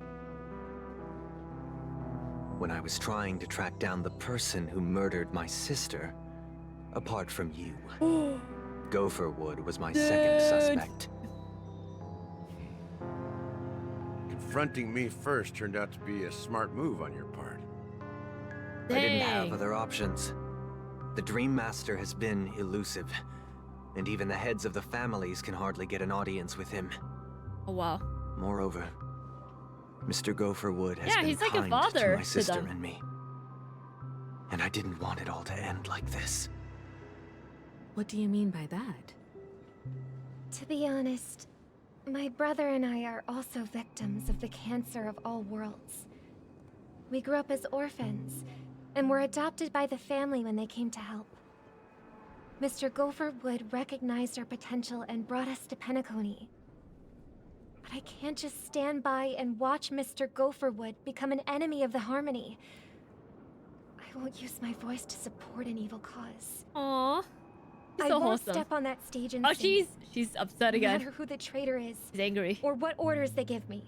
When I was trying to track down the person who murdered my sister, apart from you, Gopherwood was my second suspect. Confronting me first turned out to be a smart move on your part. I didn't have other options. The Dream Master has been elusive, and even the heads of the families can hardly get an audience with him. Oh, wow. Moreover, Mr. Gopherwood has been he's like a kind father to my to sister them. and me. And I didn't want it all to end like this. What do you mean by that? To be honest, my brother and I are also victims of the cancer of all worlds. We grew up as orphans, and were adopted by the family when they came to help. Mr. Gopherwood recognized our potential and brought us to Penacony. But I can't just stand by and watch Mr. Gopherwood become an enemy of the Harmony. I won't use my voice to support an evil cause. Aww. I So won't wholesome. step on that stage and Oh, sing, she's upset again. no matter who the traitor is. She's angry. Or what orders they give me.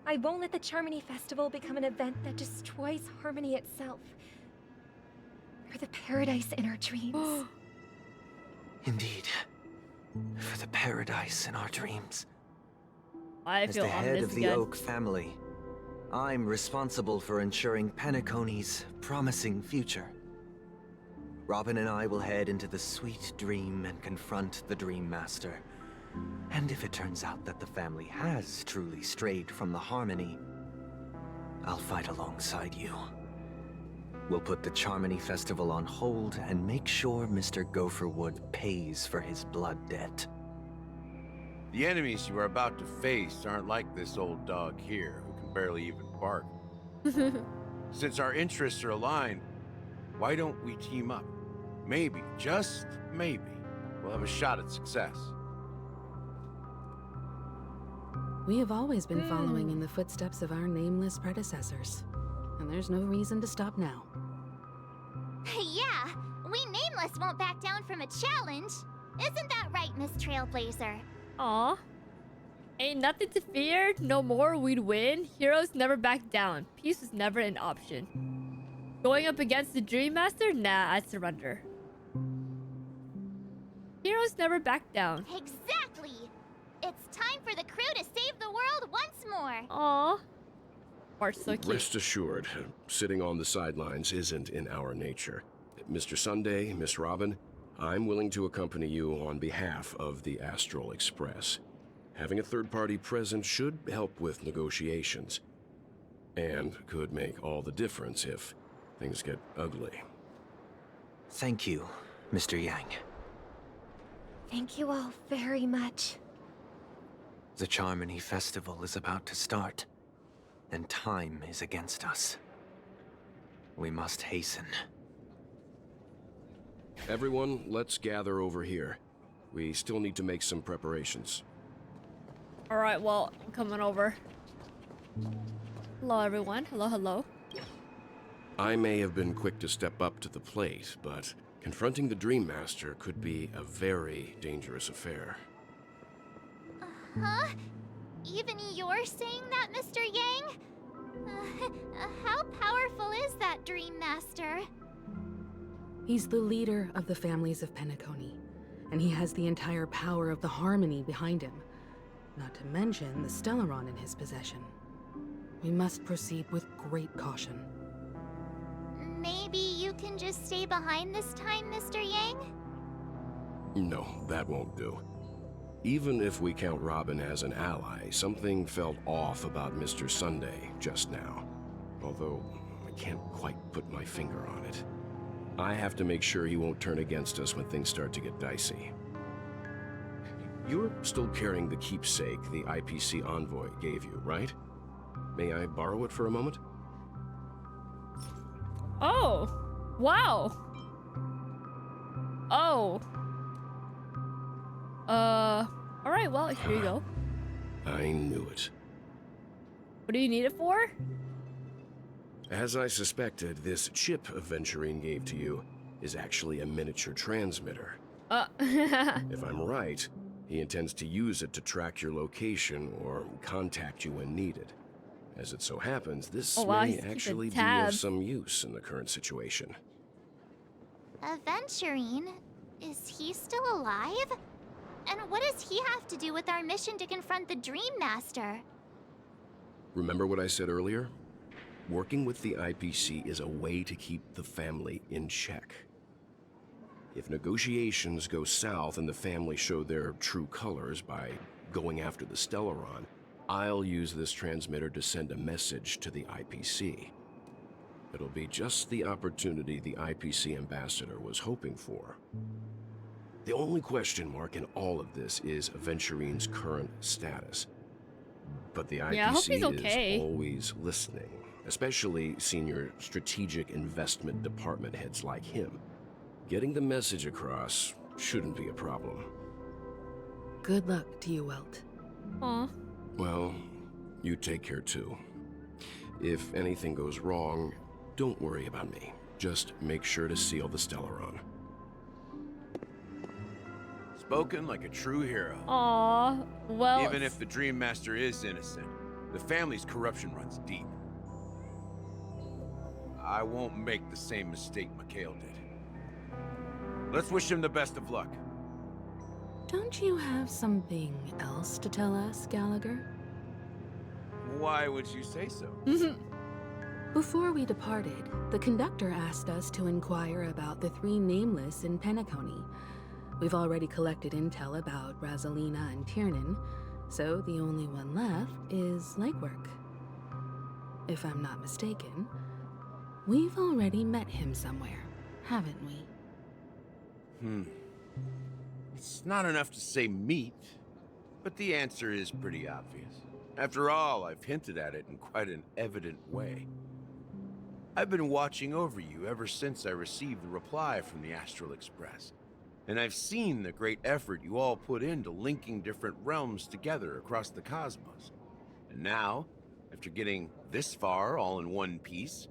I won't let the Charmony Festival become an event that destroys Harmony itself. Or the paradise in our dreams. Indeed. For the paradise in our dreams. I As feel the head ominous of the again. Oak family, I'm responsible for ensuring Penacony's promising future. Robin and I will head into the Sweet Dream and confront the Dream Master. And if it turns out that the family has truly strayed from the Harmony, I'll fight alongside you. We'll put the Charmony Festival on hold and make sure Mr. Gopherwood pays for his blood debt. The enemies you are about to face aren't like this old dog here, who can barely even bark. Since our interests are aligned, why don't we team up? Maybe, just maybe, we'll have a shot at success. We have always been following in the footsteps of our nameless predecessors, and there's no reason to stop now. Yeah, we Nameless won't back down from a challenge. Isn't that right, Miss Trailblazer? Aw. Ain't nothing to fear. No more, we'd win. Heroes never back down. Peace was never an option. Going up against the Dream Master? Nah, I'd surrender. Heroes never back down. Exactly! It's time for the crew to save the world once more! Aww. Mark's so cute. Rest assured, sitting on the sidelines isn't in our nature. Mr. Sunday, Miss Robin, I'm willing to accompany you on behalf of the Astral Express. Having a third party present should help with negotiations. And could make all the difference if things get ugly. Thank you, Mr. Yang. Thank you all very much. The Charmony Festival is about to start, and time is against us. We must hasten. Everyone, let's gather over here. We still need to make some preparations. Alright, well, I'm coming over. Hello, everyone. Hello, hello. I may have been quick to step up to the plate, but confronting the Dream Master could be a very dangerous affair. Huh? Even you're saying that, Mr. Yang? How powerful is that Dream Master? He's the leader of the families of Penacony, and he has the entire power of the Harmony behind him. Not to mention the Stellaron in his possession. We must proceed with great caution. Maybe you can just stay behind this time, Mr. Yang? No, that won't do. Even if we count Robin as an ally, something felt off about Mr. Sunday just now. Although, I can't quite put my finger on it. I have to make sure he won't turn against us when things start to get dicey. You're still carrying the keepsake the IPC envoy gave you, right? May I borrow it for a moment? Oh! Wow! Oh. Alright, well, here you go. I knew it. What do you need it for? As I suspected, this chip Aventurine gave to you is actually a miniature transmitter. If I'm right, he intends to use it to track your location or contact you when needed. As it so happens, this may actually be of some use in the current situation. Aventurine? Is he still alive? And what does he have to do with our mission to confront the Dream Master? Remember what I said earlier? Working with the IPC is a way to keep the family in check. If negotiations go south and the family show their true colors by going after the Stellaron, I'll use this transmitter to send a message to the IPC. It'll be just the opportunity the IPC ambassador was hoping for. The only question mark in all of this is Aventurine's current status. But the IPC is always listening, especially senior strategic investment department heads like him. Getting the message across shouldn't be a problem. Good luck to you, Welt. Aw. Well, you take care too. If anything goes wrong, don't worry about me. Just make sure to seal the Stellaron. Spoken like a true hero. Aw, well... Even if the Dream Master is innocent, the family's corruption runs deep. I won't make the same mistake Mikhail did. Let's wish him the best of luck. Don't you have something else to tell us, Gallagher? Why would you say so? Before we departed, the conductor asked us to inquire about the 3 nameless in Penacony. We've already collected intel about Razelina and Tiernan, so the only one left is Legwork. If I'm not mistaken, we've already met him somewhere, haven't we? It's not enough to say meet, but the answer is pretty obvious. After all, I've hinted at it in quite an evident way. I've been watching over you ever since I received the reply from the Astral Express, and I've seen the great effort you all put into linking different realms together across the cosmos. And now, after getting this far all in one piece,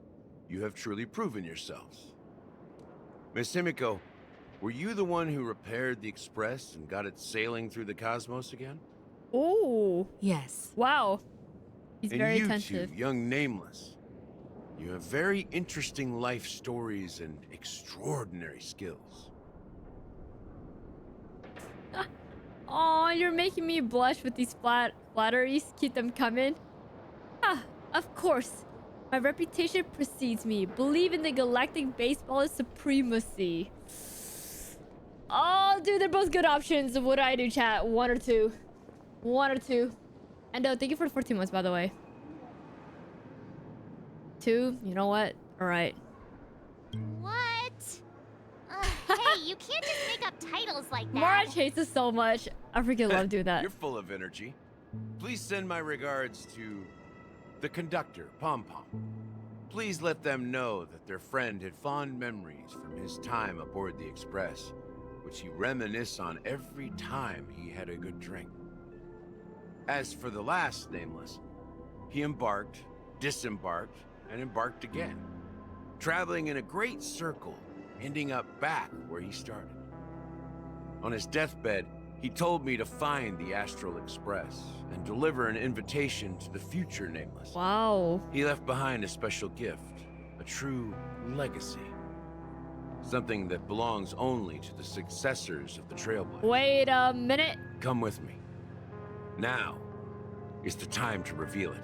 you have truly proven yourselves. Miss Himiko, were you the one who repaired the Express and got it sailing through the cosmos again? Oh. Yes. Wow. He's And very you attentive. two, young Nameless, you have very interesting life stories and extraordinary skills. Oh, you're making me blush with these flatteries. Keep them coming. Ah, of course. My reputation precedes me. Believe in the galactic baseball's supremacy. Oh, dude, they're both good options. What do I do, chat? One or two. One or two. And thank you for the 14 months, by the way. 2, you know what? All right. What? Hey, you can't just make up titles like that. Mara hates us so much. I freaking love doing that. You're full of energy. Please send my regards to the conductor, Pom Pom. Please let them know that their friend had fond memories from his time aboard the Express, which he reminisced on every time he had a good drink. As for the last Nameless, he embarked, disembarked, and embarked again, traveling in a great circle, ending up back where he started. On his deathbed, he told me to find the Astral Express and deliver an invitation to the future Nameless. Wow. He left behind a special gift, a true legacy. Something that belongs only to the successors of the Trailblazers. Wait a minute. Come with me. Now is the time to reveal it.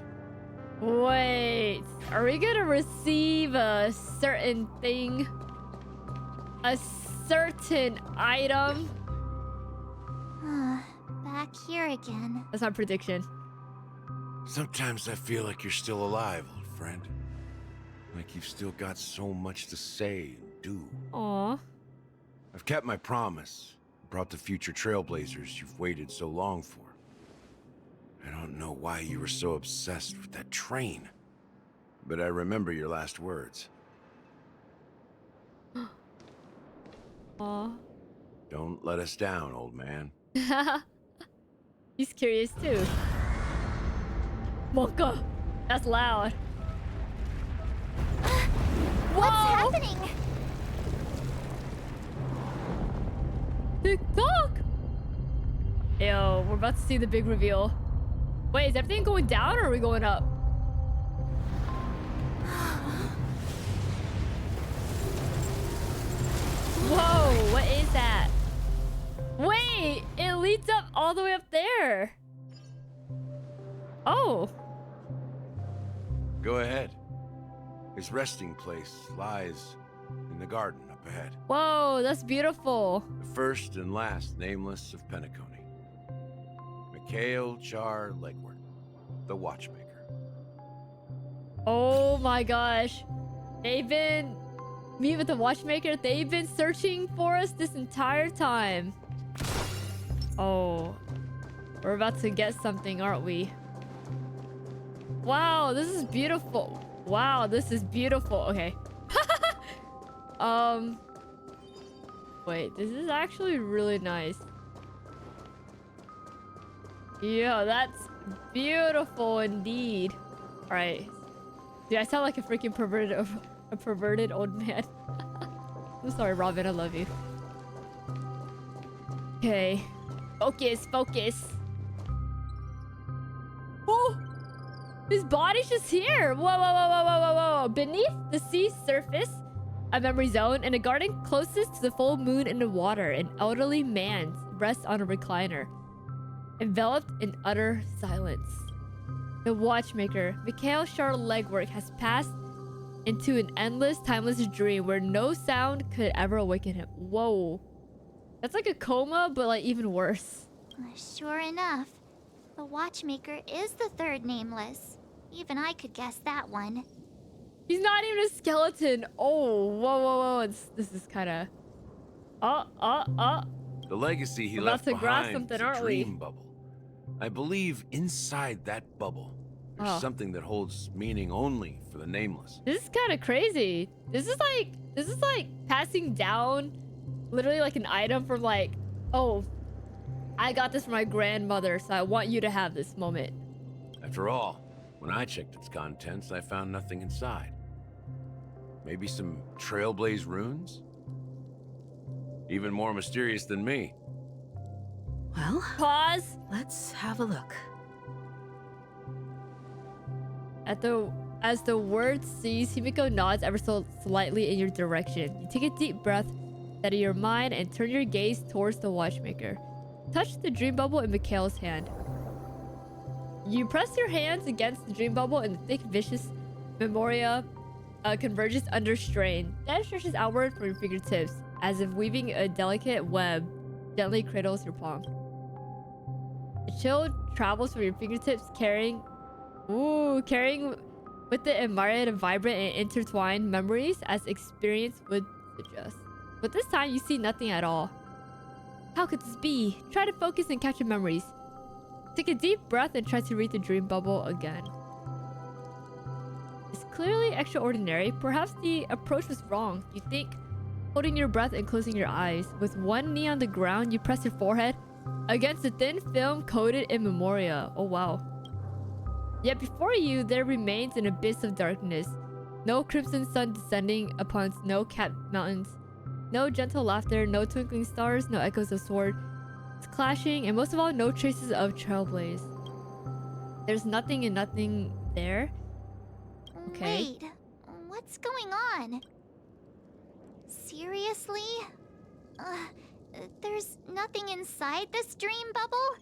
Wait. Are we gonna receive a certain thing? A certain item? Back here again. That's my prediction. Sometimes I feel like you're still alive, old friend. Like you've still got so much to say and do. Aw. I've kept my promise. Brought the future Trailblazers you've waited so long for. I don't know why you were so obsessed with that train. But I remember your last words. Aw. Don't let us down, old man. He's curious too. Mocha. That's loud. What's happening? TikTok! Yo, we're about to see the big reveal. Wait, is everything going down or are we going up? Whoa, what is that? Wait, it leads up all the way up there. Oh. Go ahead. His resting place lies in the garden up ahead. Whoa, that's beautiful. The first and last Nameless of Penacony. Mikhail Char Legward, the Watchmaker. Oh my gosh. Me with the Watchmaker, they've been searching for us this entire time. Oh, we're about to get something, aren't we? Wow, this is beautiful. Wow, this is beautiful. Okay. Wait, this is actually really nice. Yeah, that's beautiful indeed. All right. Dude, I sound like a freaking perverted old man. I'm sorry, Robin. I love you. Okay. Focus, focus. Oh! His body's just here. Whoa, whoa, whoa, whoa, whoa, whoa, whoa. Beneath the sea surface, a memory zone, in a garden closest to the full moon in the water, an elderly man rests on a recliner, enveloped in utter silence. The Watchmaker, Mikhail Char Legwork, has passed into an endless, timeless dream where no sound could ever awaken him. Whoa. That's like a coma, but like even worse. Sure enough, the Watchmaker is the third Nameless. Even I could guess that one. He's not even a skeleton. Oh, whoa, whoa, whoa. This is kind of... The legacy he We're left about to grasp behind something, is a aren't we? dream bubble. I believe inside that bubble, there's something that holds meaning only for the Nameless. This is kind of crazy. This is like passing down literally like an item from like, oh, I got this from my grandmother, so I want you to have this moment. After all, when I checked its contents, I found nothing inside. Maybe some Trailblaze runes? Even more mysterious than me. Well, pause. Let's have a look. As the word cease, Himiko nods ever so slightly in your direction. You take a deep breath, steady your mind, and turn your gaze towards the Watchmaker. Touch the dream bubble in Mikhail's hand. You press your hands against the dream bubble, and the thick, vicious Memoria converges under strain. Then stretches outward from your fingertips, as if weaving a delicate web, gently cradles your palm. A chill travels from your fingertips, carrying with it a myriad of vibrant and intertwined memories as experience would suggest. But this time you see nothing at all. How could this be? Try to focus and capture memories. Take a deep breath and try to read the dream bubble again. It's clearly extraordinary. Perhaps the approach was wrong. You think, holding your breath and closing your eyes. With one knee on the ground, you press your forehead against the thin film coated in Memoria. Oh wow. Yet before you, there remains an abyss of darkness. No crimson sun descending upon snow-capped mountains. No gentle laughter, no twinkling stars, no echoes of sword clashing, and most of all, no traces of trailblaze. There's nothing and nothing there. Okay. Wait, what's going on? Seriously? There's nothing inside this dream bubble?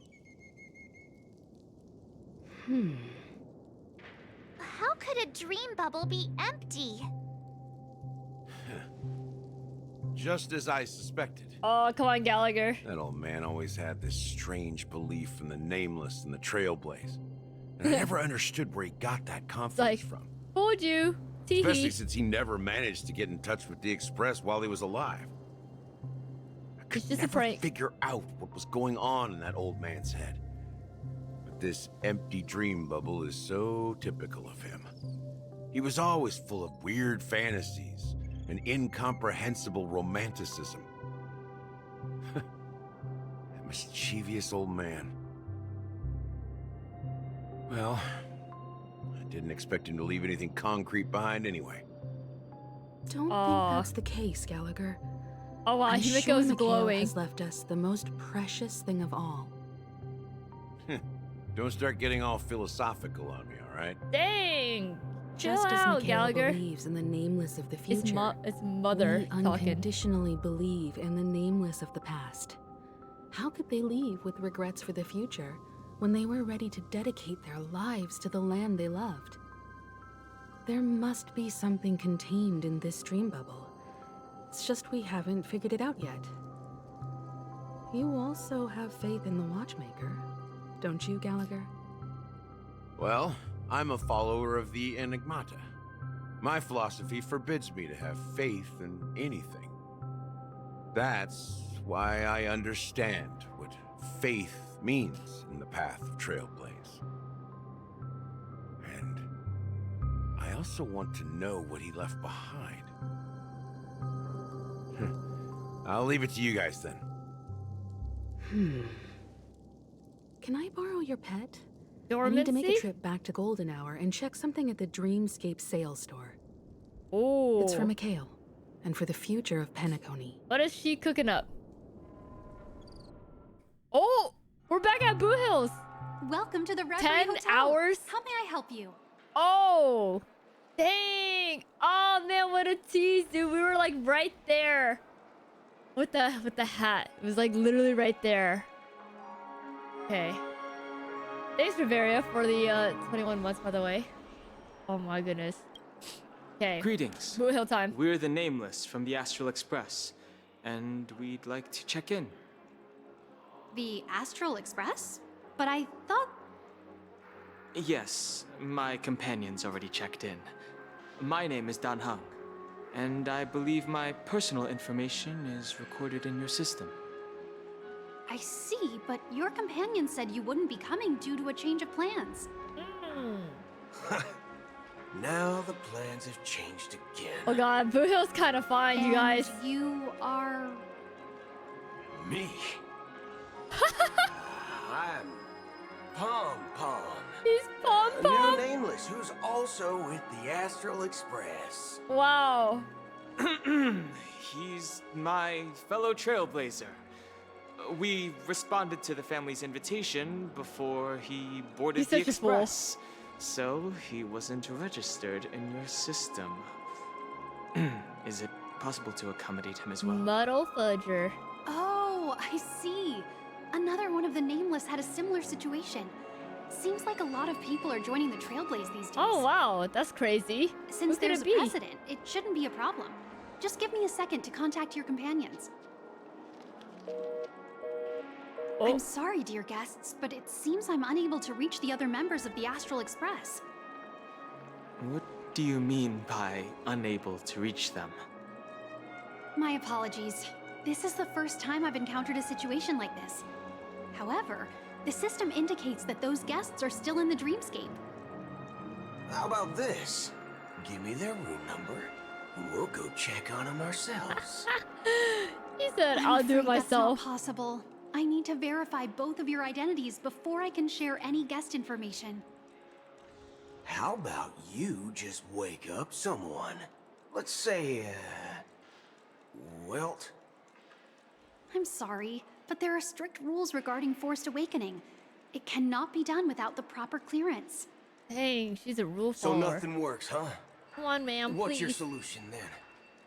How could a dream bubble be empty? Just as I suspected. Oh, come on, Gallagher. That old man always had this strange belief in the nameless and the trailblaze. And I never understood where he got that confidence from. Fooled you. Especially since he never managed to get in touch with the Express while he was alive. I could never figure out what was going on in that old man's head. But this empty dream bubble is so typical of him. He was always full of weird fantasies and incomprehensible romanticism. That mischievous old man. Well, I didn't expect him to leave anything concrete behind anyway. Don't think that's the case, Gallagher. Oh wow, Himiko's Mikhail glowing. Has left us the most precious thing of all. Don't start getting all philosophical on me, all right? Dang! Just Chill as out, Mikhail Gallagher. believes in the nameless of the future, It's mother we talking. unconditionally believe in the nameless of the past. How could they leave with regrets for the future when they were ready to dedicate their lives to the land they loved? There must be something contained in this dream bubble. It's just we haven't figured it out yet. You also have faith in the Watchmaker, don't you, Gallagher? Well, I'm a follower of the Enigmata. My philosophy forbids me to have faith in anything. That's why I understand what faith means in the path of Trailblaze. And I also want to know what he left behind. I'll leave it to you guys then. Can I borrow your pet? Dormancy? I need to make a trip back to Golden Hour and check something at the Dreamscape sales store. Oh. It's for Mikhail, and for the future of Penacony. What is she cooking up? Oh! We're back at Boothill's! Welcome to the Reverie 10 Hotel. hours? How may I help you? Oh! Dang! Oh man, what a tease, dude. We were like right there. With the hat. It was like literally right there. Okay. Thanks, Memoria, for the 21 months, by the way. Oh my goodness. Okay. Greetings. Boothill time. We're the Nameless from the Astral Express, and we'd like to check in. The Astral Express? But I thought... Yes, my companion's already checked in. My name is Dan Hung, and I believe my personal information is recorded in your system. I see, but your companion said you wouldn't be coming due to a change of plans. Now the plans have changed again. Oh god, Boothill's kind of fine, you guys. You are... Me? I'm Pom Pom. He's Pom A Pom. new Nameless who's also with the Astral Express. Wow. He's my fellow trailblazer. We responded to the family's invitation before he boarded He's the such a fool. express. So he wasn't registered in your system. Is it possible to accommodate him as well? Muddle fudger. Oh, I see. Another one of the nameless had a similar situation. Seems like a lot of people are joining the Trailblaze these days. Oh wow, that's crazy. Since Who could there's it a be? precedent, it shouldn't be a problem. Just give me a second to contact your companions. Oh. I'm sorry, dear guests, but it seems I'm unable to reach the other members of the Astral Express. What do you mean by unable to reach them? My apologies. This is the first time I've encountered a situation like this. However, the system indicates that those guests are still in the dreamscape. How about this? Give me their room number, and we'll go check on them ourselves. He said, I'm I'll do it afraid that's not myself. possible. I need to verify both of your identities before I can share any guest information. How about you just wake up someone? Let's say, Welt? I'm sorry, but there are strict rules regarding forced awakening. It cannot be done without the proper clearance. Dang, she's a rule So follower. nothing works, huh? Come on, ma'am, What's please. your solution then?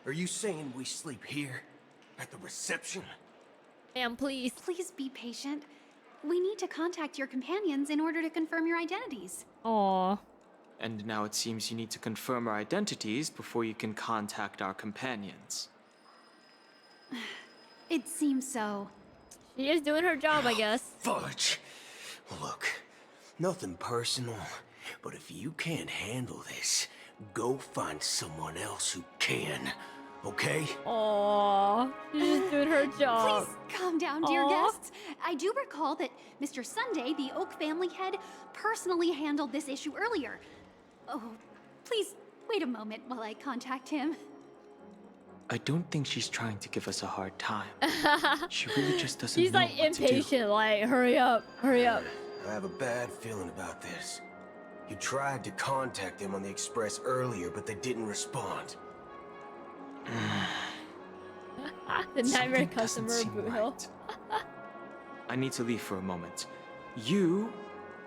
Are you saying we sleep here? At the reception? Ma'am, please. Please be patient. We need to contact your companions in order to confirm your identities. Aww. And now it seems you need to confirm our identities before you can contact our companions. It seems so. She is doing her job, I guess. Fudge! Look, nothing personal, but if you can't handle this, go find someone else who can, okay? Aww. She's just doing her job. Please calm down, dear Aw. guests. I do recall that Mr. Sunday, the Oak family head, personally handled this issue earlier. Oh, please wait a moment while I contact him. I don't think she's trying to give us a hard time. She really just doesn't He's know like what to do. impatient, like, hurry up, hurry up. I have a bad feeling about this. You tried to contact them on the express earlier, but they didn't respond. The nightmare Something customer, doesn't seem Boothill. I need to leave for a moment. You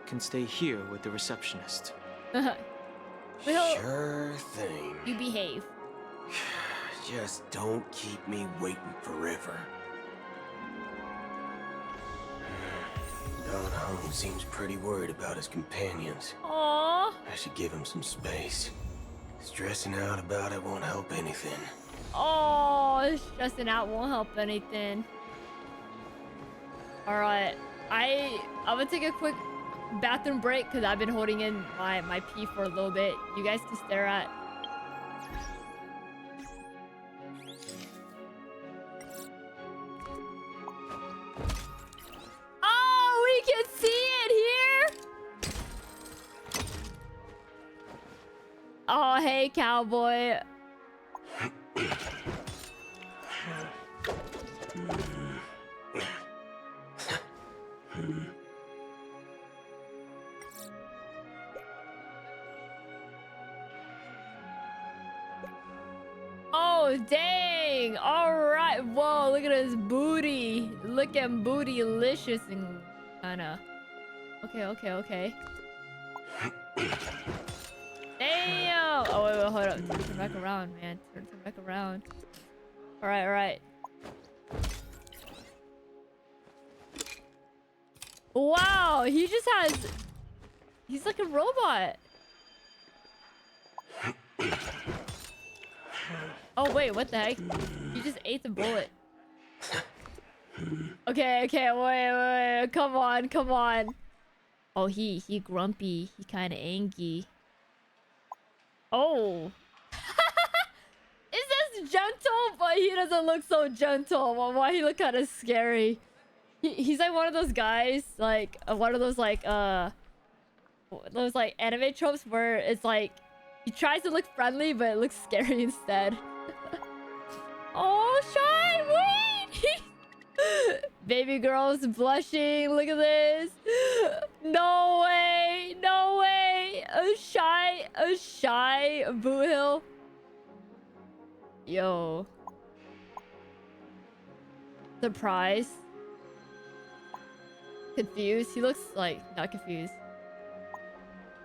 can stay here with the receptionist. Will, Sure thing. you behave. Just don't keep me waiting forever. Don Hung seems pretty worried about his companions. Aww. I should give him some space. Stressing out about it won't help anything. Oh, stressing out won't help anything. All right, I'm gonna take a quick bathroom break because I've been holding in my pee for a little bit. You guys can stare at. Oh, we can see it here. Oh, hey, cowboy. Oh, dang. All right. Whoa, look at his booty. Looking bootylicious and kind of... Okay. Damn. Oh, wait, hold up. Turn back around, man. Turn back around. All right. Wow, he just has... He's like a robot. Oh, wait, what the heck? He just ate the bullet. Okay, wait. Come on. Oh, he grumpy. He kind of angry. Oh. It says gentle, but he doesn't look so gentle. Why he look kind of scary? He's like one of those guys, like one of those like anime tropes where it's like he tries to look friendly but it looks scary instead. Oh, Shy, wait! Baby girl's blushing. Look at this. No way. A shy Boothill. Yo. Surprise. confused. He looks like not confused.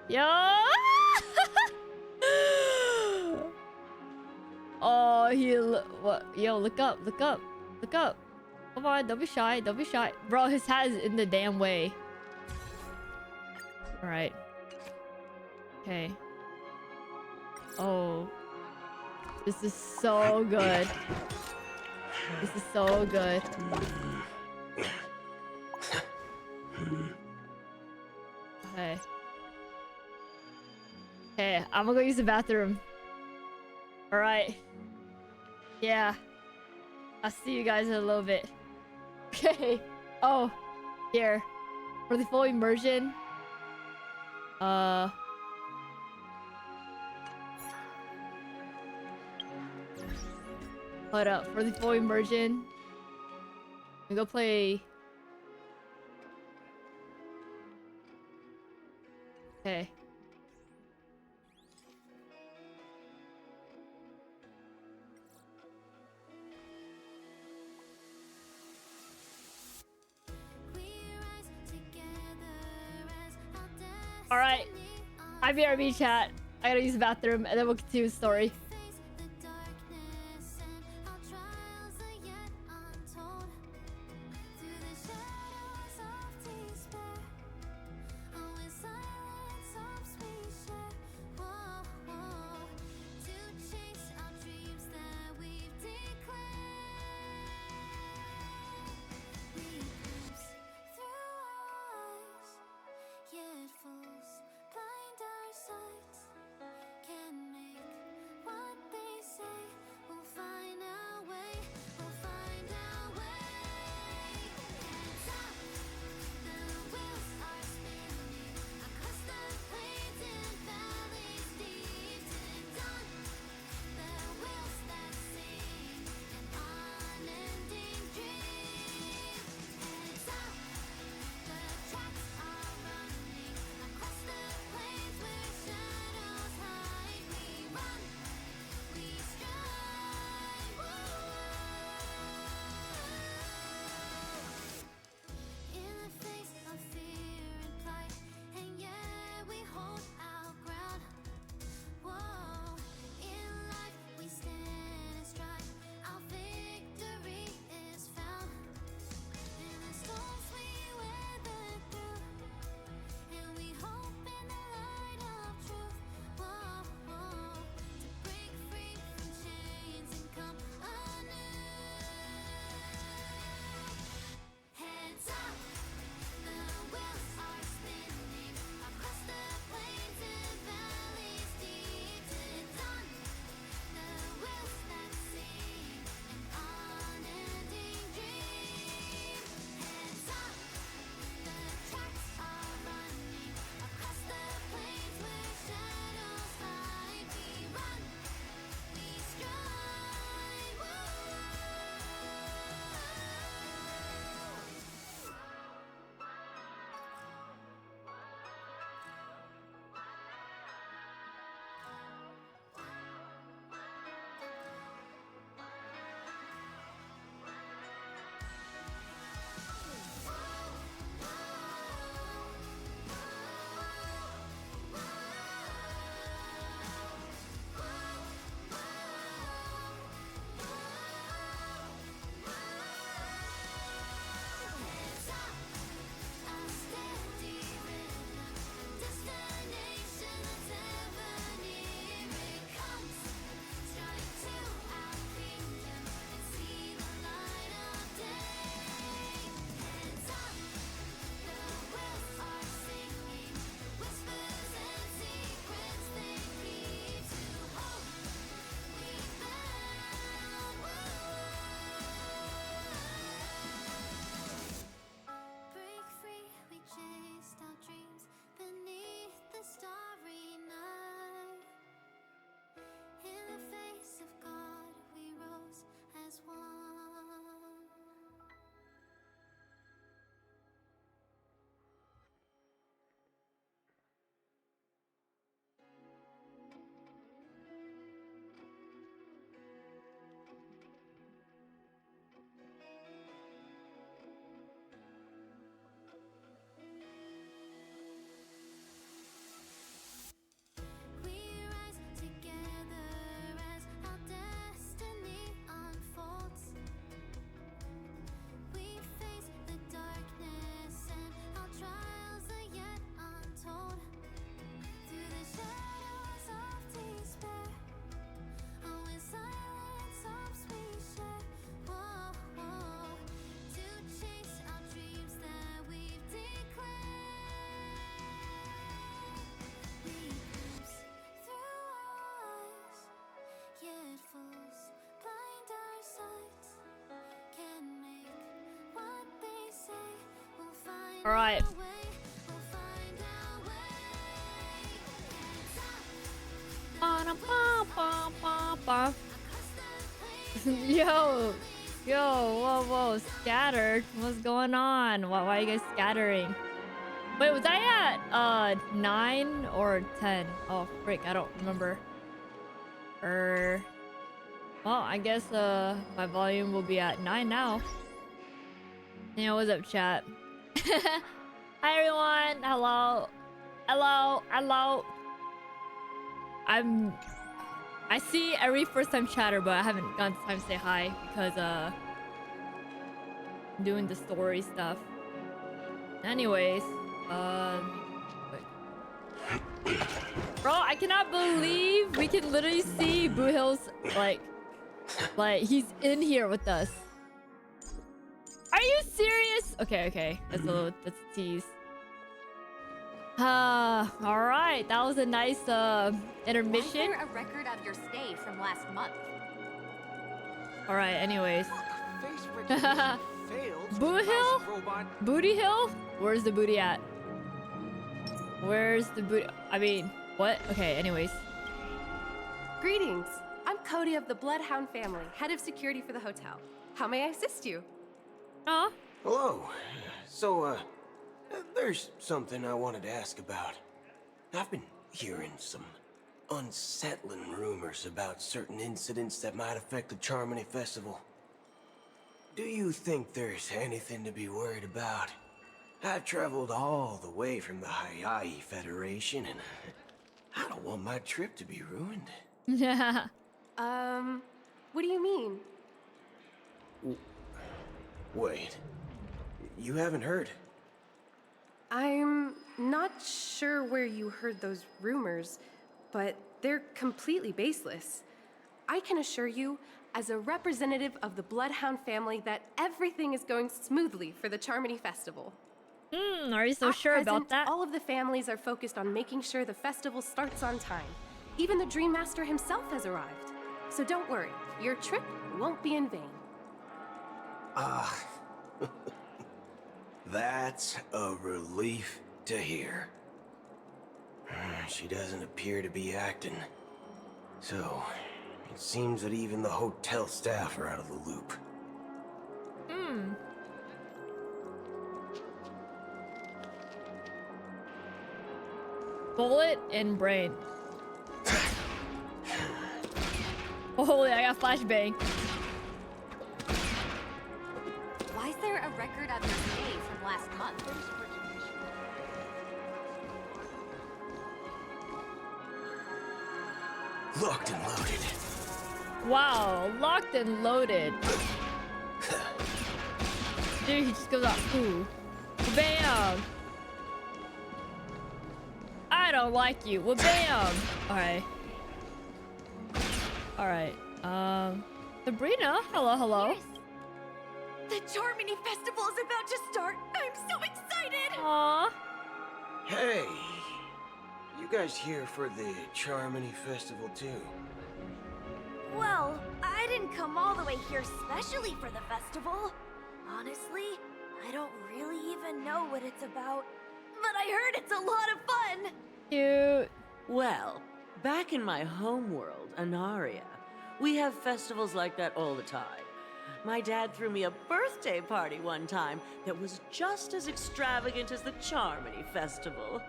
Yo! Oh, what? Yo, look up, look up, look up. Come on, don't be shy, don't be shy. Bro, his hat is in the damn way. Alright. Okay. Oh. This is so good. This is so good. Okay. Okay, I'm gonna go use the bathroom. Alright. Yeah. I'll see you guys in a little bit. Okay. Oh. Here. For the full immersion. Hold up. For the full immersion. We go play. Okay. Alright. IBRB chat. I gotta use the bathroom and then we'll continue the story. Can make one All right. Yo, whoa, scattered. What's going on? Why are you guys scattering? Wait, was I at 9 or 10? Oh, frick, I don't remember. Well, I guess my volume will be at 9 now. Yeah, what's up, chat? Hi everyone. Hello. I see every first time chatter, but I haven't gotten time to say hi because I'm doing the story stuff. Anyways, wait. Bro, I cannot believe we can literally see Boothill's like he's in here with us. Are you serious? Okay. That's a tease. All right. That was a nice intermission. Was there a record of your stay from last month? All right. Anyways. Boothill? Booty Hill? Where's the booty at? Where's the booty? I mean, what? Okay. Anyways. Greetings. I'm Cody of the Bloodhound family, head of security for the hotel. How may I assist you? Hello. So, there's something I wanted to ask about. I've been hearing some unsettling rumors about certain incidents that might affect the Charmony Festival. Do you think there's anything to be worried about? I've traveled all the way from the Hayaii Federation, and I don't want my trip to be ruined. Yeah. What do you mean? Wait. You haven't heard? I'm not sure where you heard those rumors, but they're completely baseless. I can assure you, as a representative of the Bloodhound family, that everything is going smoothly for the Charmony Festival. Are you so sure about that? All of the families are focused on making sure the festival starts on time. Even the Dream Master himself has arrived. So don't worry, your trip won't be in vain. That's a relief to hear. She doesn't appear to be acting. So, it seems that even the hotel staff are out of the loop. Bullet and brain. Holy, I got flashbang. Why is there a record of your stay from last month? Locked and loaded. Wow, locked and loaded. Dude, he just goes out. Ooh. Bam! I don't like you. Well, bam! Alright. Alright. Sabrina? Hello. The Charmony Festival is about to start. I'm so excited! Aww. Hey! You guys here for the Charmony Festival too? Well, I didn't come all the way here specially for the festival. Honestly, I don't really even know what it's about. But I heard it's a lot of fun! Cute. Well, back in my home world, Anaria, we have festivals like that all the time. My dad threw me a birthday party one time that was just as extravagant as the Charmony Festival.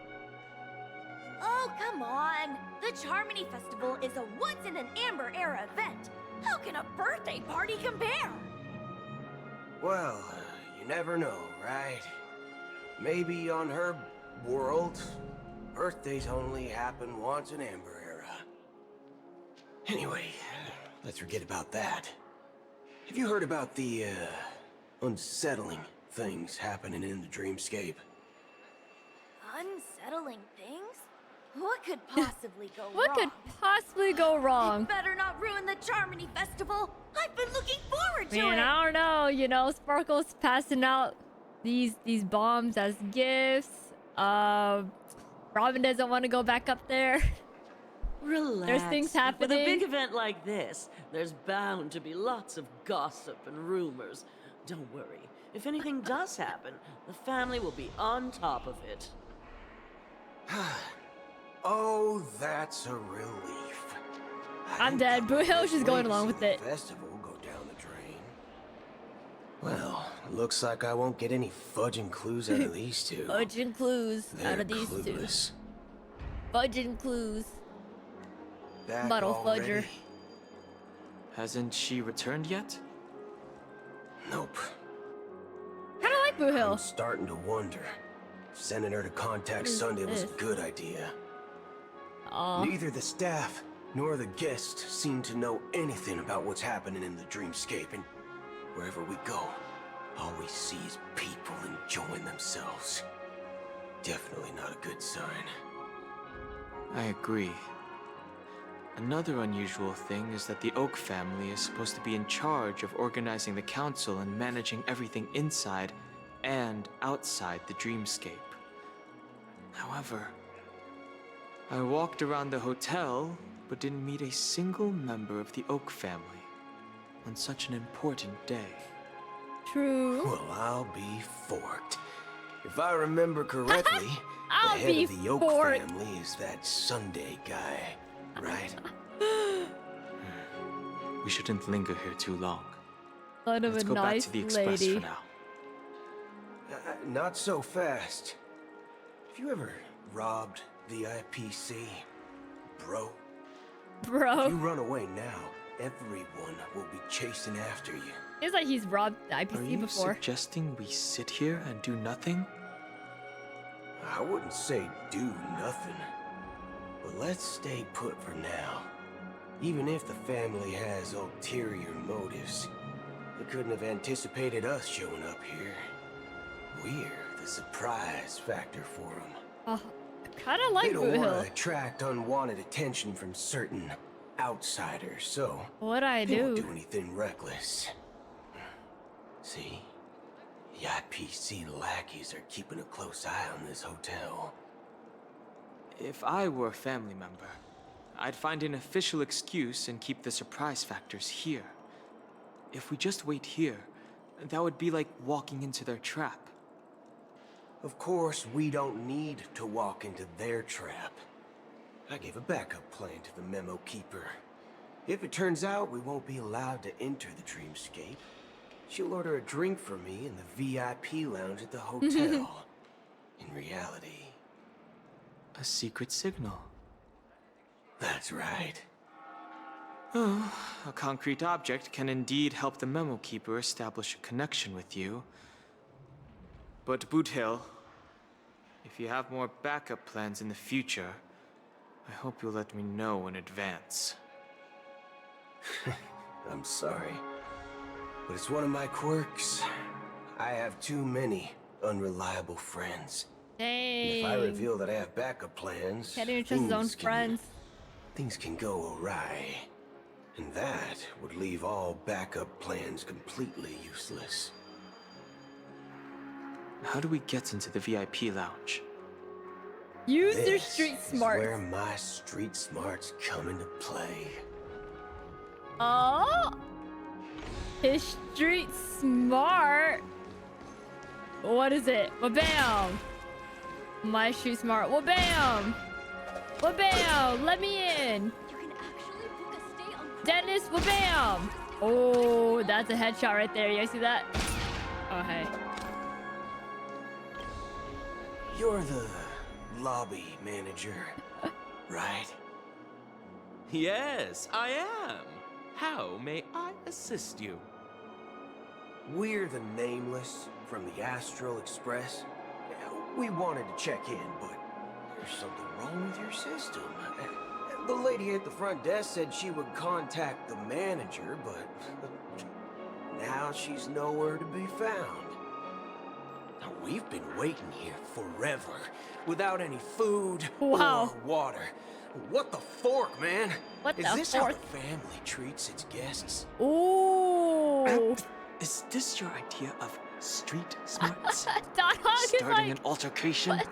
Oh, come on! The Charmony Festival is a once-in-an-Amber Era event. How can a birthday party compare? Well, you never know, right? Maybe on her world, birthdays only happen once in Amber Era. Anyway, let's forget about that. Have you heard about the, unsettling things happening in the dreamscape? Unsettling things? What could possibly go wrong? What could possibly go wrong? It better not ruin the Charmony Festival. I've been looking forward to it. Man, I don't know. You know, Sparkle's passing out these bombs as gifts. Robin doesn't want to go back up there. Relax. There's things happening. With a big event like this, there's bound to be lots of gossip and rumors. Don't worry. If anything does happen, the family will be on top of it. Oh, that's a relief. I'm dead. Boothill, she's going along with it. Festival go down the drain. Well, looks like I won't get any fudging clues out of these two. Fudging clues out of these clueless. two. Fudging clues. Back Muddle already? fudger. Hasn't she returned yet? Nope. Kinda like Boothill. I'm starting to wonder. Sending her to contact Sunday was a good idea. Neither the staff nor the guests seem to know anything about what's happening in the dreamscape, and wherever we go, all we see is people enjoying themselves. Definitely not a good sign. I agree. Another unusual thing is that the Oak family is supposed to be in charge of organizing the council and managing everything inside and outside the dreamscape. However, I walked around the hotel, but didn't meet a single member of the Oak family on such an important day. True. Well, I'll be forked. If I remember correctly, the head of the Oak family is that Sunday guy, right? We shouldn't linger here too long. Son of Let's a go back nice to the Express lady. for now. Not so fast. Have you ever robbed the IPC, bro? Bro. If you run away now, everyone will be chasing after you. It's like he's robbed the Are IPC you before. suggesting we sit here and do nothing? I wouldn't say do nothing, but let's stay put for now. Even if the family has ulterior motives, they couldn't have anticipated us showing up here. We're the surprise factor for them. Kind of like They don't want Boothill. to attract unwanted attention from certain outsiders, so What'd I they won't do? do anything reckless. See, the IPC lackeys are keeping a close eye on this hotel. If I were a family member, I'd find an official excuse and keep the surprise factors here. If we just wait here, that would be like walking into their trap. Of course, we don't need to walk into their trap. I gave a backup plan to the memo keeper. If it turns out we won't be allowed to enter the dreamscape, she'll order a drink for me in the VIP lounge at the hotel. In reality, a secret signal. That's right. Oh, a concrete object can indeed help the memo keeper establish a connection with you. But Boothill, if you have more backup plans in the future, I hope you'll let me know in advance. I'm sorry, but it's one of my quirks. I have too many unreliable friends. And if I Dang. reveal that I have backup plans, Can't even trust his own friends. things can go awry. And that would leave all backup plans completely useless. How do we get into the VIP lounge? Use your This street is smarts. where my street smarts come into play. Oh, his street smart. What is it? Well, bam. My street smart. Well, bam. Well, bam. Let me in. Dennis. Well, bam. Oh, that's a headshot right there. You guys see that? Oh, hey. You're the lobby manager, right? Yes, I am. How may I assist you? We're the Nameless from the Astral Express. We wanted to check in, but there's something wrong with your system. The lady at the front desk said she would contact the manager, but now she's nowhere to be found. Now, we've been waiting here forever, without any food or water. What the fork, man? What Is the this fork? how the family treats its guests? Ooh. Is this your idea of street smarts? Dog is Starting like, an altercation? what?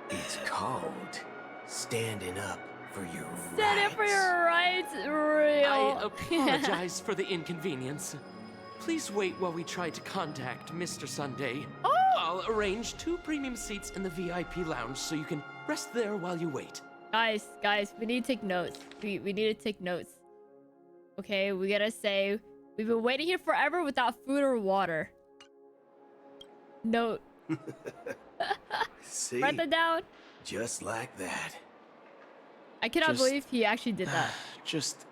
It's called standing up for your Stand up for your rights, real. I apologize for the inconvenience. Please wait while we try to contact Mr. Sunday. Oh! I'll arrange 2 premium seats in the VIP lounge so you can rest there while you wait. Guys, we need to take notes. We need to take notes. Okay, we gotta say, we've been waiting here forever without food or water. Note. See? Write that down. Just like that. I cannot believe he actually did that. Just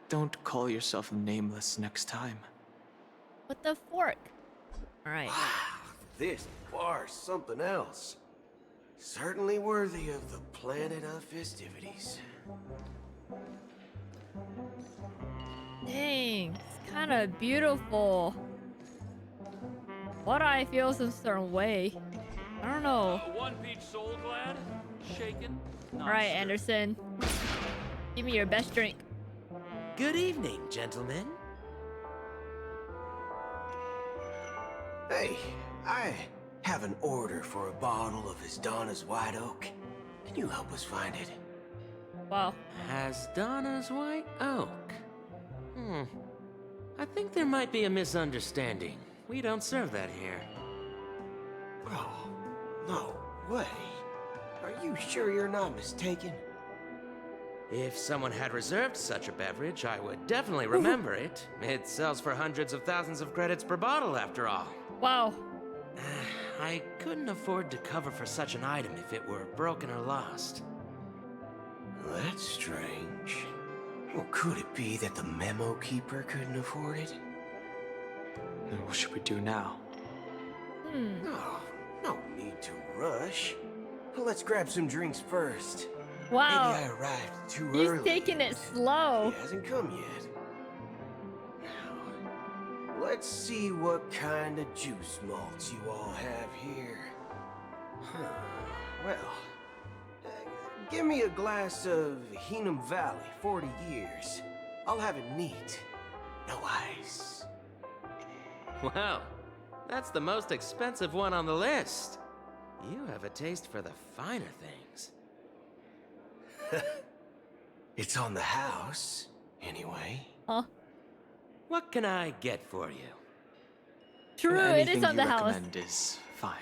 don't call yourself nameless next time. What the fork? Alright. This bar's something else. Certainly worthy of the planet of festivities. Dang, it's kind of beautiful. Why do I feel some certain way? I don't know. One peach soul glad, shaken. Alright, Anderson. Give me your best drink. Good evening, gentlemen. Hey, I have an order for a bottle of Hasdana's White Oak. Can you help us find it? Wow. Hasdana's White Oak. I think there might be a misunderstanding. We don't serve that here. Oh, no way. Are you sure you're not mistaken? If someone had reserved such a beverage, I would definitely remember it. It sells for hundreds of thousands of credits per bottle, after all. Wow. I couldn't afford to cover for such an item if it were broken or lost. That's strange. Well, could it be that the memo keeper couldn't afford it? Then what should we do now? No need to rush. Well, let's grab some drinks first. Wow. Maybe I arrived too He's early. taking it slow. He hasn't come yet. Now, let's see what kind of juice malts you all have here. Well, give me a glass of Heenum Valley, 40 years. I'll have it neat. No ice. Wow, that's the most expensive one on the list. You have a taste for the finer things. It's on the house, anyway. Huh? What can I get for you? True, it is on the house. Anything you recommend is fine.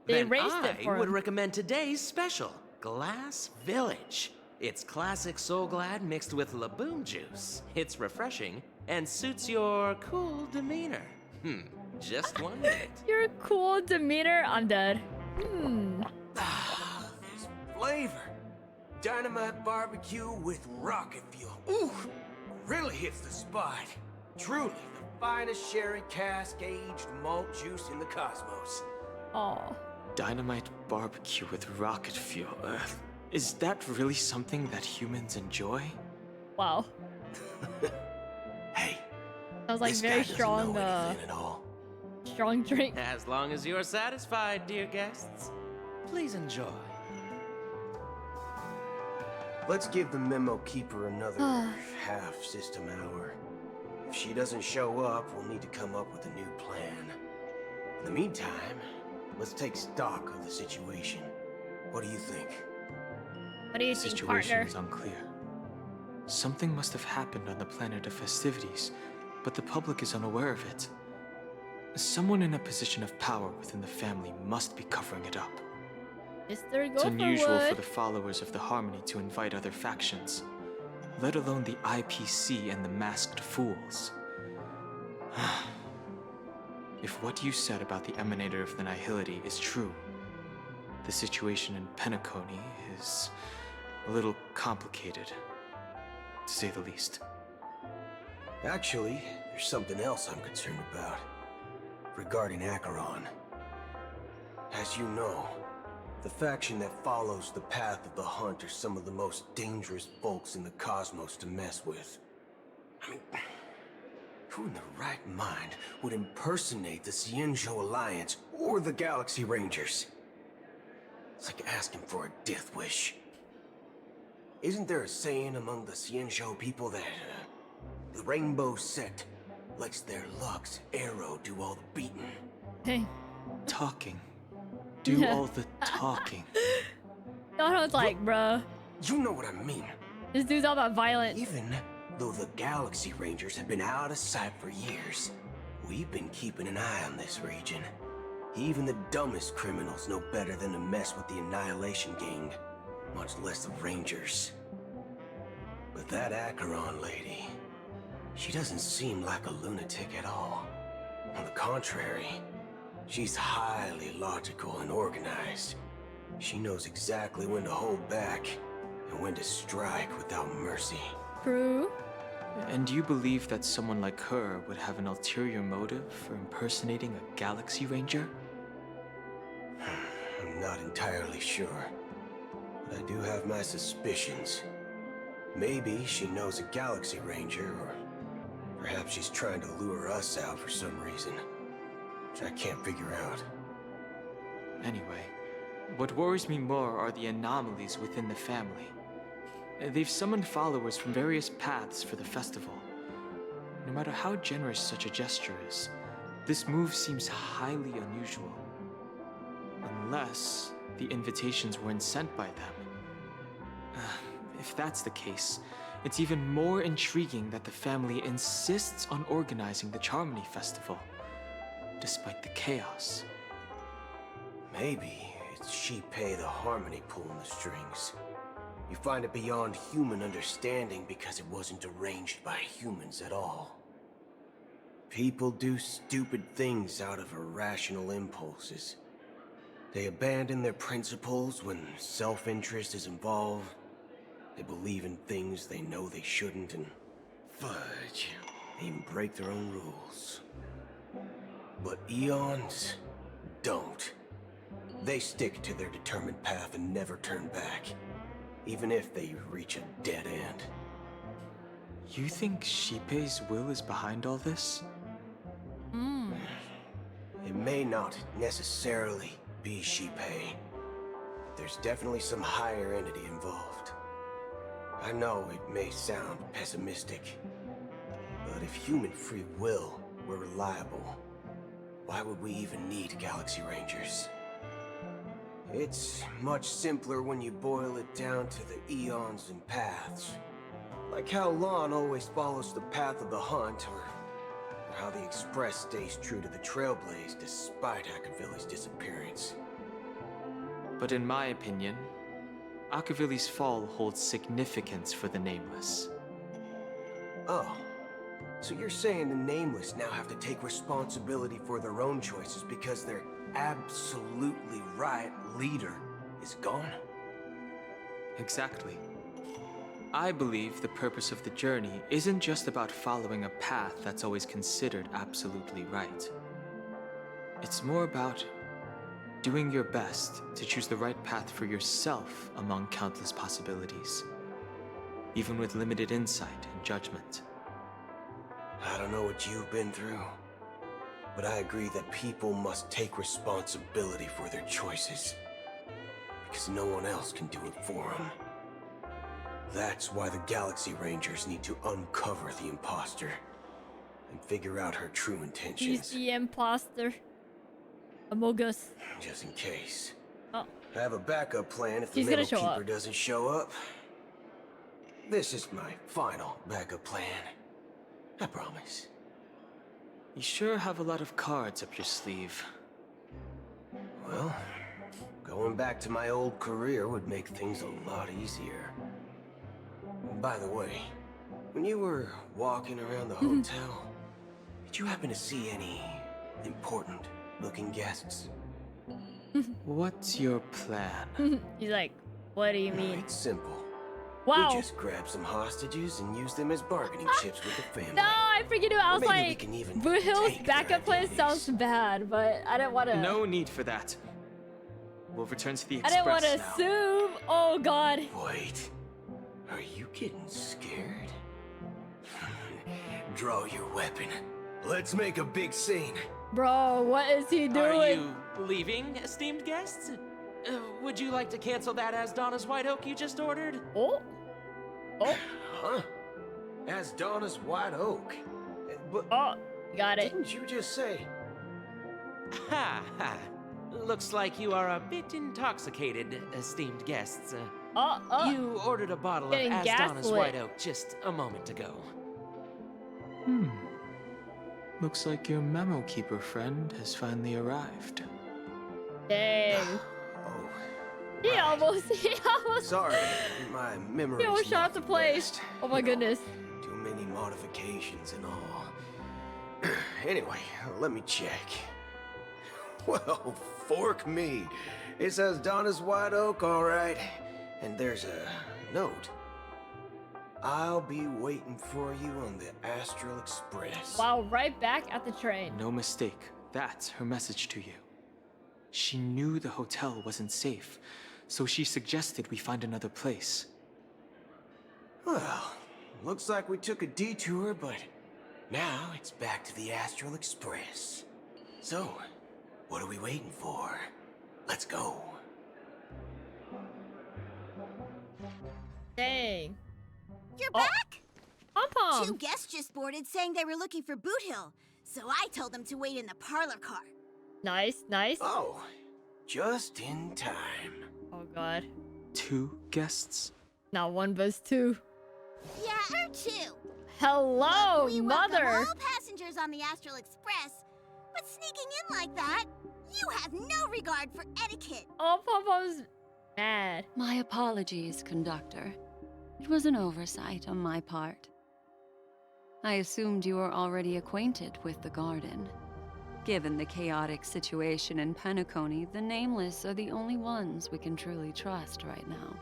They Then raised it for I would him. recommend today's special, Glass Village. It's classic Soul Glad mixed with Laboom juice. It's refreshing and suits your cool demeanor. Just one minute. Your cool demeanor. I'm dead. This flavor. Dynamite barbecue with rocket fuel. Ooh, really hits the spot. Truly the finest sherry cask-aged malt juice in the cosmos. Oh. Dynamite barbecue with rocket fuel. Is that really something that humans enjoy? Wow. Hey. Sounds like this very guy doesn't strong, know anything at all. strong drink. As long as you're satisfied, dear guests, please enjoy. Let's give the memo keeper another half system hour. If she doesn't show up, we'll need to come up with a new plan. In the meantime, let's take stock of the situation. What do you think? What do you The think, situation partner? is unclear. Something must have happened on the planet of festivities, but the public is unaware of it. Someone in a position of power within the family must be covering it up. Mr. It's unusual for Gopherwood. the followers of the Harmony to invite other factions, let alone the IPC and the Masked Fools. If what you said about the Emanator of the Nihility is true, the situation in Penacony is a little complicated, to say the least. Actually, there's something else I'm concerned about. Regarding Acheron. As you know, the faction that follows the path of the Hunt are some of the most dangerous folks in the cosmos to mess with. I mean, who in their right mind would impersonate the Cienjo Alliance or the Galaxy Rangers? It's like asking for a death wish. Isn't there a saying among the Cienjo people that the Rainbow Sect lets their Lux arrow do all the beating? Hey. Talking. Do all the talking. Donald's like, bruh. You know what I mean. This dude's all about violence. Even Though the Galaxy Rangers have been out of sight for years, we've been keeping an eye on this region. Even the dumbest criminals know better than to mess with the Annihilation Gang, much less the Rangers. But that Acheron lady, she doesn't seem like a lunatic at all. On the contrary, she's highly logical and organized. She knows exactly when to hold back and when to strike without mercy. True. And you believe that someone like her would have an ulterior motive for impersonating a Galaxy Ranger? I'm not entirely sure, but I do have my suspicions. Maybe she knows a Galaxy Ranger, or perhaps she's trying to lure us out for some reason, which I can't figure out. Anyway, what worries me more are the anomalies within the family. They've summoned followers from various paths for the festival. No matter how generous such a gesture is, this move seems highly unusual. Unless the invitations weren't sent by them. If that's the case, it's even more intriguing that the family insists on organizing the Charmony Festival, despite the chaos. Maybe it's Shipei the Harmony pulling the strings. You find it beyond human understanding because it wasn't arranged by humans at all. People do stupid things out of irrational impulses. They abandon their principles when self-interest is involved. They believe in things they know they shouldn't, and fudge, they even break their own rules. But Eons don't. They stick to their determined path and never turn back, even if they reach a dead end. You think Shipei's will is behind all this? It may not necessarily be Shipei. There's definitely some higher entity involved. I know it may sound pessimistic, but if human free will were reliable, why would we even need Galaxy Rangers? It's much simpler when you boil it down to the eons and paths. Like how Lon always follows the path of the hunt, or how the Express stays true to the Trailblaze despite Akavili's disappearance. But in my opinion, Akavili's fall holds significance for the Nameless. Oh, so you're saying the Nameless now have to take responsibility for their own choices because their absolutely right leader is gone? Exactly. I believe the purpose of the journey isn't just about following a path that's always considered absolutely right. It's more about doing your best to choose the right path for yourself among countless possibilities, even with limited insight and judgment. I don't know what you've been through, but I agree that people must take responsibility for their choices, because no one else can do it for them. That's why the Galaxy Rangers need to uncover the imposter and figure out her true intentions. He's the imposter. Among Us. Just in case. Oh. I have a backup plan if the He's gonna Metal show Keeper up. doesn't show up. This is my final backup plan. I promise. You sure have a lot of cards up your sleeve. Well, going back to my old career would make things a lot easier. By the way, when you were walking around the hotel, did you happen to see any important-looking guests? What's your plan? He's like, what do you mean? It's simple. Wow. We just grab some hostages and use them as bargaining chips with the family. No, I freaking knew. I was Maybe we like, can even Boothill's take backup plan sounds bad, but I didn't want to. No need for that. We'll return to the I Express didn't want to now. assume. Oh God. Wait, are you getting scared? Draw your weapon. Let's make a big scene. Bro, what is he doing? Are you leaving, esteemed guests? Would you like to cancel that as Donna's White Oak you just ordered? Oh. Oh. Huh? As Donna's White Oak. But got it. Didn't you just say? Ha ha. Looks like you are a bit intoxicated, esteemed guests. You ordered a bottle of Getting Asdana's gaslit. White Oak just a moment ago. Looks like your memo keeper friend has finally arrived. Dang. He almost. Sorry, my memory. He almost shot up the place. Oh my goodness. Too many modifications and all. Anyway, let me check. Well, fork me. It says Donna's White Oak, all right. And there's a note. I'll be waiting for you on the Astral Express. Wow, right back at the train. No mistake. That's her message to you. She knew the hotel wasn't safe, so she suggested we find another place. Well, looks like we took a detour, but now it's back to the Astral Express. So, what are we waiting for? Let's go. Dang. You're back? Pom-pom. 2 guests just boarded saying they were looking for Boothill, so I told them to wait in the parlor car. Nice, nice. Oh, just in time. Oh god. 2 guests? Not 1, but it's 2. Yeah, or 2. Hello, Look, we mother. welcome all passengers on the Astral Express, but sneaking in like that, you have no regard for etiquette. Oh, Pom-pom's mad. My apologies, conductor. It was an oversight on my part. I assumed you were already acquainted with the garden. Given the chaotic situation in Penacony, the Nameless are the only ones we can truly trust right now.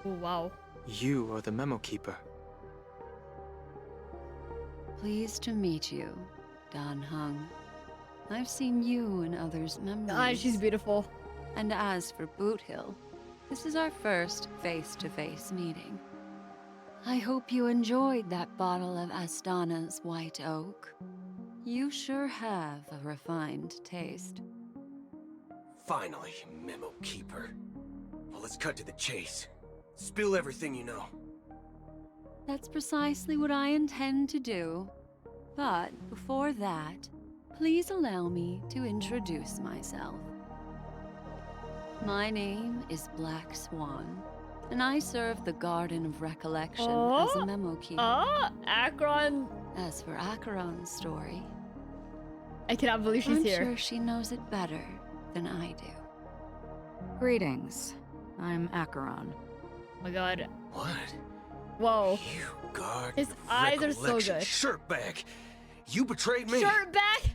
Oh, wow. You are the memo keeper. Pleased to meet you, Dan Hung. I've seen you in others' memories. Ah, she's beautiful. And as for Boothill, this is our first face-to-face meeting. I hope you enjoyed that bottle of Asdana's White Oak. You sure have a refined taste. Finally, Memo Keeper. Well, let's cut to the chase. Spill everything you know. That's precisely what I intend to do. But before that, please allow me to introduce myself. My name is Black Swan, and I serve the Garden of Recollection as a memo keeper. Acheron. As for Acheron's story, I cannot believe she's here. I'm sure she knows it better than I do. Greetings. I'm Acheron. Oh my god. What? Whoa. You guard. His eyes are so good. Shirtbag. You betrayed me. Shirtbag.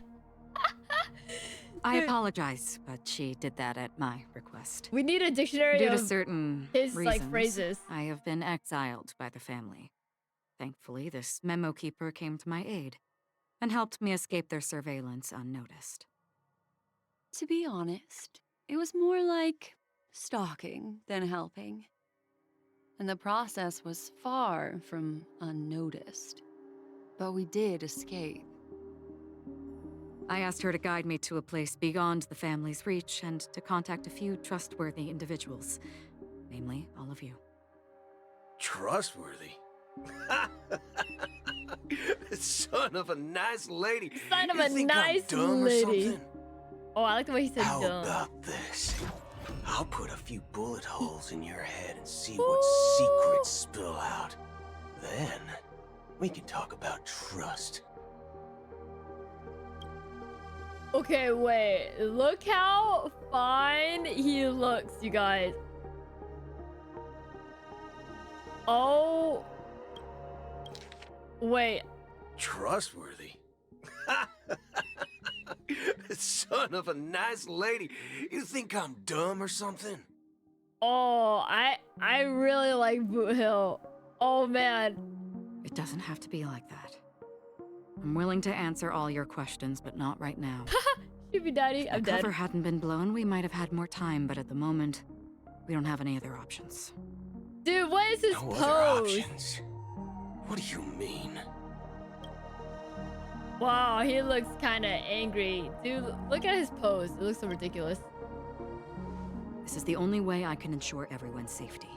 I apologize, but she did that at my request. We need a dictionary Due of to certain his reasons, like phrases. I have been exiled by the family. Thankfully, this memo keeper came to my aid and helped me escape their surveillance unnoticed. To be honest, it was more like stalking than helping. And the process was far from unnoticed. But we did escape. I asked her to guide me to a place beyond the family's reach and to contact a few trustworthy individuals, namely all of you. Trustworthy? Son of a nice lady. Son of You a think I'm nice dumb or lady. something? Oh, I like the way he said How dumb. about this? I'll put a few bullet holes in your head and see what secrets spill out. Then, we can talk about trust. Okay, wait. Look how fine he looks, you guys. Oh. Wait. Trustworthy? Son of a nice lady. You think I'm dumb or something? Oh, I really like Boothill. Oh, man. It doesn't have to be like that. I'm willing to answer all your questions, but not right now. Shoot me, daddy. I'm If the dead. cover hadn't been blown, we might have had more time, but at the moment, we don't have any other options. Dude, what is his No pose? other options? What do you mean? Wow, he looks kind of angry. Dude, look at his pose. It looks so ridiculous. This is the only way I can ensure everyone's safety.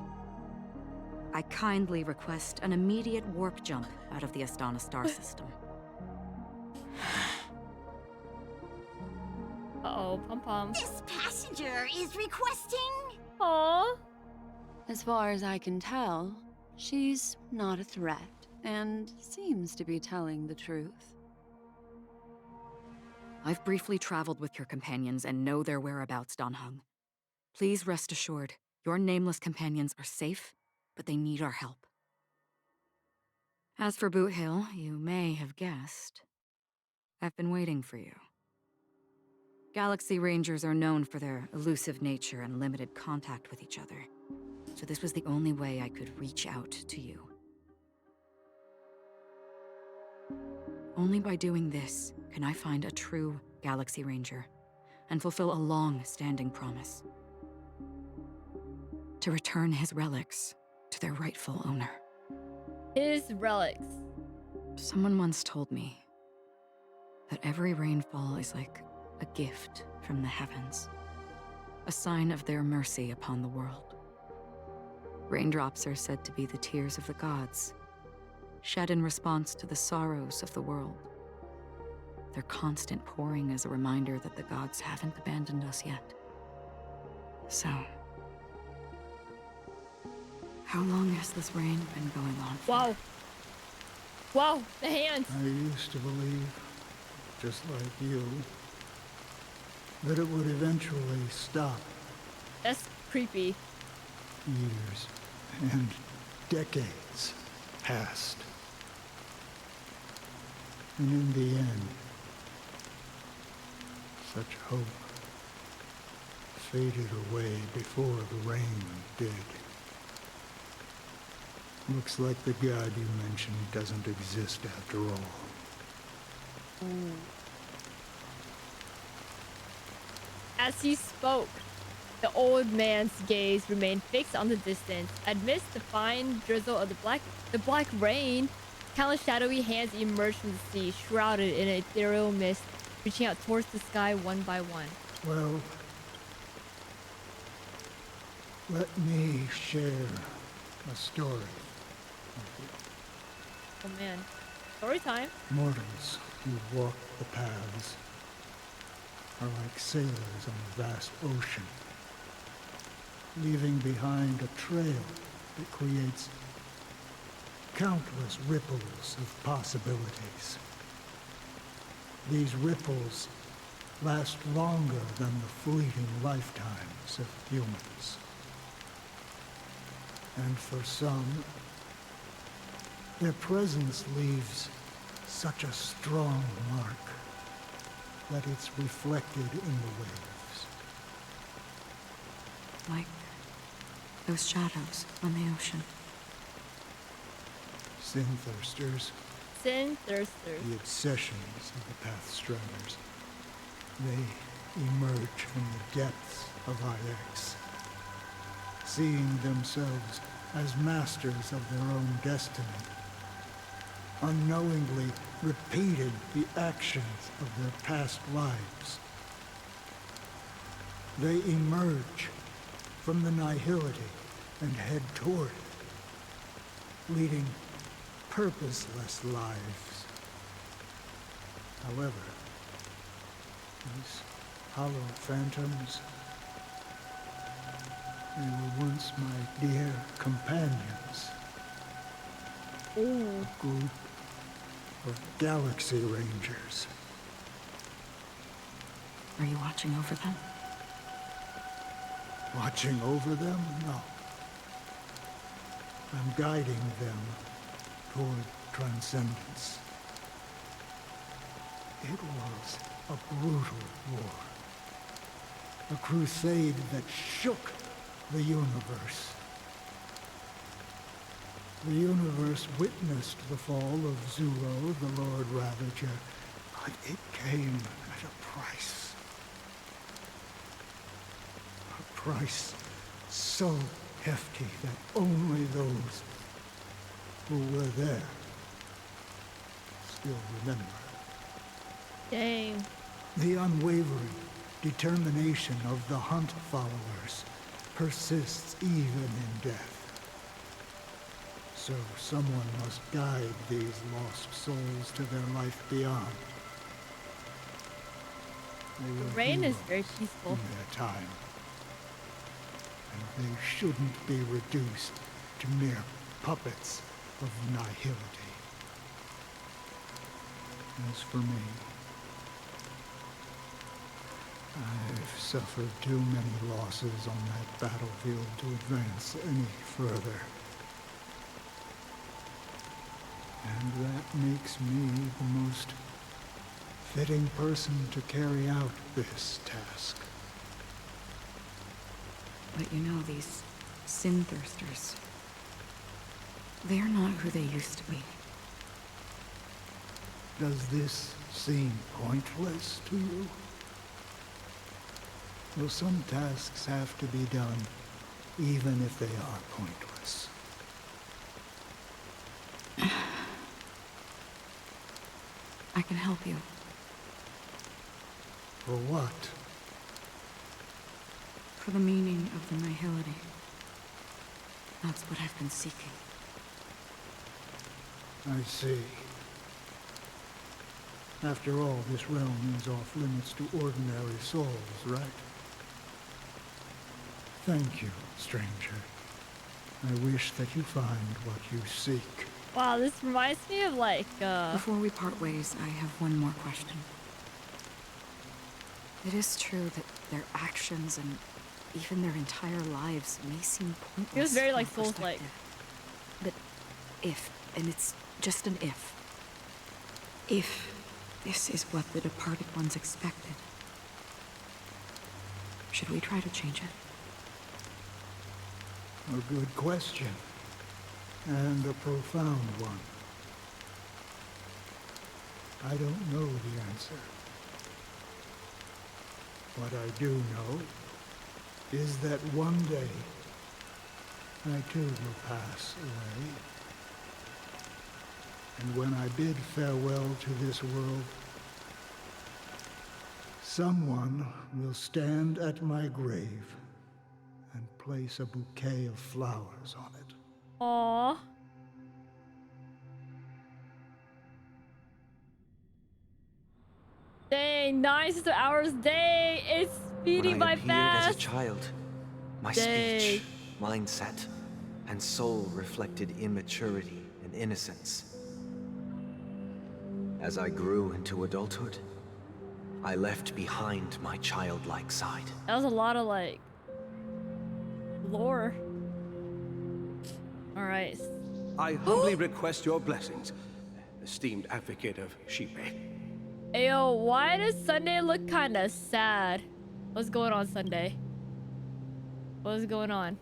I kindly request an immediate warp jump out of the Astana star system. Uh-oh, pom-pom. This passenger is requesting... Aww. As far as I can tell, she's not a threat and seems to be telling the truth. I've briefly traveled with your companions and know their whereabouts, Don Hung. Please rest assured, your nameless companions are safe, but they need our help. As for Boothill, you may have guessed, I've been waiting for you. Galaxy Rangers are known for their elusive nature and limited contact with each other, so this was the only way I could reach out to you. Only by doing this can I find a true Galaxy Ranger and fulfill a long-standing promise. To return his relics to their rightful owner. His relics. Someone once told me that every rainfall is like a gift from the heavens, a sign of their mercy upon the world. Raindrops are said to be the tears of the gods, shed in response to the sorrows of the world. Their constant pouring is a reminder that the gods haven't abandoned us yet. So, how long has this rain been going on for? Wow. Wow, the hands. I used to believe, just like you, that it would eventually stop. That's creepy. Years and decades passed. And in the end, such hope faded away before the rain did. Looks like the god you mentioned doesn't exist after all. As he spoke, the old man's gaze remained fixed on the distance. Amidst the fine drizzle of the black rain, countless shadowy hands emerged from the sea, shrouded in an ethereal mist, reaching out towards the sky one by one. Well, let me share a story. Oh man. Story time. Mortals who walk the paths are like sailors on a vast ocean, leaving behind a trail that creates countless ripples of possibilities. These ripples last longer than the fleeting lifetimes of humans. And for some, their presence leaves such a strong mark that it's reflected in the waves. Like those shadows on the ocean. Sin-thirsters. Sin-thirsters. The obsessions of the Pathstriders. They emerge from the depths of IX, seeing themselves as masters of their own destiny. Unknowingly repeated the actions of their past lives. They emerge from the nihility and head toward it, leading purposeless lives. However, these hollow phantoms, they were once my dear companions. Ooh. A group of Galaxy Rangers. Are you watching over them? Watching over them? No. I'm guiding them toward transcendence. It was a brutal war. A crusade that shook the universe. The universe witnessed the fall of Zuro, the Lord Ravager, but it came at a price. A price so hefty that only those who were there still remember. Dang. The unwavering determination of the Hunt followers persists even in death. So someone must guide these lost souls to their life beyond. The rain is very peaceful. In their time. and they shouldn't be reduced to mere puppets of nihility. As for me, I've suffered too many losses on that battlefield to advance any further. And that makes me the most fitting person to carry out this task. But you know, these sin-thirsters, they're not who they used to be. Does this seem pointless to you? Well, some tasks have to be done, even if they are pointless. I can help you. For what? For the meaning of the nihility. That's what I've been seeking. I see. After all, this realm is off limits to ordinary souls, right? Thank you, stranger. I wish that you find what you seek. Wow, this reminds me of like, Before we part ways, I have one more question. It is true that their actions and even their entire lives may seem pointless. It was very from like our Souls-like. perspective. But if, and it's just an if this is what the departed ones expected, should we try to change it? A good question. And a profound one. I don't know the answer. What I do know is that one day, I too will pass away. And when I bid farewell to this world, someone will stand at my grave and place a bouquet of flowers on it. Aww. Dang, 9 hours a day. It's speeding by When I appeared as a fast. child, my Dang. speech, mindset, and soul reflected immaturity and innocence. As I grew into adulthood, I left behind my childlike side. That was a lot of like lore. All right. I humbly request your blessings, esteemed advocate of Rubee. Ayo, why does Sunday look kind of sad? What's going on, Sunday? What's going on?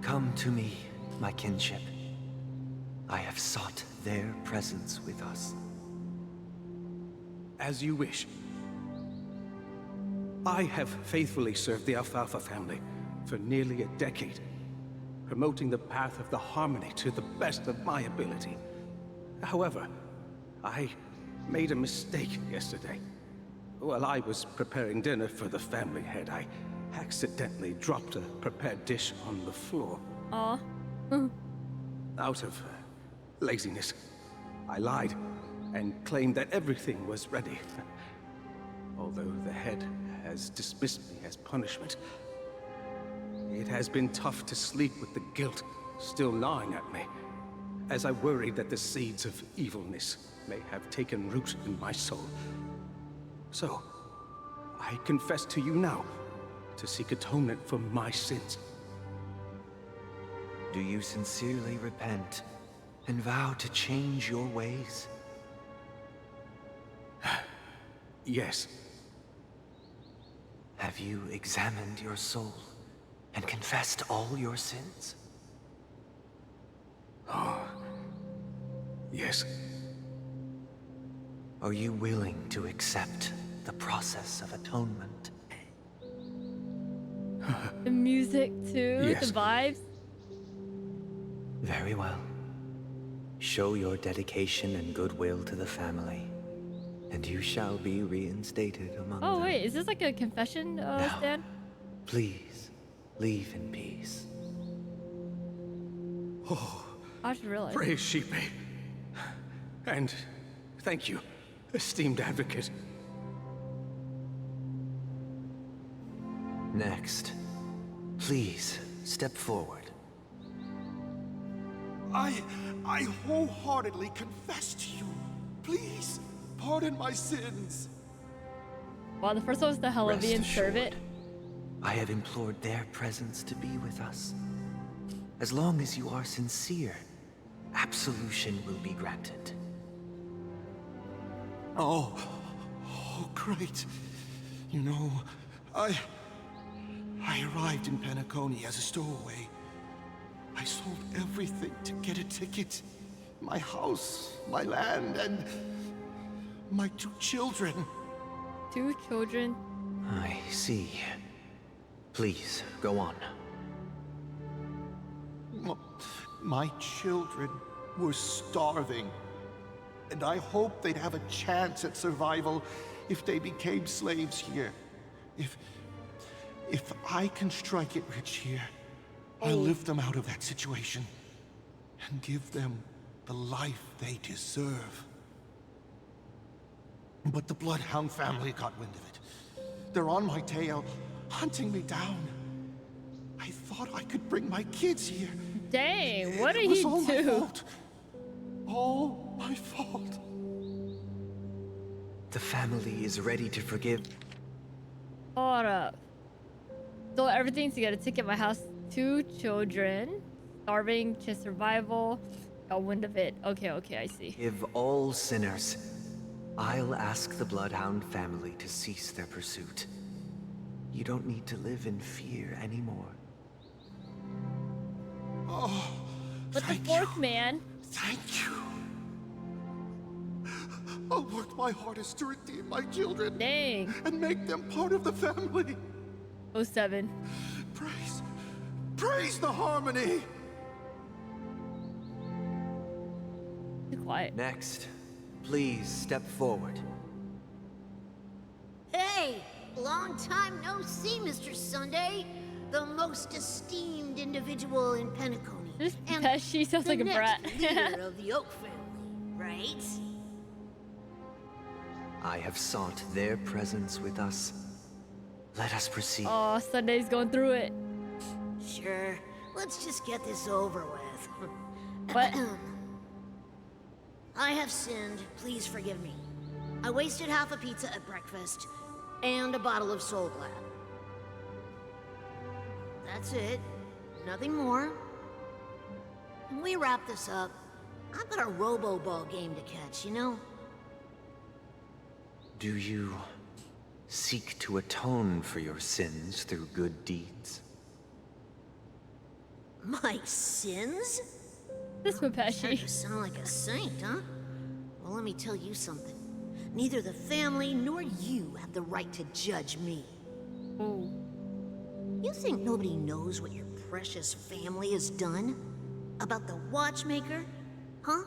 Come to me, my kinship. I have sought their presence with us. As you wish. I have faithfully served the Alfalfa family for nearly a decade, promoting the path of the harmony to the best of my ability. However, I made a mistake yesterday. While I was preparing dinner for the family head, I accidentally dropped a prepared dish on the floor. Aw. Out of laziness, I lied and claimed that everything was ready. Although the head has dismissed me as punishment, it has been tough to sleep with the guilt still gnawing at me, as I worried that the seeds of evilness may have taken root in my soul. So, I confess to you now to seek atonement for my sins. Do you sincerely repent and vow to change your ways? Yes. Have you examined your soul and confessed all your sins? Oh, yes. Are you willing to accept the process of atonement? The music too, Yes. the vibes. Very well. Show your dedication and goodwill to the family, and you shall be reinstated among Oh them. wait, is this like a confession stand? Please, leave in peace. Oh, I just realized. praise Rubee. And thank you, esteemed advocate. Next, Please, step forward. I wholeheartedly confess to you. Please, pardon my sins. Wow, the first one was the Hellevian servant. I have implored their presence to be with us. As long as you are sincere, absolution will be granted. Oh, great. You know, I arrived in Penacony as a stowaway. I sold everything to get a ticket. My house, my land, and my 2 children. 2 children? I see. Please, go on. My children were starving, and I hoped they'd have a chance at survival if they became slaves here. If I can strike it rich here, I'll lift them out of that situation and give them the life they deserve. But the Bloodhound family got wind of it. They're on my tail, hunting me down. I thought I could bring my kids here. Dang, what did It was he all my do? fault. All my fault. The family is ready to forgive. Hold up. Stole everything to get a ticket, my house, 2 children, starving to survival, got wind of it. Okay, I see. Give all sinners. I'll ask the Bloodhound family to cease their pursuit. You don't need to live in fear anymore. Oh, But the 4th man. Thank you. I'll work my hardest to redeem my children. Dang. And make them part of the family. 07. Praise the harmony. Be quiet. Next, please step forward. Hey, long time no see, Mr. Sunday. The most esteemed individual in Penacony. This and Pesci sounds like a brat. the next leader of the Oak family, right? I have sought their presence with us. Let us proceed. Oh, Sunday's going through it. Sure, let's just get this over with. What? I have sinned, please forgive me. I wasted half a pizza at breakfast, and a bottle of Soul Glad. That's it, nothing more. When we wrap this up, I've got a robo-ball game to catch, you know? Do you seek to atone for your sins through good deeds? My sins? This Pesci. Starting to sound like a saint, huh? Well, let me tell you something. Neither the family nor you have the right to judge me. Ooh. You think nobody knows what your precious family has done? About the Watchmaker? Huh?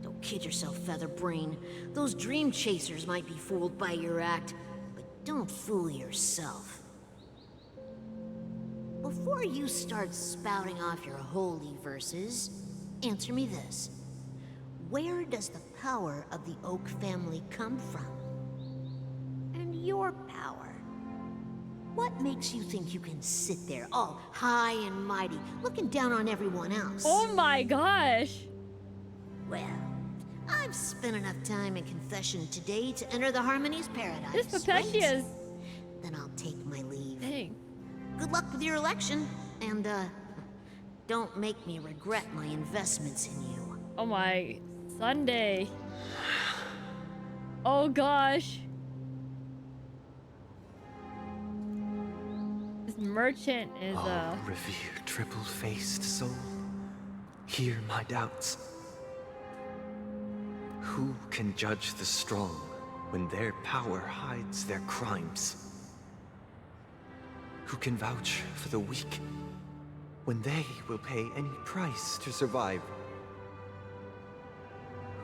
Don't kid yourself, Featherbrain. Those dream chasers might be fooled by your act, but don't fool yourself. Before you start spouting off your holy verses, answer me this. Where does the power of the Oak family come from? And your power? What makes you think you can sit there all high and mighty, looking down on everyone else? Oh my gosh. Well, I've spent enough time in confession today to enter the Harmony's paradise. This Pesci is. Then I'll take my leave. Dang. Good luck with your election, and don't make me regret my investments in you. Oh my, Sunday. Oh gosh. This merchant is revered triple-faced soul, hear my doubts. Who can judge the strong when their power hides their crimes? Who can vouch for the weak when they will pay any price to survive?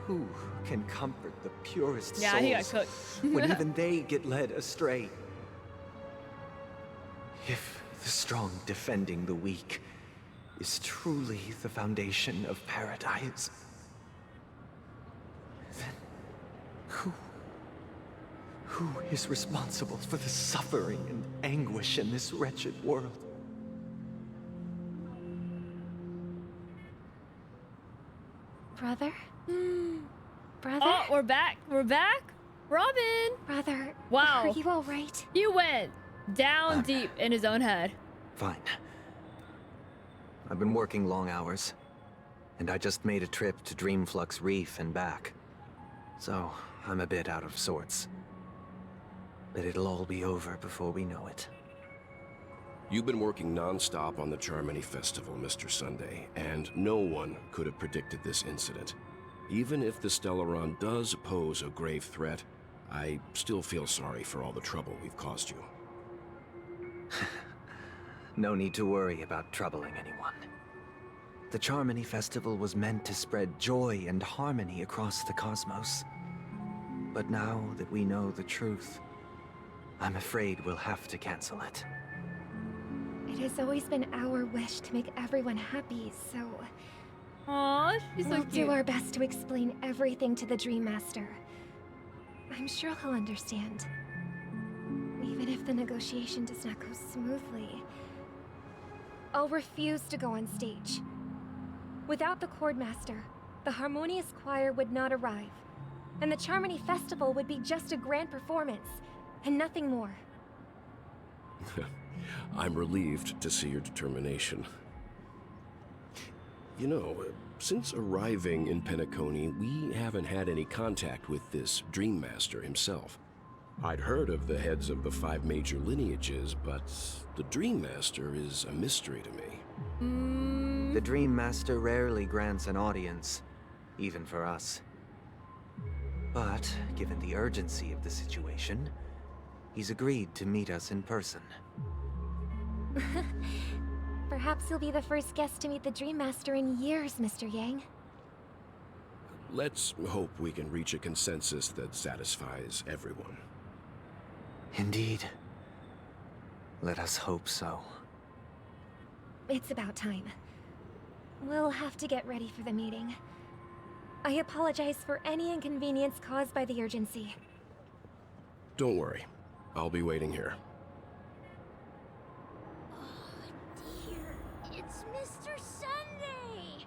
Who can comfort the purest souls he got cooked. when even they get led astray? If the strong defending the weak is truly the foundation of paradise, then who is responsible for the suffering and anguish in this wretched world? Brother? Brother? Oh, we're back. We're back. Robin. Brother. Wow. Are you all right? He went down deep in his own head. Fine. I've been working long hours, and I just made a trip to Dreamflux Reef and back. So, I'm a bit out of sorts. But it'll all be over before we know it. You've been working non-stop on the Charmony Festival, Mr. Sunday, and no one could have predicted this incident. Even if the Stellaron does pose a grave threat, I still feel sorry for all the trouble we've caused you. No need to worry about troubling anyone. The Charmony Festival was meant to spread joy and harmony across the cosmos. But now that we know the truth, I'm afraid we'll have to cancel it. It has always been our wish to make everyone happy, so... Aww, she's so we'll cute. do our best to explain everything to the Dream Master. I'm sure he'll understand. Even if the negotiation does not go smoothly, I'll refuse to go on stage. Without the Chord Master, the Harmonious Choir would not arrive, and the Charmony Festival would be just a grand performance, and nothing more. I'm relieved to see your determination. You know, since arriving in Penacony, we haven't had any contact with this Dream Master himself. I'd heard of the heads of the 5 major lineages, but the Dream Master is a mystery to me. The Dream Master rarely grants an audience, even for us. But, given the urgency of the situation, he's agreed to meet us in person. Perhaps you'll be the first guest to meet the Dream Master in years, Mr. Yang. Let's hope we can reach a consensus that satisfies everyone. Indeed. Let us hope so. It's about time. We'll have to get ready for the meeting. I apologize for any inconvenience caused by the urgency. Don't worry. I'll be waiting here. It's Mr. Sunday!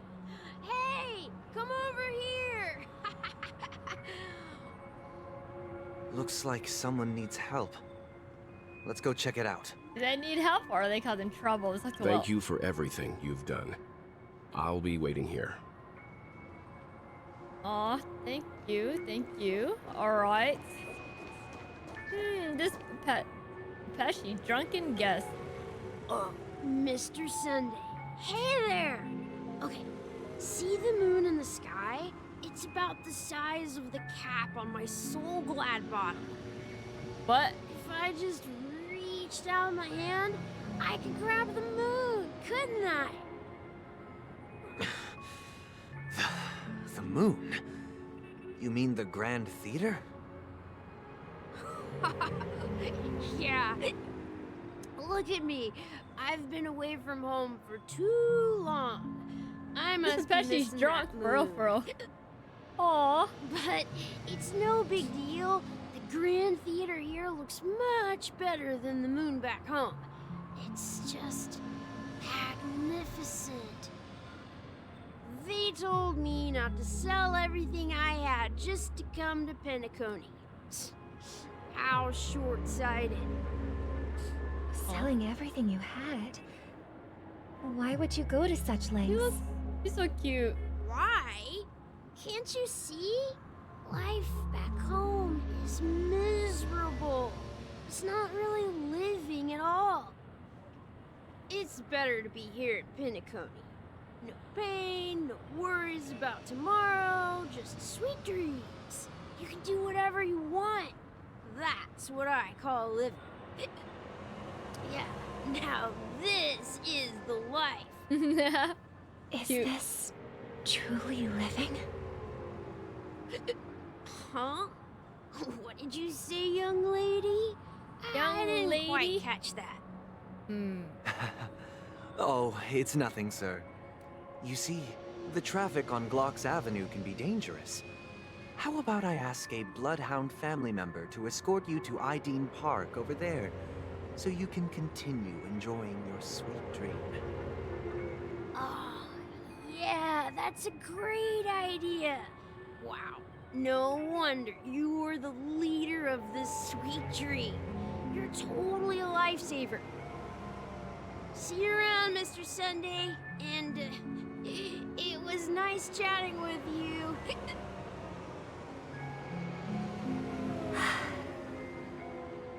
Hey, come over here! Looks like someone needs help. Let's go check it out. Do they need help or are they causing trouble? It's like the Thank you for everything you've done. I'll be waiting here. Aw, thank you, thank you. Alright. This Pesci, drunken guest. Mr. Sunday. Hey there! Okay, see the moon in the sky? It's about the size of the cap on my Soul Glad bottle. What? If I just reached out my hand, I could grab the moon, couldn't I? The moon? You mean the Grand Theater? Yeah. Look at me. I've been away from home for too long. I must This is be Pesci's missing drunk, that for real, moon. for real. Aw. But it's no big deal. The Grand Theater here looks much better than the moon back home. It's just magnificent. They told me not to sell everything I had just to come to Penacony. How short-sighted. Selling everything you had? Why would you go to such lengths? He's so cute. Why? Can't you see? Life back home is miserable. It's not really living at all. It's better to be here at Penacony. No pain, no worries about tomorrow, just sweet dreams. You can do whatever you want. That's what I call living. Yeah, now this is the life. Is this truly living? Huh? What did you say, young lady? I didn't quite catch that. Oh, it's nothing, sir. You see, the traffic on Glock's Avenue can be dangerous. How about I ask a Bloodhound family member to escort you to Ideen Park over there, so you can continue enjoying your sweet dream? Oh, yeah, that That's a great idea. Wow. No wonder you were the leader of this sweet dream. You're totally a lifesaver. See you around, Mr. Sunday. And it was nice chatting with you.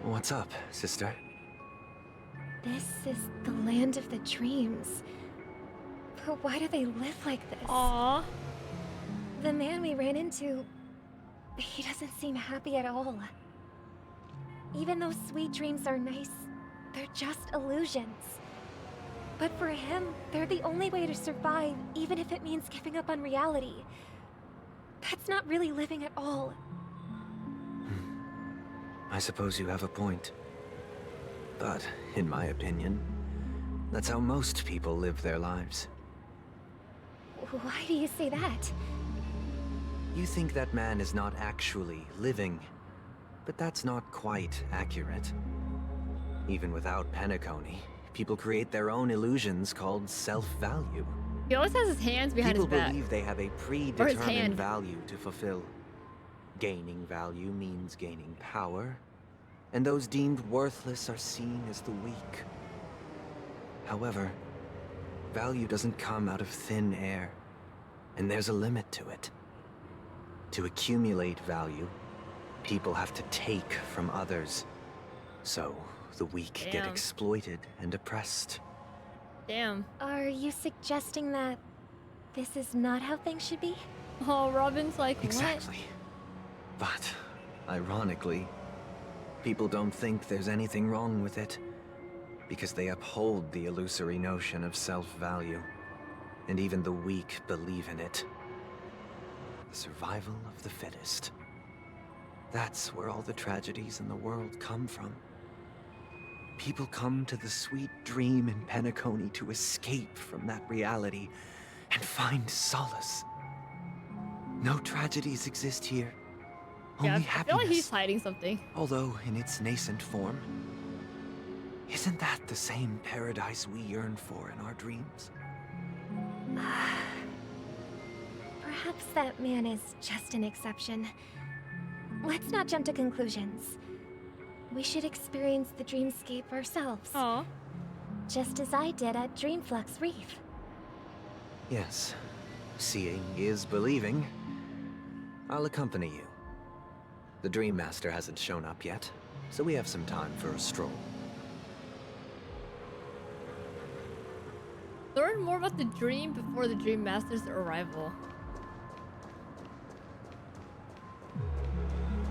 What's up, sister? This is the land of the dreams. But why do they live like this? Aww. The man we ran into, he doesn't seem happy at all. Even though sweet dreams are nice, they're just illusions. But for him, they're the only way to survive, even if it means giving up on reality. That's not really living at all. I suppose you have a point. But, in my opinion, that's how most people live their lives. Why do you say that? You think that man is not actually living, but that's not quite accurate. Even without Penacony, people create their own illusions called self-value. He always has his hands behind his back. People believe they have a predetermined value to fulfill. Gaining value means gaining power, and those deemed worthless are seen as the weak. However, value doesn't come out of thin air, and there's a limit to it. To accumulate value, people have to take from others. So, the weak get exploited and oppressed. Damn. Are you suggesting that this is not how things should be? Oh, Robin's like, exactly. But, ironically, people don't think there's anything wrong with it, because they uphold the illusory notion of self-value, and even the weak believe in it. The survival of the fittest. That's where all the tragedies in the world come from. People come to the sweet dream in Penacony to escape from that reality and find solace. No tragedies exist here. Yeah, Only I feel happiness. like he's hiding something. Although in its nascent form, isn't that the same paradise we yearn for in our dreams? Perhaps that man is just an exception. Let's not jump to conclusions. We should experience the dreamscape ourselves. Aww. Just as I did at Dreamflux Reef. Yes. Seeing is believing. I'll accompany you. The Dream Master hasn't shown up yet, so we have some time for a stroll. Learn more about the dream before the Dream Master's arrival.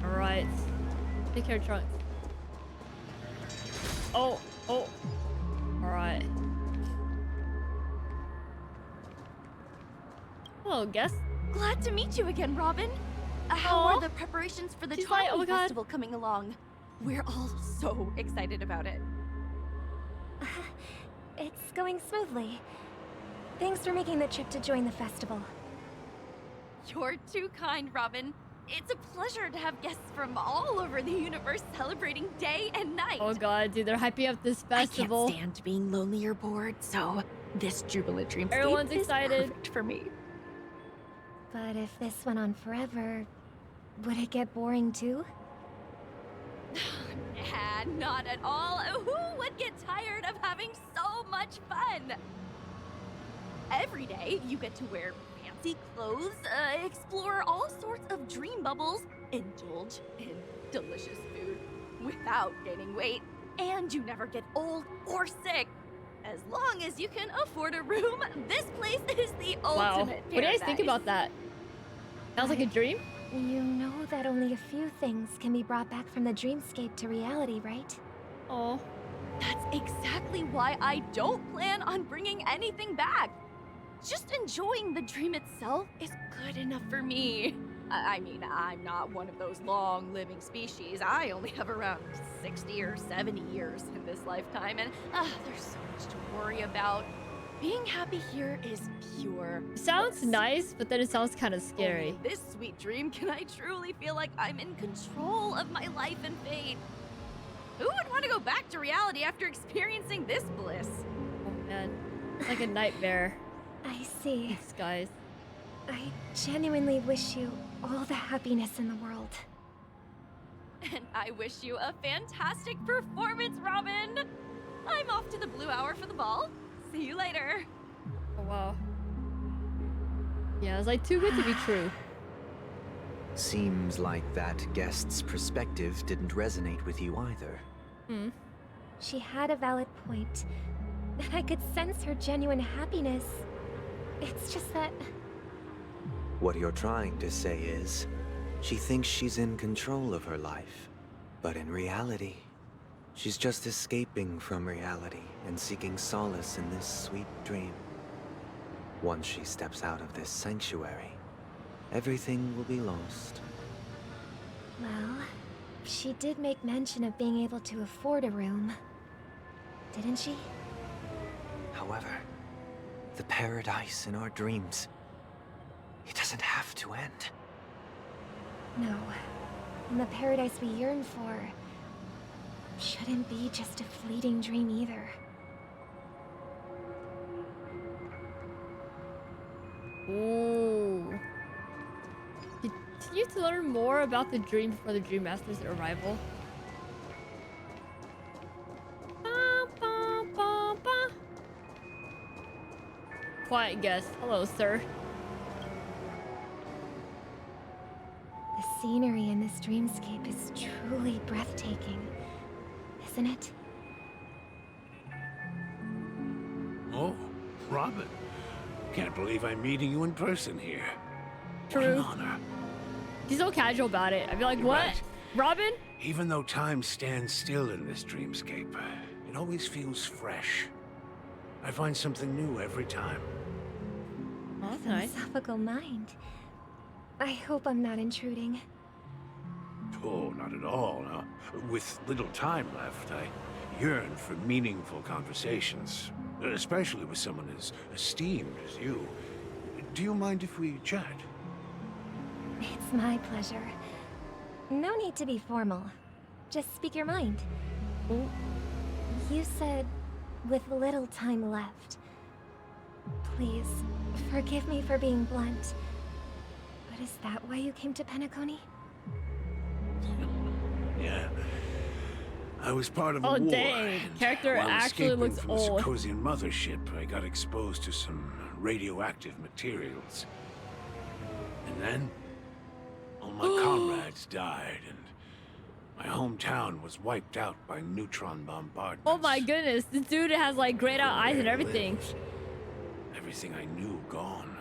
Alright. Take care, Trunks. Oh. Alright. Hello, guest. Glad to meet you again, Robin. How are the preparations for the Charlie Festival coming along? We're all so excited about it. It's going smoothly. Thanks for making the trip to join the festival. You're too kind, Robin. It's a pleasure to have guests from all over the universe celebrating day and night. Oh god, dude, they're hyping up this festival. I can't stand being lonely or bored, so this jubilant dreamscape Everyone's is excited. perfect for me. But if this went on forever, would it get boring too? Nah, not at all. Who would get tired of having so much fun? Every day, you get to wear fancy clothes, explore all sorts of dream bubbles, indulge in delicious food without gaining weight, and you never get old or sick. As long as you can afford a room, this place is the ultimate paradise. What do you guys think about that? Sounds like a dream? You know that only a few things can be brought back from the dreamscape to reality, right? Oh. That's exactly why I don't plan on bringing anything back. Just enjoying the dream itself is good enough for me. I mean, I'm not one of those long-living species. I only have around 60 or 70 years in this lifetime, and there's so much to worry about. Being happy here is pure. Sounds nice, but then it sounds kind of scary. Only this sweet dream can I truly feel like I'm in control of my life and fate. Who would want to go back to reality after experiencing this bliss? Oh man, it's like a nightmare. I see. These guys. I genuinely wish you all the happiness in the world. And I wish you a fantastic performance, Robin! I'm off to the Blue Hour for the ball. See you later. Oh, wow. Yeah, it's like too good to be true. Seems like that guest's perspective didn't resonate with you either. She had a valid point. I could sense her genuine happiness. It's just that... What you're trying to say is, she thinks she's in control of her life. But in reality, she's just escaping from reality and seeking solace in this sweet dream. Once she steps out of this sanctuary, everything will be lost. Well, she did make mention of being able to afford a room. Didn't she? However, the paradise in our dreams, it doesn't have to end. No. And the paradise we yearn for shouldn't be just a fleeting dream either. Ooh. Continue to learn more about the dream before the Dream Master's arrival. Quiet guest. Hello, sir. The scenery in this dreamscape is truly breathtaking, isn't it? Oh, Robin. Can't believe I'm meeting you in person here. What True. an honor. He's so casual about it. I'd be like, You're what? right. Robin? Even though time stands still in this dreamscape, it always feels fresh. I find something new every time. Oh, that's nice. Philosophical mind. I hope I'm not intruding. Oh, not at all. No. With little time left, I yearn for meaningful conversations, especially with someone as esteemed as you. Do you mind if we chat? It's my pleasure. No need to be formal. Just speak your mind. You said, with little time left. Please, forgive me for being blunt. But is that why you came to Penacony? Yeah. I was part of a war. Dang. And Character while actually escaping looks from old. the Sarkosian mothership, I got exposed to some radioactive materials. And then, all my comrades died, and my hometown was wiped out by neutron bombardment. Oh my goodness. This dude has like grayed out eyes and everything. Everything I knew gone.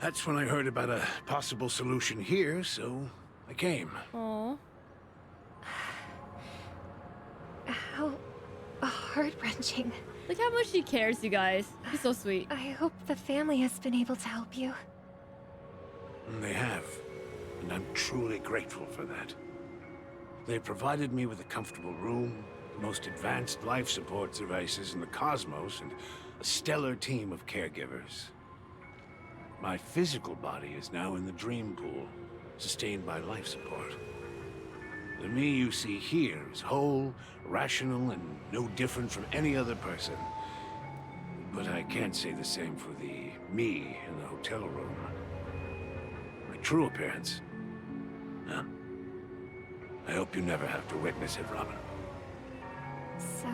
That's when I heard about a possible solution here, so I came. Oh. How heart-wrenching. Look how much she cares, you guys. He's so sweet. I hope the family has been able to help you. They have, and I'm truly grateful for that. They provided me with a comfortable room, the most advanced life support devices in the cosmos, and a stellar team of caregivers. My physical body is now in the dream pool, sustained by life support. The me you see here is whole, rational, and no different from any other person. But I can't say the same for the me in the hotel room. My true appearance. No. I hope you never have to witness it, Robin. So,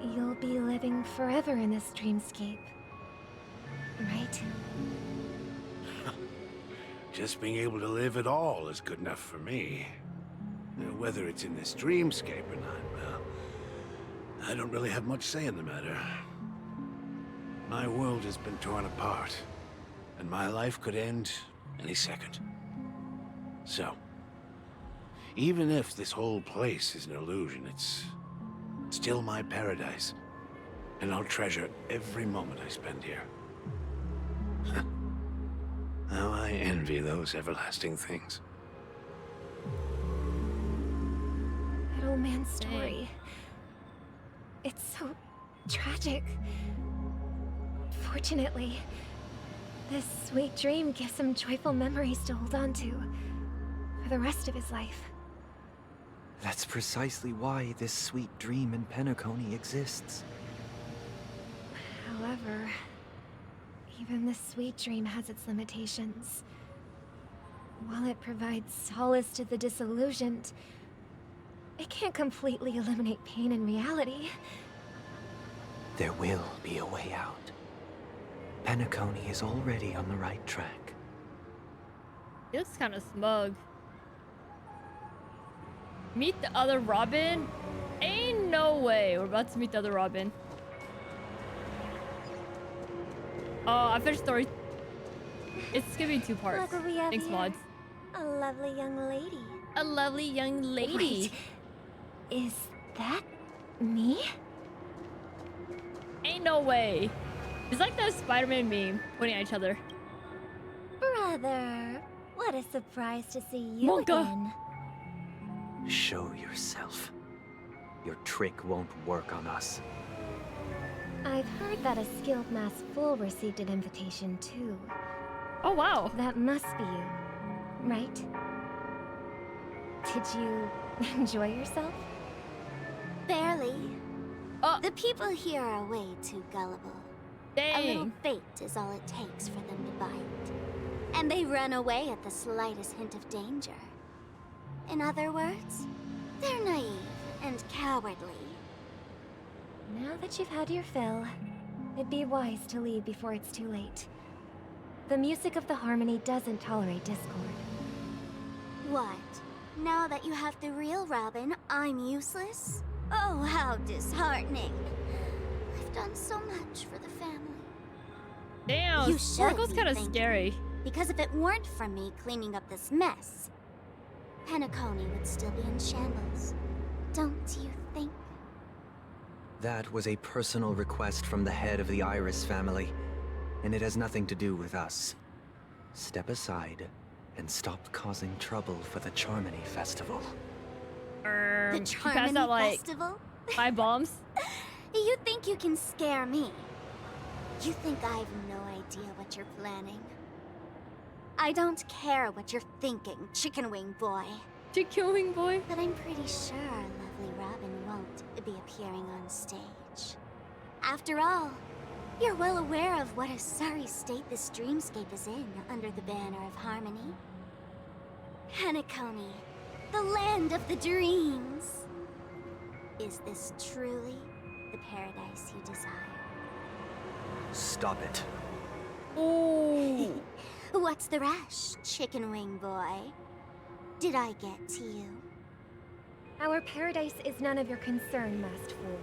you'll be living forever in this dreamscape, right? Just being able to live at all is good enough for me. Whether it's in this dreamscape or not, well, I don't really have much say in the matter. My world has been torn apart, and my life could end any second. So, even if this whole place is an illusion, it's still my paradise, and I'll treasure every moment I spend here. How I envy those everlasting things. That old man's story. It's so tragic. Fortunately, this sweet dream gives him joyful memories to hold on to for the rest of his life. That's precisely why this sweet dream in Penacony exists. However, Even the sweet dream has its limitations. While it provides solace to the disillusioned, it can't completely eliminate pain in reality. There will be a way out. Penacony is already on the right track. He looks kind of smug. Meet the other Robin? Ain't no way we're about to meet the other Robin. Oh, I finished story. It's gonna be 2 parts. Look what we have Thanks, here. mods. A lovely young lady. A lovely young lady. Wait, is that me? Ain't no way. It's like that Spider-Man meme pointing at each other. Brother, what a surprise to see you Monka. again. Show yourself. Your trick won't work on us. I've heard that a skilled mass fool received an invitation too. Oh wow. That must be you, right? Did you enjoy yourself? Barely. The people here are way too gullible. Dang. A little bait is all it takes for them to bite. And they run away at the slightest hint of danger. In other words, they're naive and cowardly. Now that you've had your fill, it'd be wise to leave before it's too late. The music of the harmony doesn't tolerate discord. What? Now that you have the real Robin, I'm useless? Oh, how disheartening. I've done so much for the family. Damn, You should Sparkle's be kind of thanking scary. me, because if it weren't for me cleaning up this mess, Penacony would still be in shambles. Don't you think? That was a personal request from the head of the Iris family, and it has nothing to do with us. Step aside and stop causing trouble for the Charmony Festival. The She passed Charmony out like Festival? 5 bombs. You think you can scare me? You think I have no idea what you're planning? I don't care what you're thinking, Chicken Wing Boy. Chicken Wing Boy? But I'm pretty sure lovely Robin won't be appearing on stage. After all, you're well aware of what a sorry state this dreamscape is in under the banner of harmony. Penacony, the land of the dreams. Is this truly the paradise you desire? Stop it. Ooh. What's the rush, Chicken Wing Boy? Did I get to you? Our paradise is none of your concern, masked fool.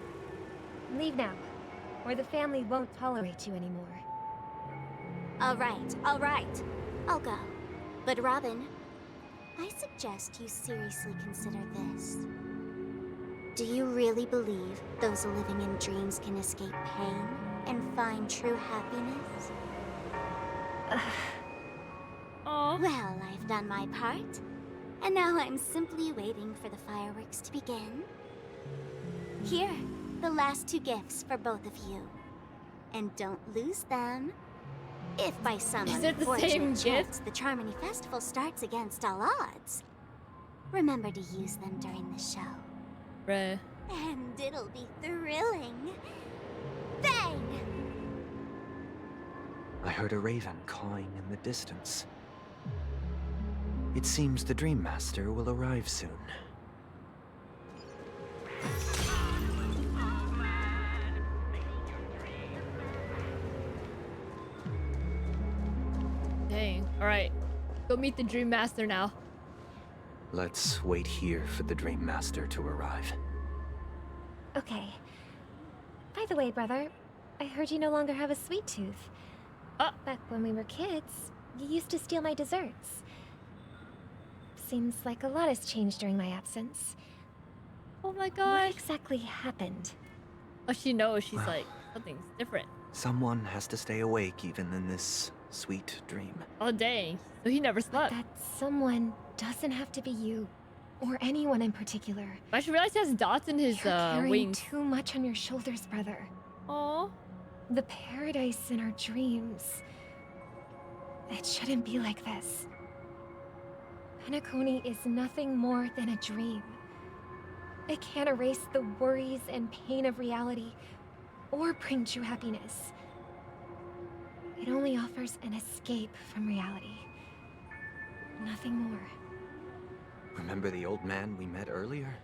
Leave now, or the family won't tolerate you anymore. All right. I'll go. But Robin, I suggest you seriously consider this. Do you really believe those living in dreams can escape pain and find true happiness? Well, I've done my part. And now I'm simply waiting for the fireworks to begin. Here, the last 2 gifts for both of you. And don't lose them. If by some Is it the same unfortunate chance gift? the Charmony Festival starts against all odds, remember to use them during the show. Bruh. And it'll be thrilling. Bang! I heard a raven cawing in the distance. It seems the Dream Master will arrive soon. Dang. Alright. Go meet the Dream Master now. Let's wait here for the Dream Master to arrive. Okay. By the way, brother, I heard you no longer have a sweet tooth. Back when we were kids, you used to steal my desserts. Seems like a lot has changed during my absence. Oh my gosh. What exactly happened? Oh, she knows. She's like, something's different. Someone has to stay awake even in this sweet dream. Oh, dang. So he never slept. That someone doesn't have to be you, or anyone in particular. I should realize he has dots in his You're carrying wings. too much on your shoulders, brother. Aww. The paradise in our dreams. It shouldn't be like this. Penacony is nothing more than a dream. It can't erase the worries and pain of reality, or bring true happiness. It only only offers an escape from reality. Nothing more. Remember the old man we met earlier?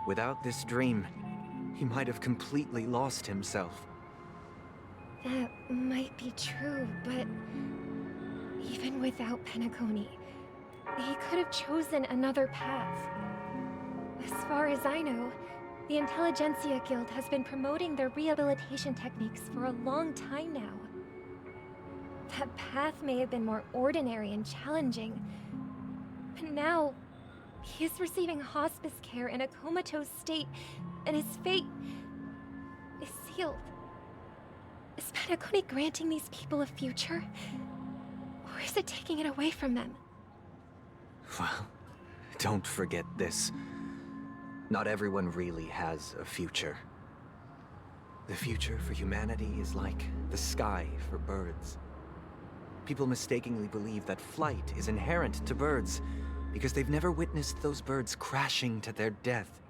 Without this dream, he might have completely lost himself. That might be true, but even without Penacony, he could have chosen another path. As far as I know, the Intelligentsia Guild has been promoting their rehabilitation techniques for a long time now. That path may have been more ordinary and challenging, but now he is receiving hospice care in a comatose state, and his fate is sealed. Is Penacony granting these people a future? Or is it taking it away from them? Well, don't forget this. Not everyone really has a future. The future for humanity is like the sky for birds. People mistakenly believe that flight is inherent to birds because they've never witnessed those birds crashing to their death.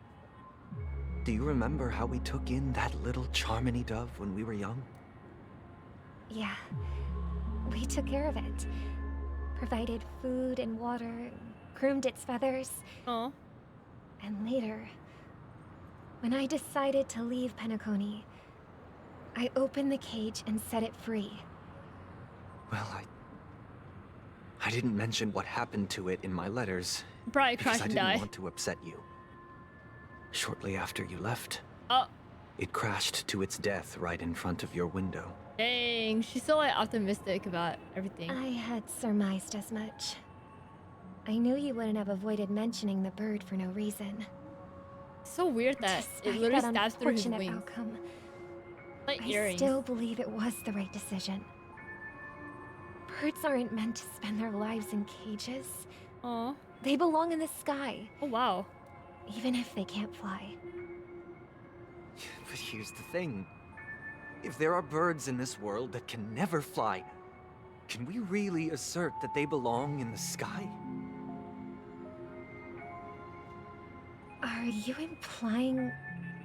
Do you remember how we took in that little Charmony dove when we were young? Yeah. We took care of it. Provided food and water, groomed its feathers. Oh. And later, when I decided to leave Penacony, I opened the cage and set it free. Well, I didn't mention what happened to it in my letters. Probably because crash I and didn't die. want to upset you. Shortly after you left, Oh. it crashed to its death right in front of your window. Dang, she's so like optimistic about everything. I had surmised as much. I knew you wouldn't have avoided mentioning the bird for no reason. So weird that it Despite literally that stabs through his unfortunate wings. outcome, Like I earrings. still believe it was the right decision. Birds aren't meant to spend their lives in cages. Aw. They belong in the sky. Oh wow. Even if they can't fly. But here's the thing. If there are birds in this world that can never fly, can we really assert that they belong in the sky? Are you implying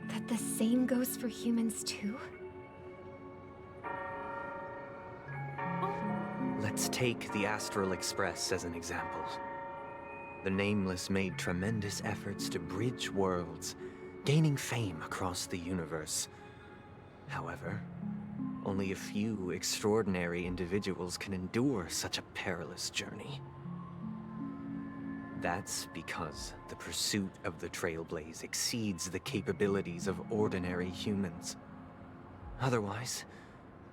that the same goes for humans too? Let's take the Astral Express as an example. The Nameless made tremendous efforts to bridge worlds, gaining fame across the universe. However, only a few extraordinary individuals can endure such a perilous journey. That's because the pursuit of the Trailblaze exceeds the capabilities of ordinary humans. Otherwise,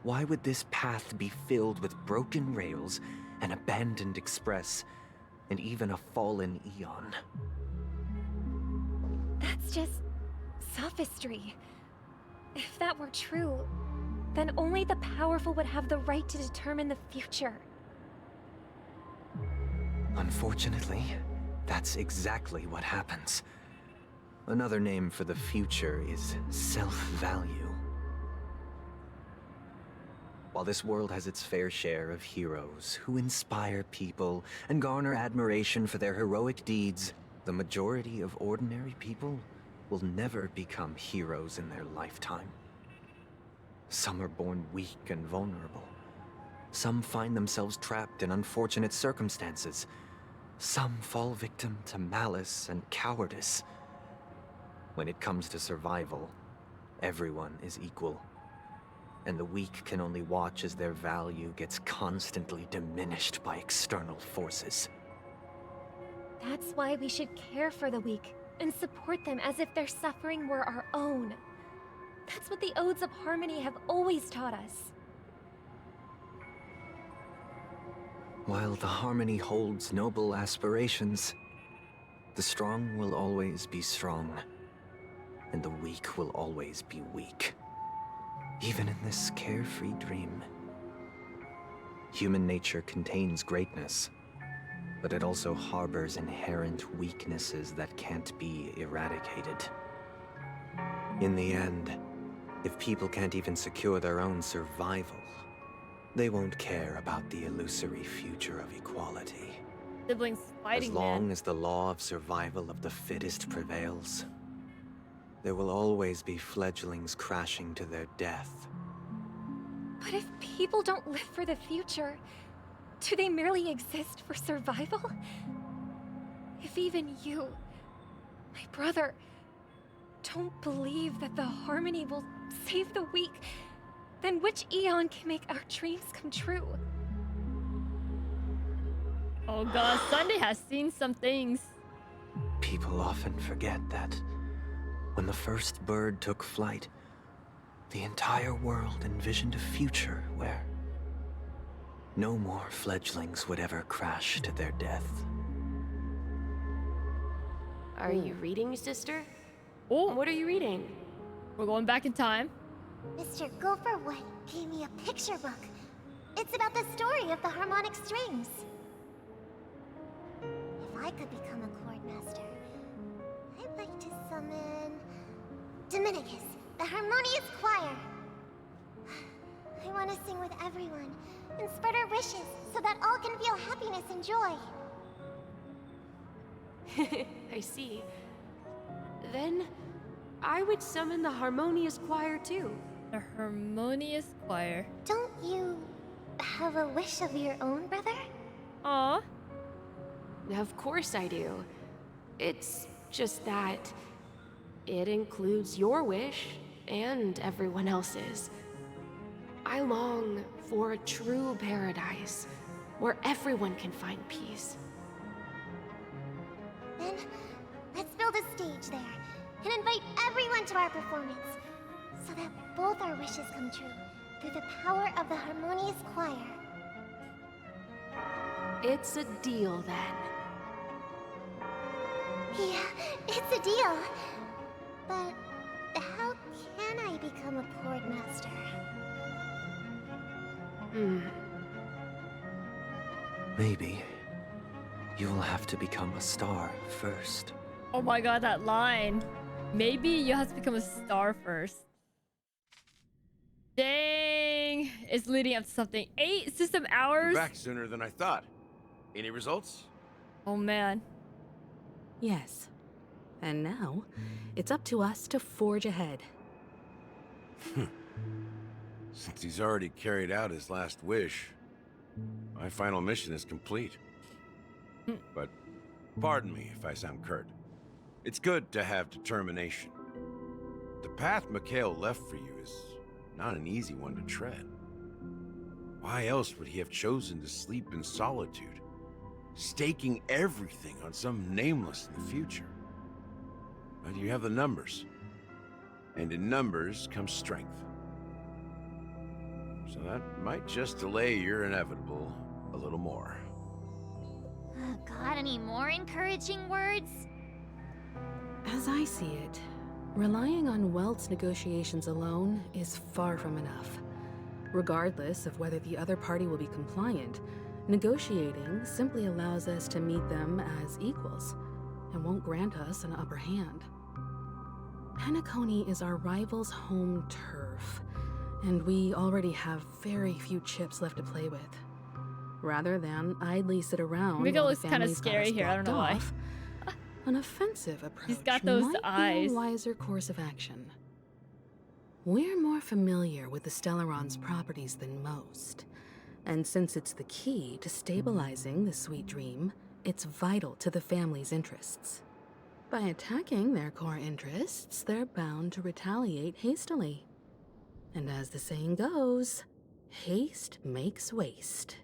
why would this path be filled with broken rails, an abandoned express, and even a fallen Eon? That's just sophistry. If that were true, then only the powerful would have the right to determine the future. Unfortunately, that's exactly what happens. Another name for the future is self-value. While this world has its fair share of heroes who inspire people and garner admiration for their heroic deeds, the majority of ordinary people will never become heroes in their lifetime. Some are born weak and vulnerable. Some find themselves trapped in unfortunate circumstances. Some fall victim to malice and cowardice. When it comes to survival, everyone is equal. And the weak can only watch as their value gets constantly diminished by external forces. That's why we should care for the weak and support them as if their suffering were our own. That's what the Odes of Harmony have always taught us. While the Harmony holds noble aspirations, the strong will always be strong, and the weak will always be weak. Even in this carefree dream. Human nature contains greatness, but it also harbors inherent weaknesses that can't be eradicated. In the end, if people can't even secure their own survival, they won't care about the illusory future of equality. Siblings fighting, As long as the law of survival of the fittest prevails, there will always be fledglings crashing to their death. But if people don't live for the future, do they merely exist for survival? If even you, my brother, don't believe that the harmony will save the weak, then which eon can make our dreams come true? Oh god, Sunday has seen some things. People often forget that when the first bird took flight, the entire world envisioned a future where no more fledglings would ever crash to their death. Are you reading, sister? Oh. What are you reading? We're going back in time. Mr. Gopherwood gave me a picture book. It's about the story of the harmonic strings. If I could become a chord master, I'd like to summon Dominicus, the harmonious choir. I want to sing with everyone and spread our wishes so that all can feel happiness and joy. I see. Then I would summon the harmonious choir too. The harmonious choir. Don't you have a wish of your own, brother? Aw. Of course I do. It's just that it includes your wish and everyone else's. I long for a true paradise where everyone can find peace. Then, let's build a stage there and invite everyone to our performance so that both our wishes come true through the power of the harmonious choir. It's a deal then. Yeah, it's a deal. But how can I become a chord master? Maybe you will have to become a star first. Oh my god, that line. Maybe you have to become a star first. Dang. It's leading up to something. 8 system hours? You're back sooner than I thought. Any results? Oh man. Yes. And now, it's up to us to forge ahead. Since he's already carried out his last wish, my final mission is complete. But pardon me if I sound curt. It's good to have determination. The path Mikhail left for you is not an easy one to tread. Why else would he have chosen to sleep in solitude, staking everything on some nameless in the future? But you have the numbers, and in numbers comes strength. So that might just delay your inevitable a little more. Got any more encouraging words? As I see it, relying on Welt's negotiations alone is far from enough. Regardless of whether the other party will be compliant, negotiating simply allows us to meet them as equals and won't grant us an upper hand. Penacony is our rival's home turf, and we already have very few chips left to play with. Rather than idly sit around Mikhail while looks the kind of family's got scary us here. I don't know why. blocked off, an offensive approach He's got those might eyes. be a wiser course of action. We're more familiar with the Stellaron's properties than most, and since it's the key to stabilizing the sweet dream, it's vital to the family's interests. By attacking their core interests, they're bound to retaliate hastily. And as the saying goes, haste makes waste.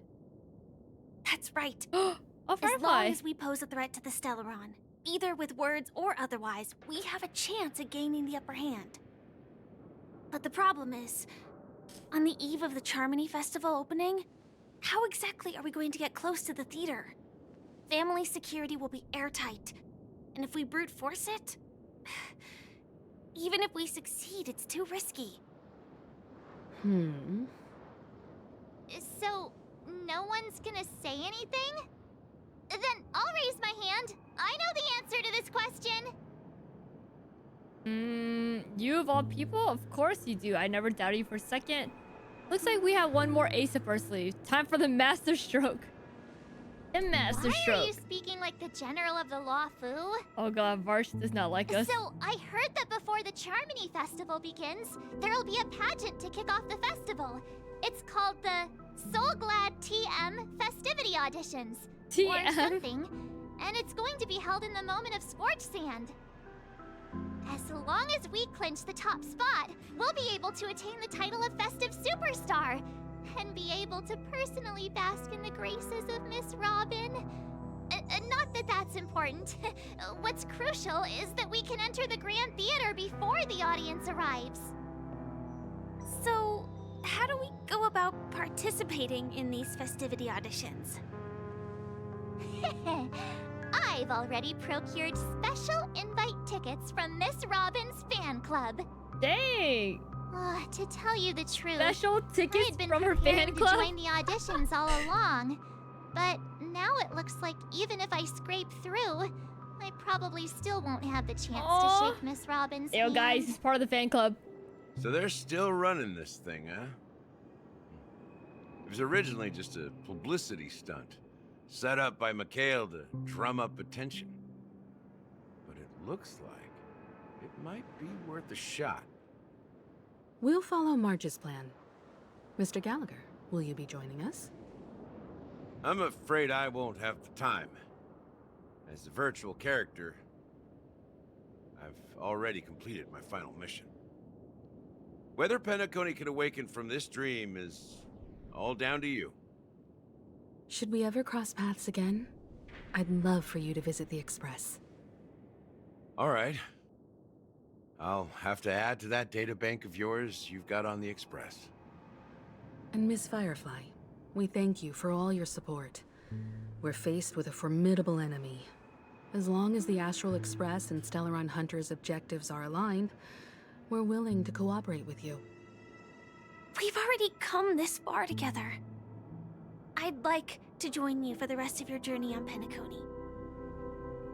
That's right. Oh, as Firefly. long as we pose a threat to the Stellaron, either with words or otherwise, we have a chance at gaining the upper hand. But the problem is, on the eve of the Charmony Festival opening, how exactly are we going to get close to the theater? Family security will be airtight, and if we brute force it, even if we succeed, it's too risky. So, no one's gonna say anything? Then I'll raise my hand. I know the answer to this question. You of all people? Of course you do. I never doubted you for a second. Looks like we have one more ace up our sleeve. Time for the master stroke. The master Why stroke. are you speaking like the general of the Law Fu? Oh god, Varsh does not like us. So, I heard that before the Charmony Festival begins, there'll be a pageant to kick off the festival. It's called the Soul Glad TM Festivity Auditions. TM? Or something. And it's going to be held in the moment of Scorch Sand. As long as we clinch the top spot, we'll be able to attain the title of Festive Superstar. And be able to personally bask in the graces of Miss Robin. Not that that's important. What's crucial is that we can enter the Grand Theater before the audience arrives. So, how do we go about participating in these festivity auditions? I've already procured special invite tickets from Miss Robin's fan club. Dang! To tell you the truth, Special tickets I'd been from her fan preparing club? to join the auditions all along. But now it looks like even if I scrape through, I probably still won't have the chance to shake Miss Robin's Yo, hand. guys, he's part of the fan club. So they're still running this thing, huh? It was originally just a publicity stunt, set up by Mikhail to drum up attention. But it looks like it might be worth a shot. We'll follow Marge's plan. Mr. Gallagher, will you be joining us? I'm afraid I won't have the time. As a virtual character, I've already completed my final mission. Whether Penacony can awaken from this dream is all down to you. Should we ever cross paths again? I'd love for you to visit the Express. All right. I'll have to add to that data bank of yours you've got on the Express. And Miss Firefly, we thank you for all your support. We're faced with a formidable enemy. As long as the Astral Express and Stellaron Hunter's objectives are aligned, we're willing to cooperate with you. We've already come this far together. I'd like to join you for the rest of your journey on Penacony.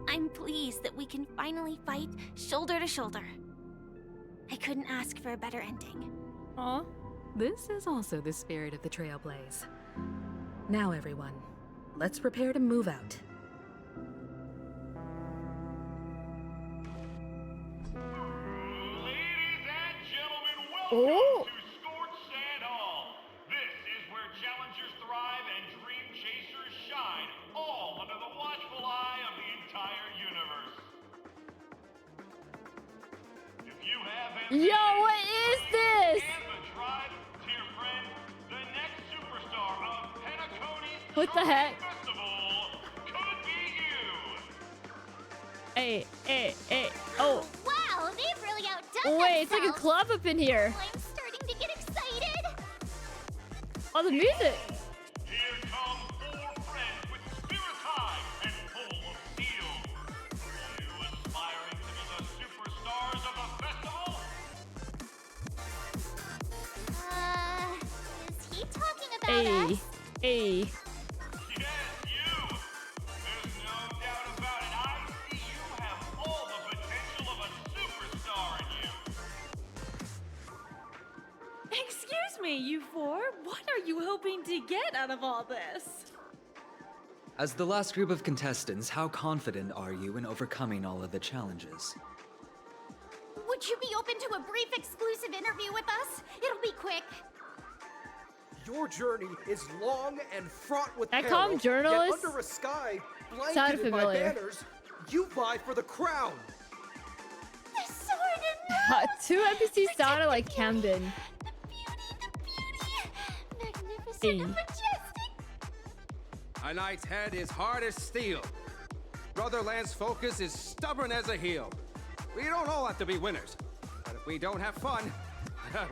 I'm pleased that we can finally fight shoulder to shoulder. I couldn't ask for a better ending. Aw. This is also the spirit of the Trailblaze. Now, everyone, let's prepare to move out. Oh! This is where challengers thrive and dream chasers shine, all under the watchful eye of the entire universe. If you have Yo, what is this? and the drive, dear friend, the next superstar of Penacony's What the heck? festival could be you. Hey, hey, hey. Oh. Wow, they've really outdone Wait, it's like a themselves. club up in here. I'm starting to get excited. Oh, the music. Here come four friends with spirits high and full of steel. You aspiring to be the superstars of the festival? Is he talking about Hey, us? hey. Yes, you. There's no doubt about it. I see you have all the potential of a superstar in you. Excuse me, you four. What are you hoping to get out of all this? As the last group of contestants, how confident are you in overcoming all of the challenges? Would you be open to a brief exclusive interview with us? It'll be quick. Your journey is long and fraught with I peril. call 'em journalists. Yet under a sky Sounded blanketed by familiar. banners, you vie for the crown. The sword and Two NPCs sounded like Camden. magnificent Hey. and majestic. A knight's head is hard as steel. Brotherland's focus is stubborn as a heel. We don't all have to be winners. But if we don't have fun,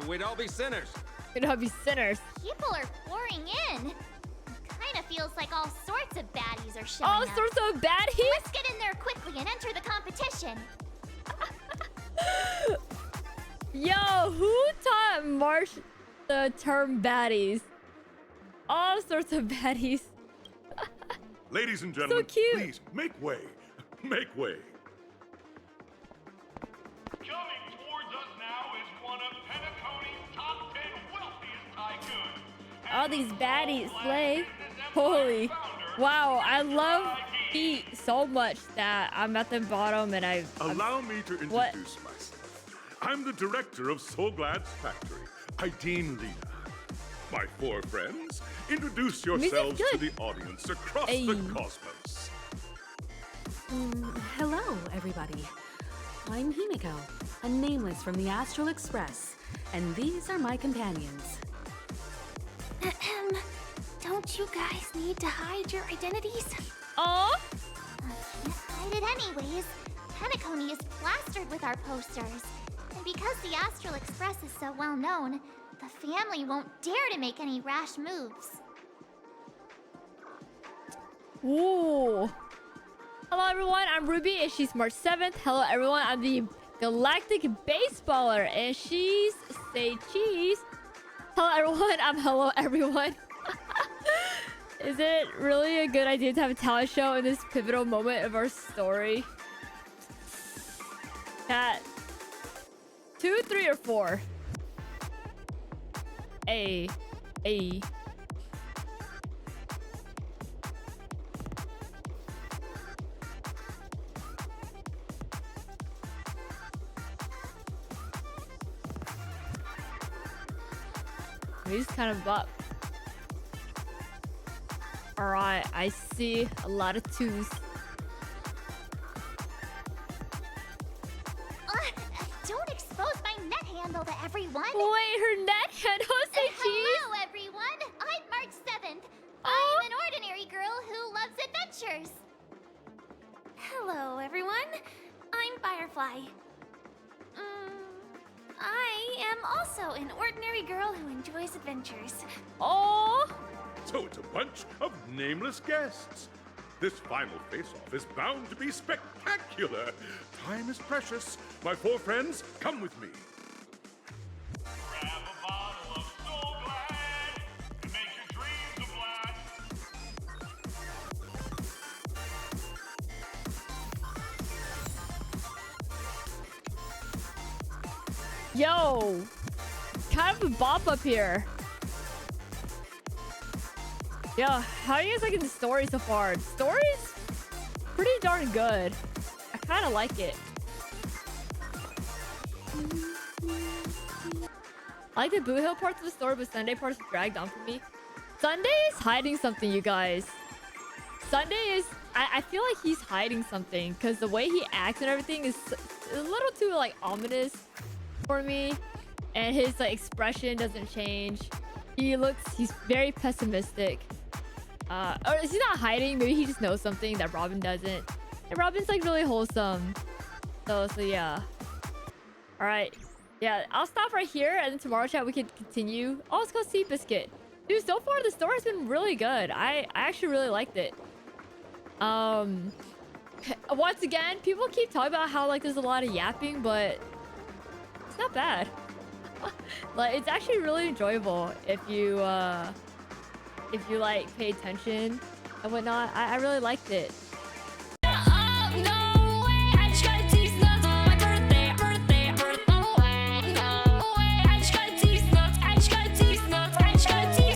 we'd all be sinners. We'd all be sinners. People are pouring in. Kind of feels like all sorts of baddies are showing All up. sorts of baddies? Let's get in there quickly and enter the competition. Yo, who taught Marsh the term baddies? All sorts of baddies. Ladies and gentlemen, cute. please make way. Make way. Coming towards us now is one of Penacony's top 10 wealthiest tycoons. All these baddies slay. Holy. Wow, I love feet so much that I'm at the bottom and I'm Allow me to introduce What? myself. I'm the director of Soul Glad's factory, Ideen Lena. My four friends, introduce yourselves to the audience across the cosmos. Hello, everybody. I'm Mikhail, a nameless from the Astral Express, and these are my companions. Don't you guys need to hide your identities? Oh? Can't hide it anyways. Penacony is plastered with our posters. And because the Astral Express is so well known, the family won't dare to make any rash moves. Ooh. Hello everyone, I'm Rubee and she's March 7th. Hello everyone, I'm the Galactic Baseballer and she's Say Cheese. Hello everyone. Is it really a good idea to have a talent show in this pivotal moment of our story? Cat 2, 3, or 4? A. He's kind of up. Alright, I see a lot of 2s. Don't expose my net handle to everyone. Wait, her net handle? Say cheese? Hello, everyone. I'm March 7th. I'm an ordinary girl who loves adventures. Hello, everyone. I'm Firefly. I am also an ordinary girl who enjoys adventures. Oh! So it's a bunch of nameless guests. This final face-off is bound to be spectacular. Time is precious. My four friends, come with me. Grab a bottle of Soul Glad and make your dreams a blast. Yo! Kind of a bop up here. Yo, how are you guys liking the story so far? The story's pretty darn good. I kind of like it. I like the Boothill parts of the story, but Sunday parts dragged on for me. Sunday is hiding something, you guys. Sunday is... I feel like he's hiding something, because the way he acts and everything is a little too, like, ominous for me. And his, like, expression doesn't change. He's very pessimistic. Or is he not hiding? Maybe he just knows something that Robin doesn't. And Robin's like really wholesome. So yeah. Alright. Yeah, I'll stop right here and then tomorrow chat we can continue. Oh, let's go see Biscuit. Dude, so far the story's been really good. I actually really liked it. Once again, people keep talking about how like there's a lot of yapping, but it's not bad. Like it's actually really enjoyable if you like pay attention and whatnot. I really liked it.